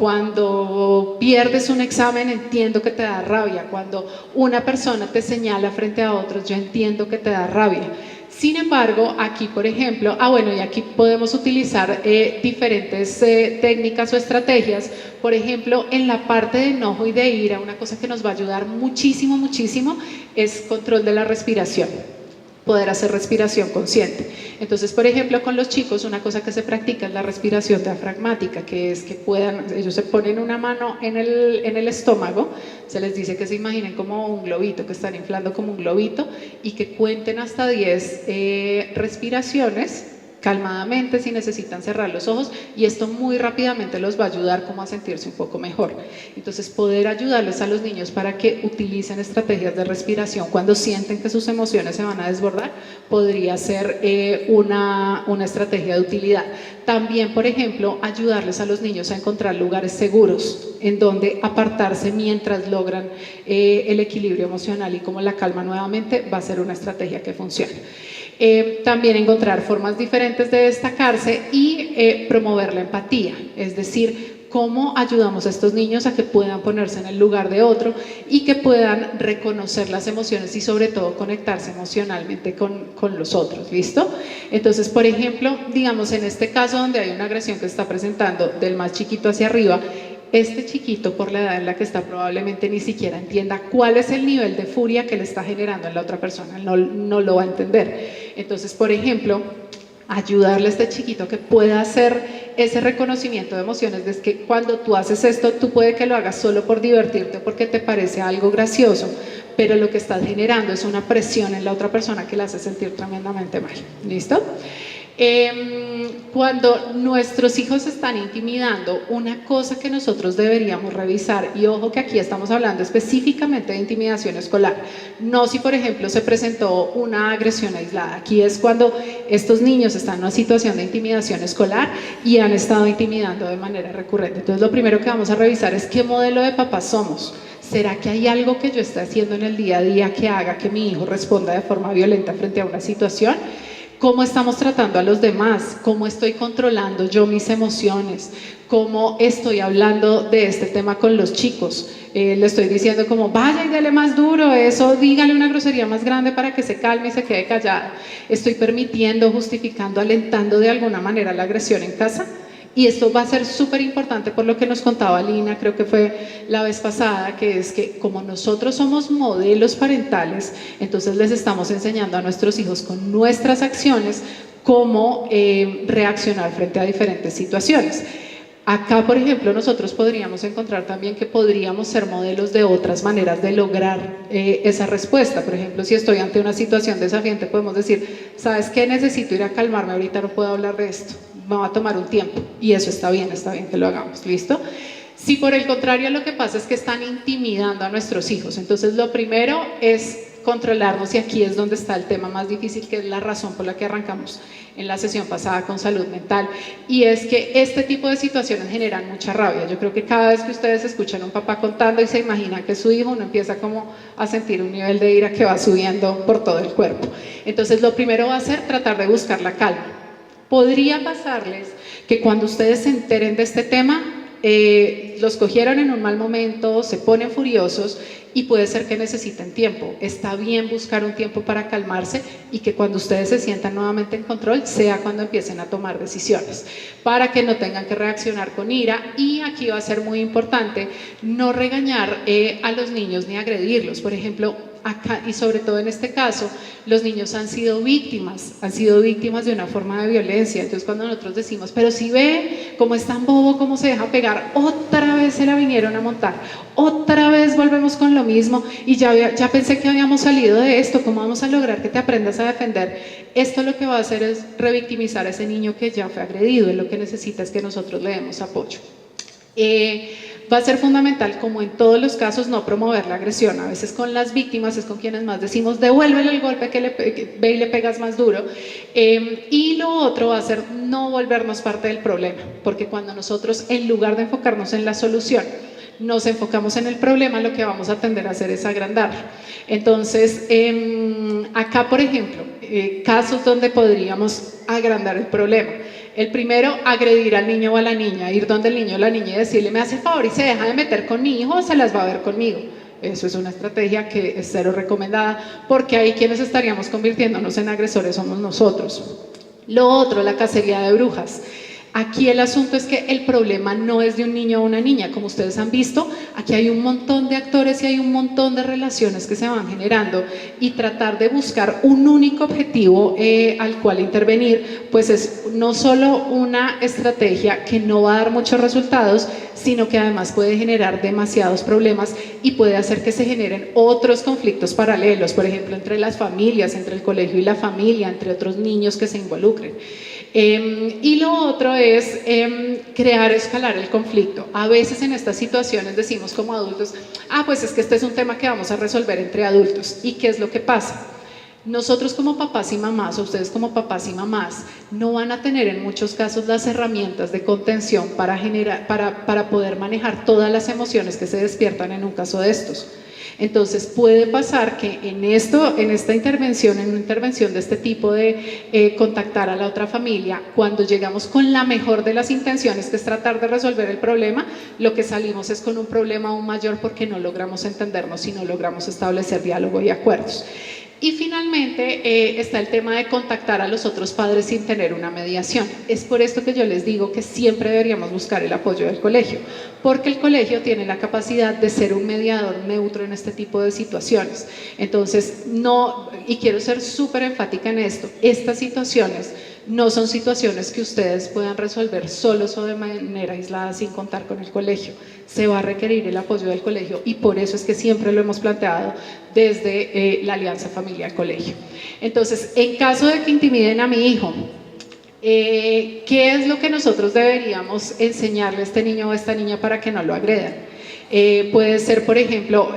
A: pierdes un examen entiendo que te da rabia, cuando una persona te señala frente a otros yo entiendo que te da rabia. Sin embargo, aquí por ejemplo, y aquí podemos utilizar diferentes técnicas o estrategias. Por ejemplo, en la parte de enojo y de ira, una cosa que nos va a ayudar muchísimo, muchísimo es control de la respiración. Poder hacer respiración consciente. Entonces, por ejemplo, con los chicos una cosa que se practica es la respiración diafragmática, que es que ellos se ponen una mano en el estómago, se les dice que se imaginen como un globito, que están inflando como un globito y que cuenten hasta 10 respiraciones calmadamente, si necesitan cerrar los ojos, y esto muy rápidamente los va a ayudar como a sentirse un poco mejor. Entonces, poder ayudarles a los niños para que utilicen estrategias de respiración cuando sienten que sus emociones se van a desbordar, podría ser una estrategia de utilidad. También, por ejemplo, ayudarles a los niños a encontrar lugares seguros en donde apartarse mientras logran el equilibrio emocional, y como la calma nuevamente va a ser una estrategia que funcione. También encontrar formas diferentes de destacarse y promover la empatía, es decir, cómo ayudamos a estos niños a que puedan ponerse en el lugar de otro y que puedan reconocer las emociones y sobre todo conectarse emocionalmente con los otros, ¿listo? Entonces, por ejemplo, digamos en este caso donde hay una agresión que está presentando del más chiquito hacia arriba, este chiquito, por la edad en la que está, probablemente ni siquiera entienda cuál es el nivel de furia que le está generando en la otra persona, no lo va a entender. Entonces, por ejemplo, ayudarle a este chiquito que pueda hacer ese reconocimiento de emociones, de que cuando tú haces esto, tú puede que lo hagas solo por divertirte, porque te parece algo gracioso, pero lo que estás generando es una presión en la otra persona que la hace sentir tremendamente mal, ¿listo? Cuando nuestros hijos están intimidando, una cosa que nosotros deberíamos revisar, y ojo que aquí estamos hablando específicamente de intimidación escolar, no si por ejemplo se presentó una agresión aislada, aquí es cuando estos niños están en una situación de intimidación escolar y han estado intimidando de manera recurrente. Entonces lo primero que vamos a revisar es qué modelo de papás somos. ¿Será que hay algo que yo esté haciendo en el día a día que haga que mi hijo responda de forma violenta frente a una situación? ¿Cómo estamos tratando a los demás? ¿Cómo estoy controlando yo mis emociones? ¿Cómo estoy hablando de este tema con los chicos? Le estoy diciendo como, vaya y dele más duro, eso, dígale una grosería más grande para que se calme y se quede callada. ¿Estoy permitiendo, justificando, alentando de alguna manera la agresión en casa? Y esto va a ser súper importante por lo que nos contaba Lina, creo que fue la vez pasada, que es que como nosotros somos modelos parentales, entonces les estamos enseñando a nuestros hijos con nuestras acciones cómo reaccionar frente a diferentes situaciones. Acá, por ejemplo, nosotros podríamos encontrar también que podríamos ser modelos de otras maneras de lograr esa respuesta. Por ejemplo, si estoy ante una situación desafiante, podemos decir, ¿sabes qué? Necesito ir a calmarme, ahorita no puedo hablar de esto, me va a tomar un tiempo, y eso está bien que lo hagamos, ¿listo? Si por el contrario lo que pasa es que están intimidando a nuestros hijos, entonces lo primero es controlarnos, y aquí es donde está el tema más difícil, que es la razón por la que arrancamos en la sesión pasada con salud mental, y es que este tipo de situaciones generan mucha rabia. Yo creo que cada vez que ustedes escuchan a un papá contando y se imaginan que es su hijo, uno empieza como a sentir un nivel de ira que va subiendo por todo el cuerpo. Entonces lo primero va a ser tratar de buscar la calma. Podría pasarles que cuando ustedes se enteren de este tema, los cogieron en un mal momento, se ponen furiosos y puede ser que necesiten tiempo. Está bien buscar un tiempo para calmarse, y que cuando ustedes se sientan nuevamente en control sea cuando empiecen a tomar decisiones, para que no tengan que reaccionar con ira. Y aquí va a ser muy importante no regañar a los niños ni agredirlos. Por ejemplo, acá, y sobre todo en este caso, los niños han sido víctimas de una forma de violencia. Entonces cuando nosotros decimos, pero si ve cómo es tan bobo, cómo se deja pegar, otra vez se la vinieron a montar, otra vez volvemos con lo mismo, y ya pensé que habíamos salido de esto, ¿cómo vamos a lograr que te aprendas a defender? Esto lo que va a hacer es revictimizar a ese niño que ya fue agredido, y lo que necesita es que nosotros le demos apoyo. Va a ser fundamental, como en todos los casos, no promover la agresión. A veces con las víctimas es con quienes más decimos, devuélvele el golpe que ve y le pegas más duro. Y lo otro va a ser no volvernos parte del problema, porque cuando nosotros, en lugar de enfocarnos en la solución, nos enfocamos en el problema, lo que vamos a tender a hacer es agrandarlo. Entonces, acá, por ejemplo, casos donde podríamos agrandar el problema. El primero, agredir al niño o a la niña, ir donde el niño o la niña y decirle, me hace el favor y se deja de meter con mi hijo o se las va a ver conmigo. Eso es una estrategia que es cero recomendada, porque ahí quienes estaríamos convirtiéndonos en agresores somos nosotros. Lo otro, la cacería de brujas. Aquí el asunto es que el problema no es de un niño o una niña. Como ustedes han visto, aquí hay un montón de actores y hay un montón de relaciones que se van generando, y tratar de buscar un único objetivo al cual intervenir, pues es no solo una estrategia que no va a dar muchos resultados, sino que además puede generar demasiados problemas y puede hacer que se generen otros conflictos paralelos, por ejemplo, entre las familias, entre el colegio y la familia, entre otros niños que se involucren. Y lo otro es escalar el conflicto. A veces en estas situaciones decimos como adultos, pues es que este es un tema que vamos a resolver entre adultos. ¿Y qué es lo que pasa? Nosotros como papás y mamás, o ustedes como papás y mamás, no van a tener en muchos casos las herramientas de contención para poder manejar todas las emociones que se despiertan en un caso de estos. Entonces puede pasar que en una intervención de este tipo de contactar a la otra familia, cuando llegamos con la mejor de las intenciones, que es tratar de resolver el problema, lo que salimos es con un problema aún mayor, porque no logramos entendernos y no logramos establecer diálogo y acuerdos. Y finalmente está el tema de contactar a los otros padres sin tener una mediación. Es por esto que yo les digo que siempre deberíamos buscar el apoyo del colegio, porque el colegio tiene la capacidad de ser un mediador neutro en este tipo de situaciones. Entonces, y quiero ser súper enfática en esto, estas situaciones no son situaciones que ustedes puedan resolver solos o de manera aislada sin contar con el colegio. Se va a requerir el apoyo del colegio, y por eso es que siempre lo hemos planteado desde la Alianza Familiar Colegio. Entonces, en caso de que intimiden a mi hijo, ¿qué es lo que nosotros deberíamos enseñarle a este niño o a esta niña para que no lo agredan? Puede ser, por ejemplo,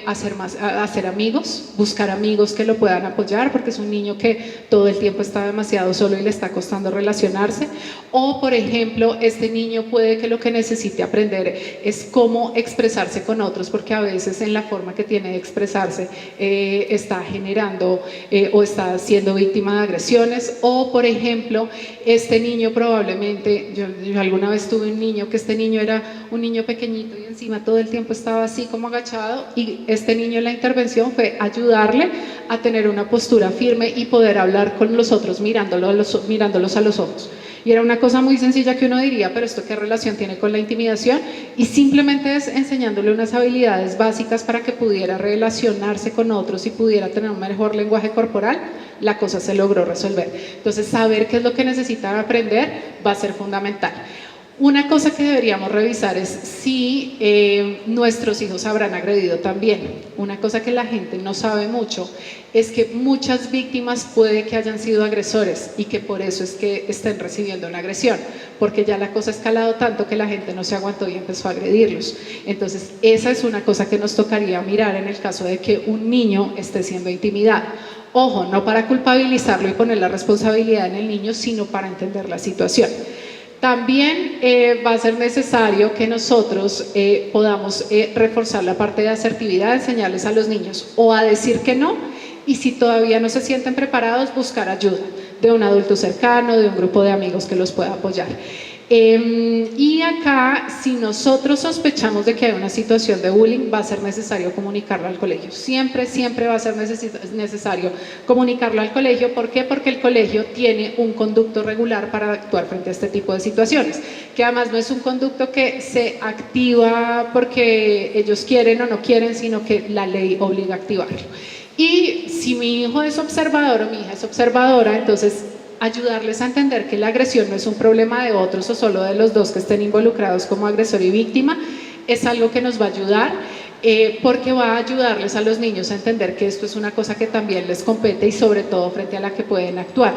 A: hacer amigos, buscar amigos que lo puedan apoyar, porque es un niño que todo el tiempo está demasiado solo y le está costando relacionarse. O, por ejemplo, este niño puede que lo que necesite aprender es cómo expresarse con otros, porque a veces en la forma que tiene de expresarse está generando o está siendo víctima de agresiones. O, por ejemplo, este niño probablemente, yo alguna vez tuve un niño que este niño era un niño pequeñito y encima todo el tiempo estaba así como agachado, y este niño, en la intervención fue ayudarle a tener una postura firme y poder hablar con los otros mirándolos a los ojos. Y era una cosa muy sencilla que uno diría, pero ¿esto qué relación tiene con la intimidación? Y simplemente es enseñándole unas habilidades básicas para que pudiera relacionarse con otros y pudiera tener un mejor lenguaje corporal, la cosa se logró resolver. Entonces, saber qué es lo que necesitan aprender va a ser fundamental. Una cosa que deberíamos revisar es si nuestros hijos habrán agredido también. Una cosa que la gente no sabe mucho es que muchas víctimas puede que hayan sido agresores, y que por eso es que estén recibiendo una agresión, porque ya la cosa ha escalado tanto que la gente no se aguantó y empezó a agredirlos. Entonces, esa es una cosa que nos tocaría mirar en el caso de que un niño esté siendo intimidado. Ojo, no para culpabilizarlo y poner la responsabilidad en el niño, sino para entender la situación. También va a ser necesario que nosotros podamos reforzar la parte de asertividad, enseñarles a los niños o a decir que no, y si todavía no se sienten preparados, buscar ayuda de un adulto cercano, de un grupo de amigos que los pueda apoyar. Y acá, si nosotros sospechamos de que hay una situación de bullying, va a ser necesario comunicarlo al colegio. Siempre, siempre va a ser necesario comunicarlo al colegio. ¿Por qué? Porque el colegio tiene un conducto regular para actuar frente a este tipo de situaciones, que además no es un conducto que se activa porque ellos quieren o no quieren, sino que la ley obliga a activarlo. Y si mi hijo es observador o mi hija es observadora, entonces ayudarles a entender que la agresión no es un problema de otros o solo de los dos que estén involucrados como agresor y víctima, es algo que nos va a ayudar, porque va a ayudarles a los niños a entender que esto es una cosa que también les compete y sobre todo frente a la que pueden actuar.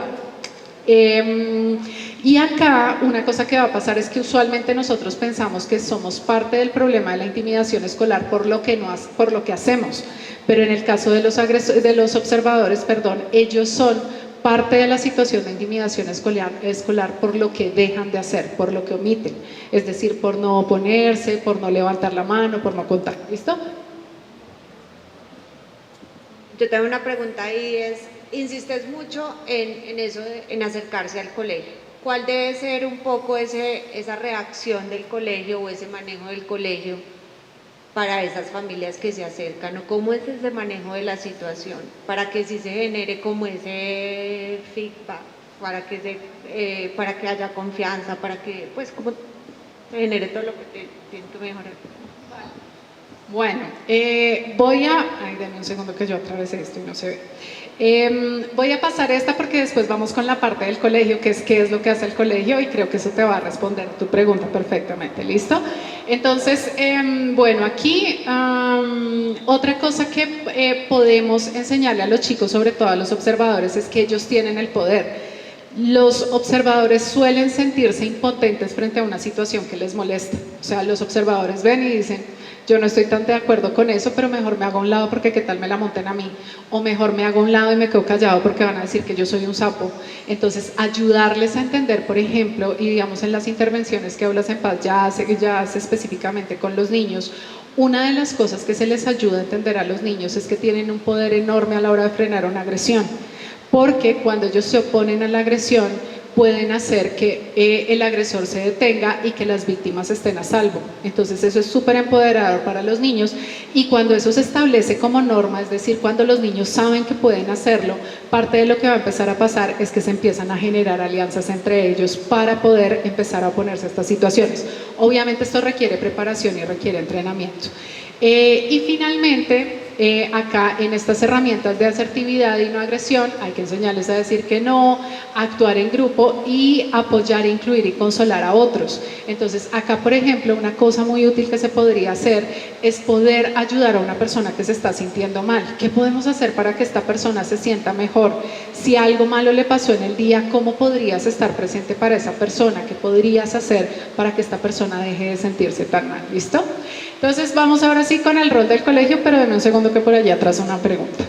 A: Y acá una cosa que va a pasar es que usualmente nosotros pensamos que somos parte del problema de la intimidación escolar por lo que hacemos, pero en el caso de los observadores, perdón, ellos son parte de la situación de intimidación escolar por lo que dejan de hacer, por lo que omiten, es decir, por no oponerse, por no levantar la mano, por no contar. ¿Listo?
H: Yo tengo una pregunta y es, insistes mucho en eso, en acercarse al colegio. ¿Cuál debe ser un poco esa reacción del colegio o ese manejo del colegio para esas familias que se acercan? ¿O cómo es ese manejo de la situación? Para que sí se genere como ese feedback, para que haya confianza, para que pues como se genere todo lo que tiene que mejorar.
A: Bueno, denme un segundo que yo atravesé esto y no se ve. Voy a pasar esta porque después vamos con la parte del colegio, que es qué es lo que hace el colegio, y creo que eso te va a responder tu pregunta perfectamente. ¿Listo? Entonces, bueno, aquí otra cosa que podemos enseñarle a los chicos, sobre todo a los observadores, es que ellos tienen el poder. Los observadores suelen sentirse impotentes frente a una situación que les molesta. O sea, los observadores ven y dicen, yo no estoy tan de acuerdo con eso, pero mejor me hago a un lado porque qué tal me la monten a mí, o mejor me hago a un lado y me quedo callado porque van a decir que yo soy un sapo. Entonces, ayudarles a entender, por ejemplo, y digamos en las intervenciones que Aulas en Paz ya hace específicamente con los niños, una de las cosas que se les ayuda a entender a los niños es que tienen un poder enorme a la hora de frenar una agresión, porque cuando ellos se oponen a la agresión, pueden hacer que el agresor se detenga y que las víctimas estén a salvo. Entonces eso es súper empoderador para los niños, y cuando eso se establece como norma, es decir, cuando los niños saben que pueden hacerlo, parte de lo que va a empezar a pasar es que se empiezan a generar alianzas entre ellos para poder empezar a oponerse a estas situaciones. Obviamente esto requiere preparación y requiere entrenamiento. Y finalmente, acá en estas herramientas de asertividad y no agresión, hay que enseñarles a decir que no, actuar en grupo y apoyar, incluir y consolar a otros. Entonces acá, por ejemplo, una cosa muy útil que se podría hacer es poder ayudar a una persona que se está sintiendo mal. ¿Qué podemos hacer para que esta persona se sienta mejor? Si algo malo le pasó en el día, ¿cómo podrías estar presente para esa persona? ¿Qué podrías hacer para que esta persona deje de sentirse tan mal? ¿Listo? Entonces vamos ahora sí con el rol del colegio, pero denme un segundo que por allá atrás una pregunta.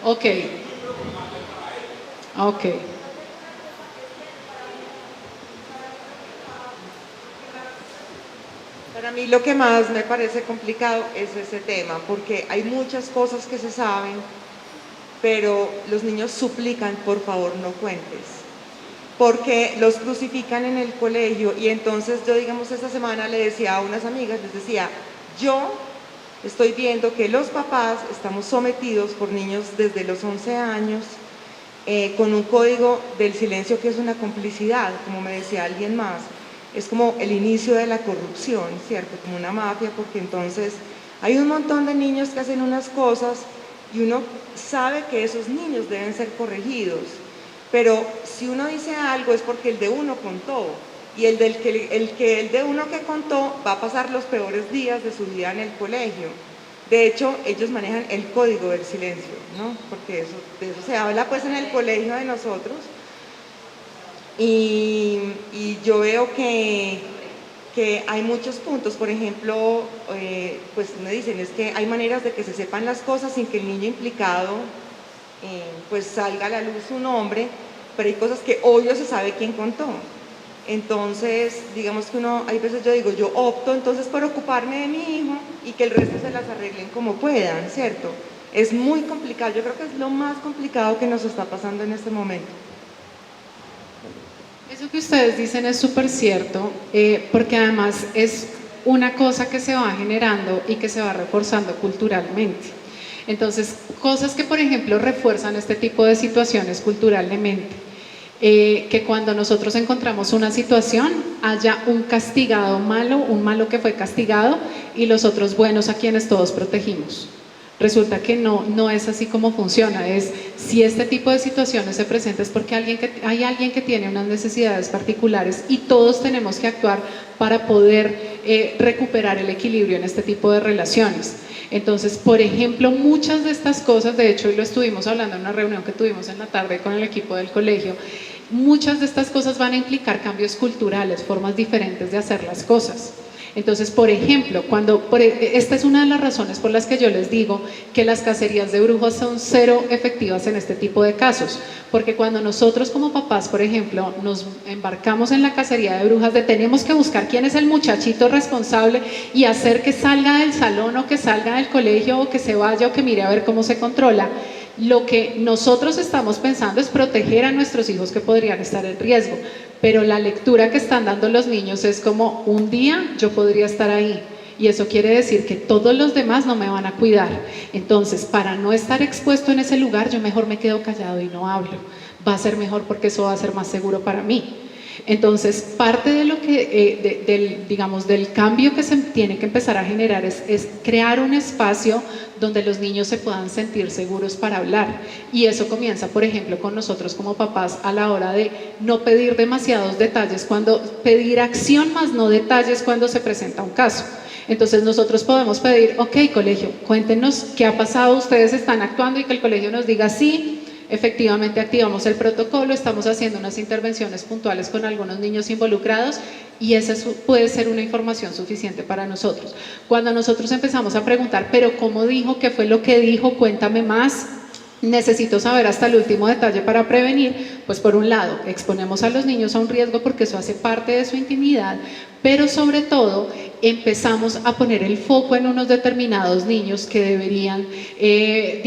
A: Ok. Ok.
I: Para mí lo que más me parece complicado es ese tema, porque hay muchas cosas que se saben, pero los niños suplican, por favor no cuentes, porque los crucifican en el colegio. Y entonces yo, digamos, esta semana le decía a unas amigas, les decía, yo estoy viendo que los papás estamos sometidos por niños desde los 11 años con un código del silencio que es una complicidad, como me decía alguien más. Es como el inicio de la corrupción, ¿cierto? Como una mafia, porque entonces hay un montón de niños que hacen unas cosas y uno sabe que esos niños deben ser corregidos, pero si uno dice algo es porque el de uno contó, y el de uno que contó va a pasar los peores días de su vida en el colegio. De hecho, ellos manejan el código del silencio, ¿no? Porque de eso se habla pues en el colegio de nosotros. Y yo veo que hay muchos puntos. Por ejemplo, pues me dicen, es que hay maneras de que se sepan las cosas sin que el niño implicado pues salga a la luz su nombre, pero hay cosas que obvio se sabe quién contó. Entonces, digamos que hay veces yo digo, yo opto entonces por ocuparme de mi hijo y que el resto se las arreglen como puedan, ¿cierto? Es muy complicado, yo creo que es lo más complicado que nos está pasando en este momento.
A: Eso que ustedes dicen es súper cierto, porque además es una cosa que se va generando y que se va reforzando culturalmente. Entonces, cosas que, por ejemplo, refuerzan este tipo de situaciones culturalmente. Que cuando nosotros encontramos una situación haya un castigado malo, un malo que fue castigado y los otros buenos a quienes todos protegimos. Resulta que no es así como funciona. Si este tipo de situaciones se presentan es porque hay alguien que tiene unas necesidades particulares y todos tenemos que actuar para poder recuperar el equilibrio en este tipo de relaciones. Entonces, por ejemplo, muchas de estas cosas, de hecho hoy lo estuvimos hablando en una reunión que tuvimos en la tarde con el equipo del colegio, muchas de estas cosas van a implicar cambios culturales, formas diferentes de hacer las cosas. Entonces, por ejemplo, esta es una de las razones por las que yo les digo que las cacerías de brujas son cero efectivas en este tipo de casos, porque cuando nosotros como papás, por ejemplo, nos embarcamos en la cacería de brujas de tenemos que buscar quién es el muchachito responsable y hacer que salga del salón o que salga del colegio o que se vaya o que mire a ver cómo se controla, lo que nosotros estamos pensando es proteger a nuestros hijos que podrían estar en riesgo, pero la lectura que están dando los niños es como un día yo podría estar ahí y eso quiere decir que todos los demás no me van a cuidar. Entonces, para no estar expuesto en ese lugar, yo mejor me quedo callado y no hablo. Va a ser mejor porque eso va a ser más seguro para mí. Entonces, parte de lo que, del cambio que se tiene que empezar a generar es crear un espacio donde los niños se puedan sentir seguros para hablar. Y eso comienza, por ejemplo, con nosotros como papás a la hora de no pedir demasiados detalles, pedir acción más no detalles cuando se presenta un caso. Entonces nosotros podemos pedir, ok, colegio, cuéntenos qué ha pasado, ustedes están actuando y que el colegio nos diga sí. Efectivamente activamos el protocolo, estamos haciendo unas intervenciones puntuales con algunos niños involucrados y esa puede ser una información suficiente para nosotros. Cuando nosotros empezamos a preguntar, pero ¿cómo dijo? ¿Qué fue lo que dijo? Cuéntame más. Necesito saber hasta el último detalle para prevenir. Pues por un lado, exponemos a los niños a un riesgo porque eso hace parte de su intimidad, pero sobre todo empezamos a poner el foco en unos determinados niños que deberían, que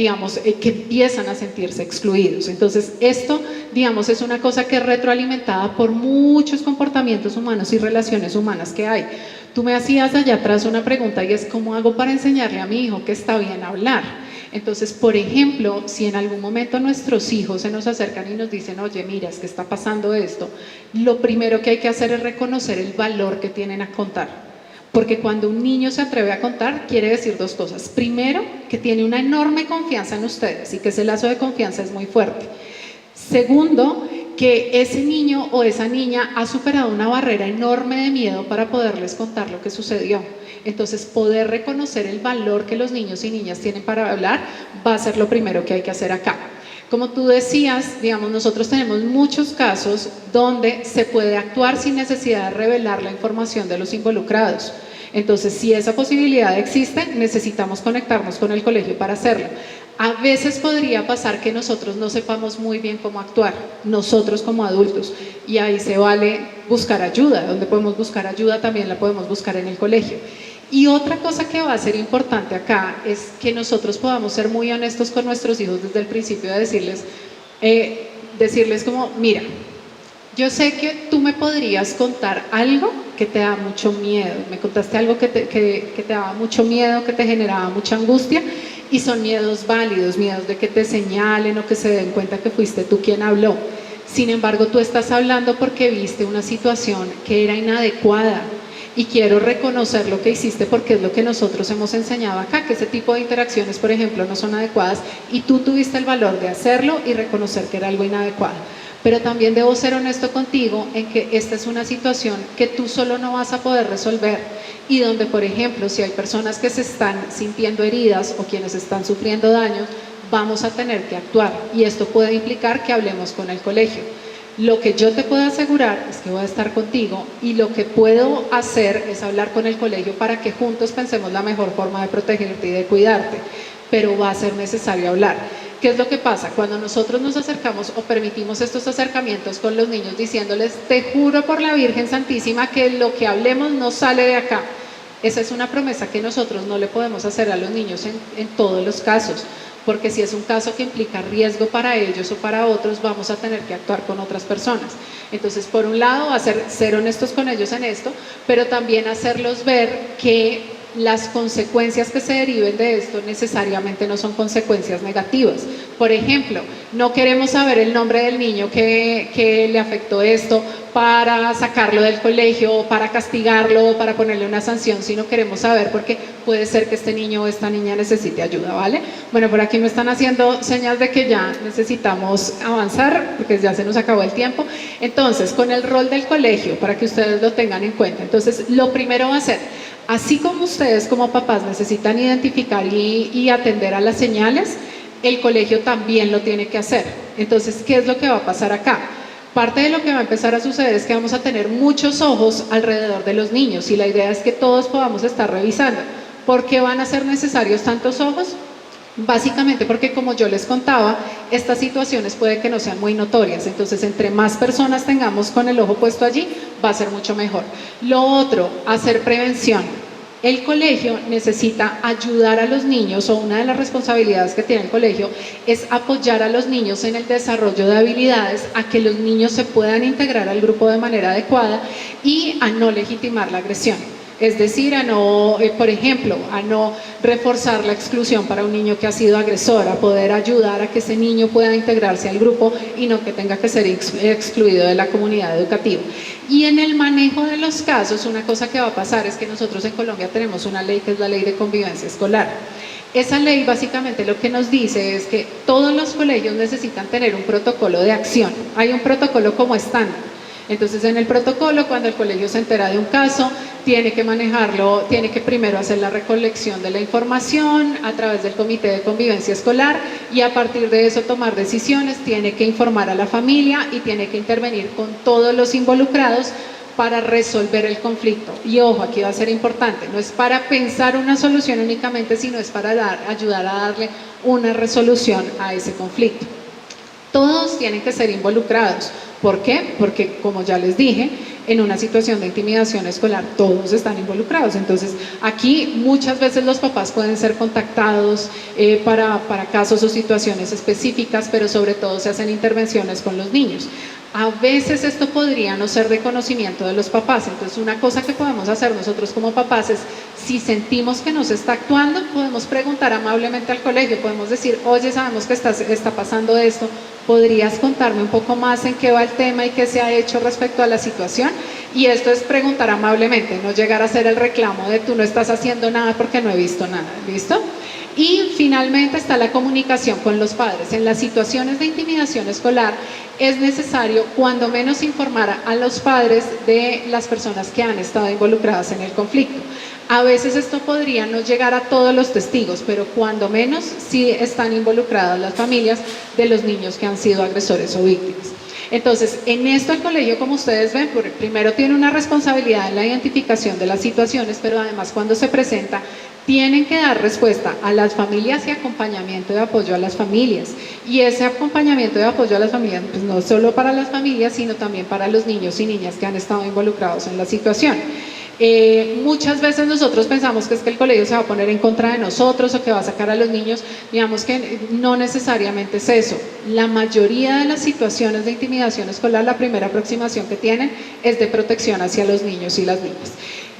A: empiezan a sentirse excluidos. Entonces esto, es una cosa que es retroalimentada por muchos comportamientos humanos y relaciones humanas que hay. Tú me hacías allá atrás una pregunta y es ¿cómo hago para enseñarle a mi hijo que está bien hablar? Entonces, por ejemplo, si en algún momento nuestros hijos se nos acercan y nos dicen, oye, mira, es que está pasando esto, lo primero que hay que hacer es reconocer el valor que tienen a contar. Porque cuando un niño se atreve a contar, quiere decir dos cosas. Primero, que tiene una enorme confianza en ustedes y que ese lazo de confianza es muy fuerte. Segundo, que ese niño o esa niña ha superado una barrera enorme de miedo para poderles contar lo que sucedió. Entonces, poder reconocer el valor que los niños y niñas tienen para hablar va a ser lo primero que hay que hacer acá. Como tú decías, nosotros tenemos muchos casos donde se puede actuar sin necesidad de revelar la información de los involucrados. Entonces, si esa posibilidad existe, necesitamos conectarnos con el colegio para hacerlo. A veces podría pasar que nosotros no sepamos muy bien cómo actuar, nosotros como adultos, y ahí se vale buscar ayuda. Donde podemos buscar ayuda también la podemos buscar en el colegio. Y otra cosa que va a ser importante acá es que nosotros podamos ser muy honestos con nuestros hijos desde el principio de decirles como, mira, yo sé que tú me podrías contar algo que te da mucho miedo, me contaste algo que te daba mucho miedo, que te generaba mucha angustia y son miedos válidos, miedos de que te señalen o que se den cuenta que fuiste tú quien habló. Sin embargo, tú estás hablando porque viste una situación que era inadecuada y quiero reconocer lo que hiciste porque es lo que nosotros hemos enseñado acá, que ese tipo de interacciones, por ejemplo, no son adecuadas y tú tuviste el valor de hacerlo y reconocer que era algo inadecuado. pero también debo ser honesto contigo en que esta es una situación que tú solo no vas a poder resolver y donde, por ejemplo, si hay personas que se están sintiendo heridas o quienes están sufriendo daños, vamos a tener que actuar y esto puede implicar que hablemos con el colegio. Lo que yo te puedo asegurar es que voy a estar contigo y lo que puedo hacer es hablar con el colegio para que juntos pensemos la mejor forma de protegerte y de cuidarte, pero va a ser necesario hablar. ¿Qué es lo que pasa? Cuando nosotros nos acercamos o permitimos estos acercamientos con los niños diciéndoles, te juro por la Virgen Santísima que lo que hablemos no sale de acá. Esa es una promesa que nosotros no le podemos hacer a los niños en todos los casos, porque si es un caso que implica riesgo para ellos o para otros, vamos a tener que actuar con otras personas. Entonces, por un lado, ser honestos con ellos en esto, pero también hacerlos ver que las consecuencias que se deriven de esto necesariamente no son consecuencias negativas. Por ejemplo, no queremos saber el nombre del niño que le afectó esto para sacarlo del colegio, o para castigarlo, o para ponerle una sanción, sino queremos saber porque puede ser que este niño o esta niña necesite ayuda, ¿vale? Bueno, por aquí me están haciendo señas de que ya necesitamos avanzar porque ya se nos acabó el tiempo. Entonces, con el rol del colegio, para que ustedes lo tengan en cuenta, entonces lo primero va a ser, así como ustedes como papás necesitan identificar y atender a las señales, el colegio también lo tiene que hacer. Entonces, ¿qué es lo que va a pasar acá? Parte de lo que va a empezar a suceder es que vamos a tener muchos ojos alrededor de los niños y la idea es que todos podamos estar revisando. ¿Por qué van a ser necesarios tantos ojos? Básicamente porque, como yo les contaba, estas situaciones puede que no sean muy notorias, entonces entre más personas tengamos con el ojo puesto allí, va a ser mucho mejor. Lo otro, hacer prevención. El colegio necesita ayudar a los niños, o una de las responsabilidades que tiene el colegio es apoyar a los niños en el desarrollo de habilidades, a que los niños se puedan integrar al grupo de manera adecuada y a no legitimar la agresión. Es decir, a no, por ejemplo, a no reforzar la exclusión para un niño que ha sido agresor, a poder ayudar a que ese niño pueda integrarse al grupo y no que tenga que ser excluido de la comunidad educativa. Y en el manejo de los casos, una cosa que va a pasar es que nosotros en Colombia tenemos una ley que es la Ley de Convivencia Escolar. Esa ley básicamente lo que nos dice es que todos los colegios necesitan tener un protocolo de acción. Hay un protocolo como estándar. Entonces, en el protocolo, cuando el colegio se entera de un caso, tiene que manejarlo, tiene que primero hacer la recolección de la información a través del Comité de Convivencia Escolar y a partir de eso tomar decisiones, tiene que informar a la familia y tiene que intervenir con todos los involucrados para resolver el conflicto. Y ojo, aquí va a ser importante, no es para pensar una solución únicamente, sino es para ayudar a darle una resolución a ese conflicto. Todos tienen que ser involucrados. ¿Por qué? Porque, como ya les dije, en una situación de intimidación escolar todos están involucrados. Entonces, aquí muchas veces los papás pueden ser contactados para casos o situaciones específicas, pero sobre todo se hacen intervenciones con los niños. A veces esto podría no ser de conocimiento de los papás, entonces una cosa que podemos hacer nosotros como papás es, si sentimos que no se está actuando, podemos preguntar amablemente al colegio, podemos decir, oye, sabemos que está pasando esto, ¿podrías contarme un poco más en qué va el tema y qué se ha hecho respecto a la situación? Y esto es preguntar amablemente, no llegar a hacer el reclamo de tú no estás haciendo nada porque no he visto nada, ¿listo? Y finalmente está la comunicación con los padres. En las situaciones de intimidación escolar es necesario cuando menos informar a los padres de las personas que han estado involucradas en el conflicto. A veces esto podría no llegar a todos los testigos, pero cuando menos sí están involucradas las familias de los niños que han sido agresores o víctimas. Entonces, en esto el colegio, como ustedes ven, primero tiene una responsabilidad en la identificación de las situaciones, pero además cuando se presenta, tienen que dar respuesta a las familias y acompañamiento de apoyo a las familias. Y ese acompañamiento de apoyo a las familias, pues no solo para las familias, sino también para los niños y niñas que han estado involucrados en la situación. Muchas veces nosotros pensamos que es que el colegio se va a poner en contra de nosotros o que va a sacar a los niños. Digamos que no necesariamente es eso. La mayoría de las situaciones de intimidación escolar, la primera aproximación que tienen es de protección hacia los niños y las niñas.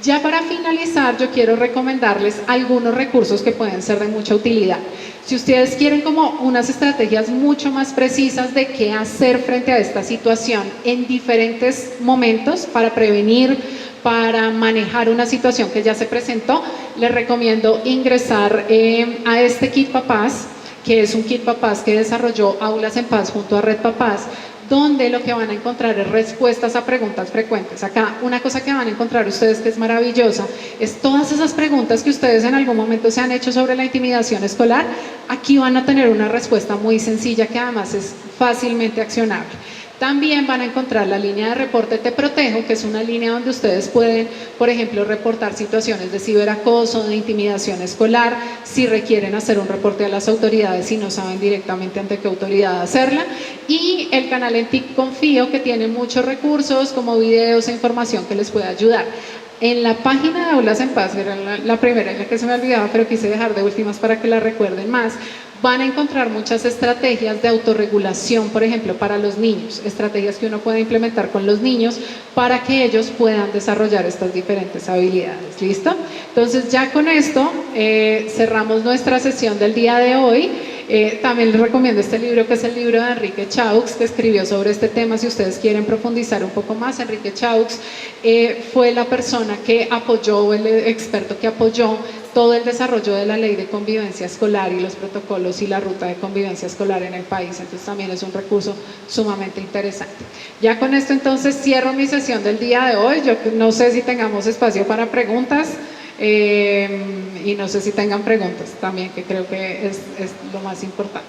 A: Ya para finalizar, yo quiero recomendarles algunos recursos que pueden ser de mucha utilidad. Si ustedes quieren como unas estrategias mucho más precisas de qué hacer frente a esta situación en diferentes momentos para prevenir, para manejar una situación que ya se presentó, les recomiendo ingresar a este Kit Papás, que es un Kit Papás que desarrolló Aulas en Paz junto a Red Papás, donde lo que van a encontrar es respuestas a preguntas frecuentes. Acá una cosa que van a encontrar ustedes que es maravillosa es todas esas preguntas que ustedes en algún momento se han hecho sobre la intimidación escolar. Aquí van a tener una respuesta muy sencilla que además es fácilmente accionable. También van a encontrar la línea de reporte Te Protejo, que es una línea donde ustedes pueden, por ejemplo, reportar situaciones de ciberacoso, de intimidación escolar, si requieren hacer un reporte a las autoridades y no saben directamente ante qué autoridad hacerla. Y el canal en TIC Confío, que tiene muchos recursos como videos e información que les puede ayudar. En la página de Aulas en Paz, era la primera en la que se me olvidaba, pero quise dejar de últimas para que la recuerden más, van a encontrar muchas estrategias de autorregulación, por ejemplo, para los niños, estrategias que uno puede implementar con los niños para que ellos puedan desarrollar estas diferentes habilidades. ¿Listo? Entonces ya con esto cerramos nuestra sesión del día de hoy. También les recomiendo este libro, que es el libro de Enrique Chaux, que escribió sobre este tema. Si ustedes quieren profundizar un poco más, Enrique Chaux fue la persona que apoyó, el experto que apoyó todo el desarrollo de la ley de convivencia escolar y los protocolos y la ruta de convivencia escolar en el país. Entonces también es un recurso sumamente interesante. Ya con esto entonces cierro mi sesión del día de hoy. Yo no sé si tengamos espacio para preguntas. Y no sé si tengan preguntas también, que creo que es lo más importante.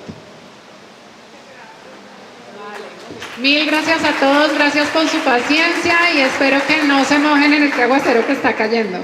A: Mil gracias a todos, gracias por su paciencia y espero que no se mojen en el aguacero que está cayendo.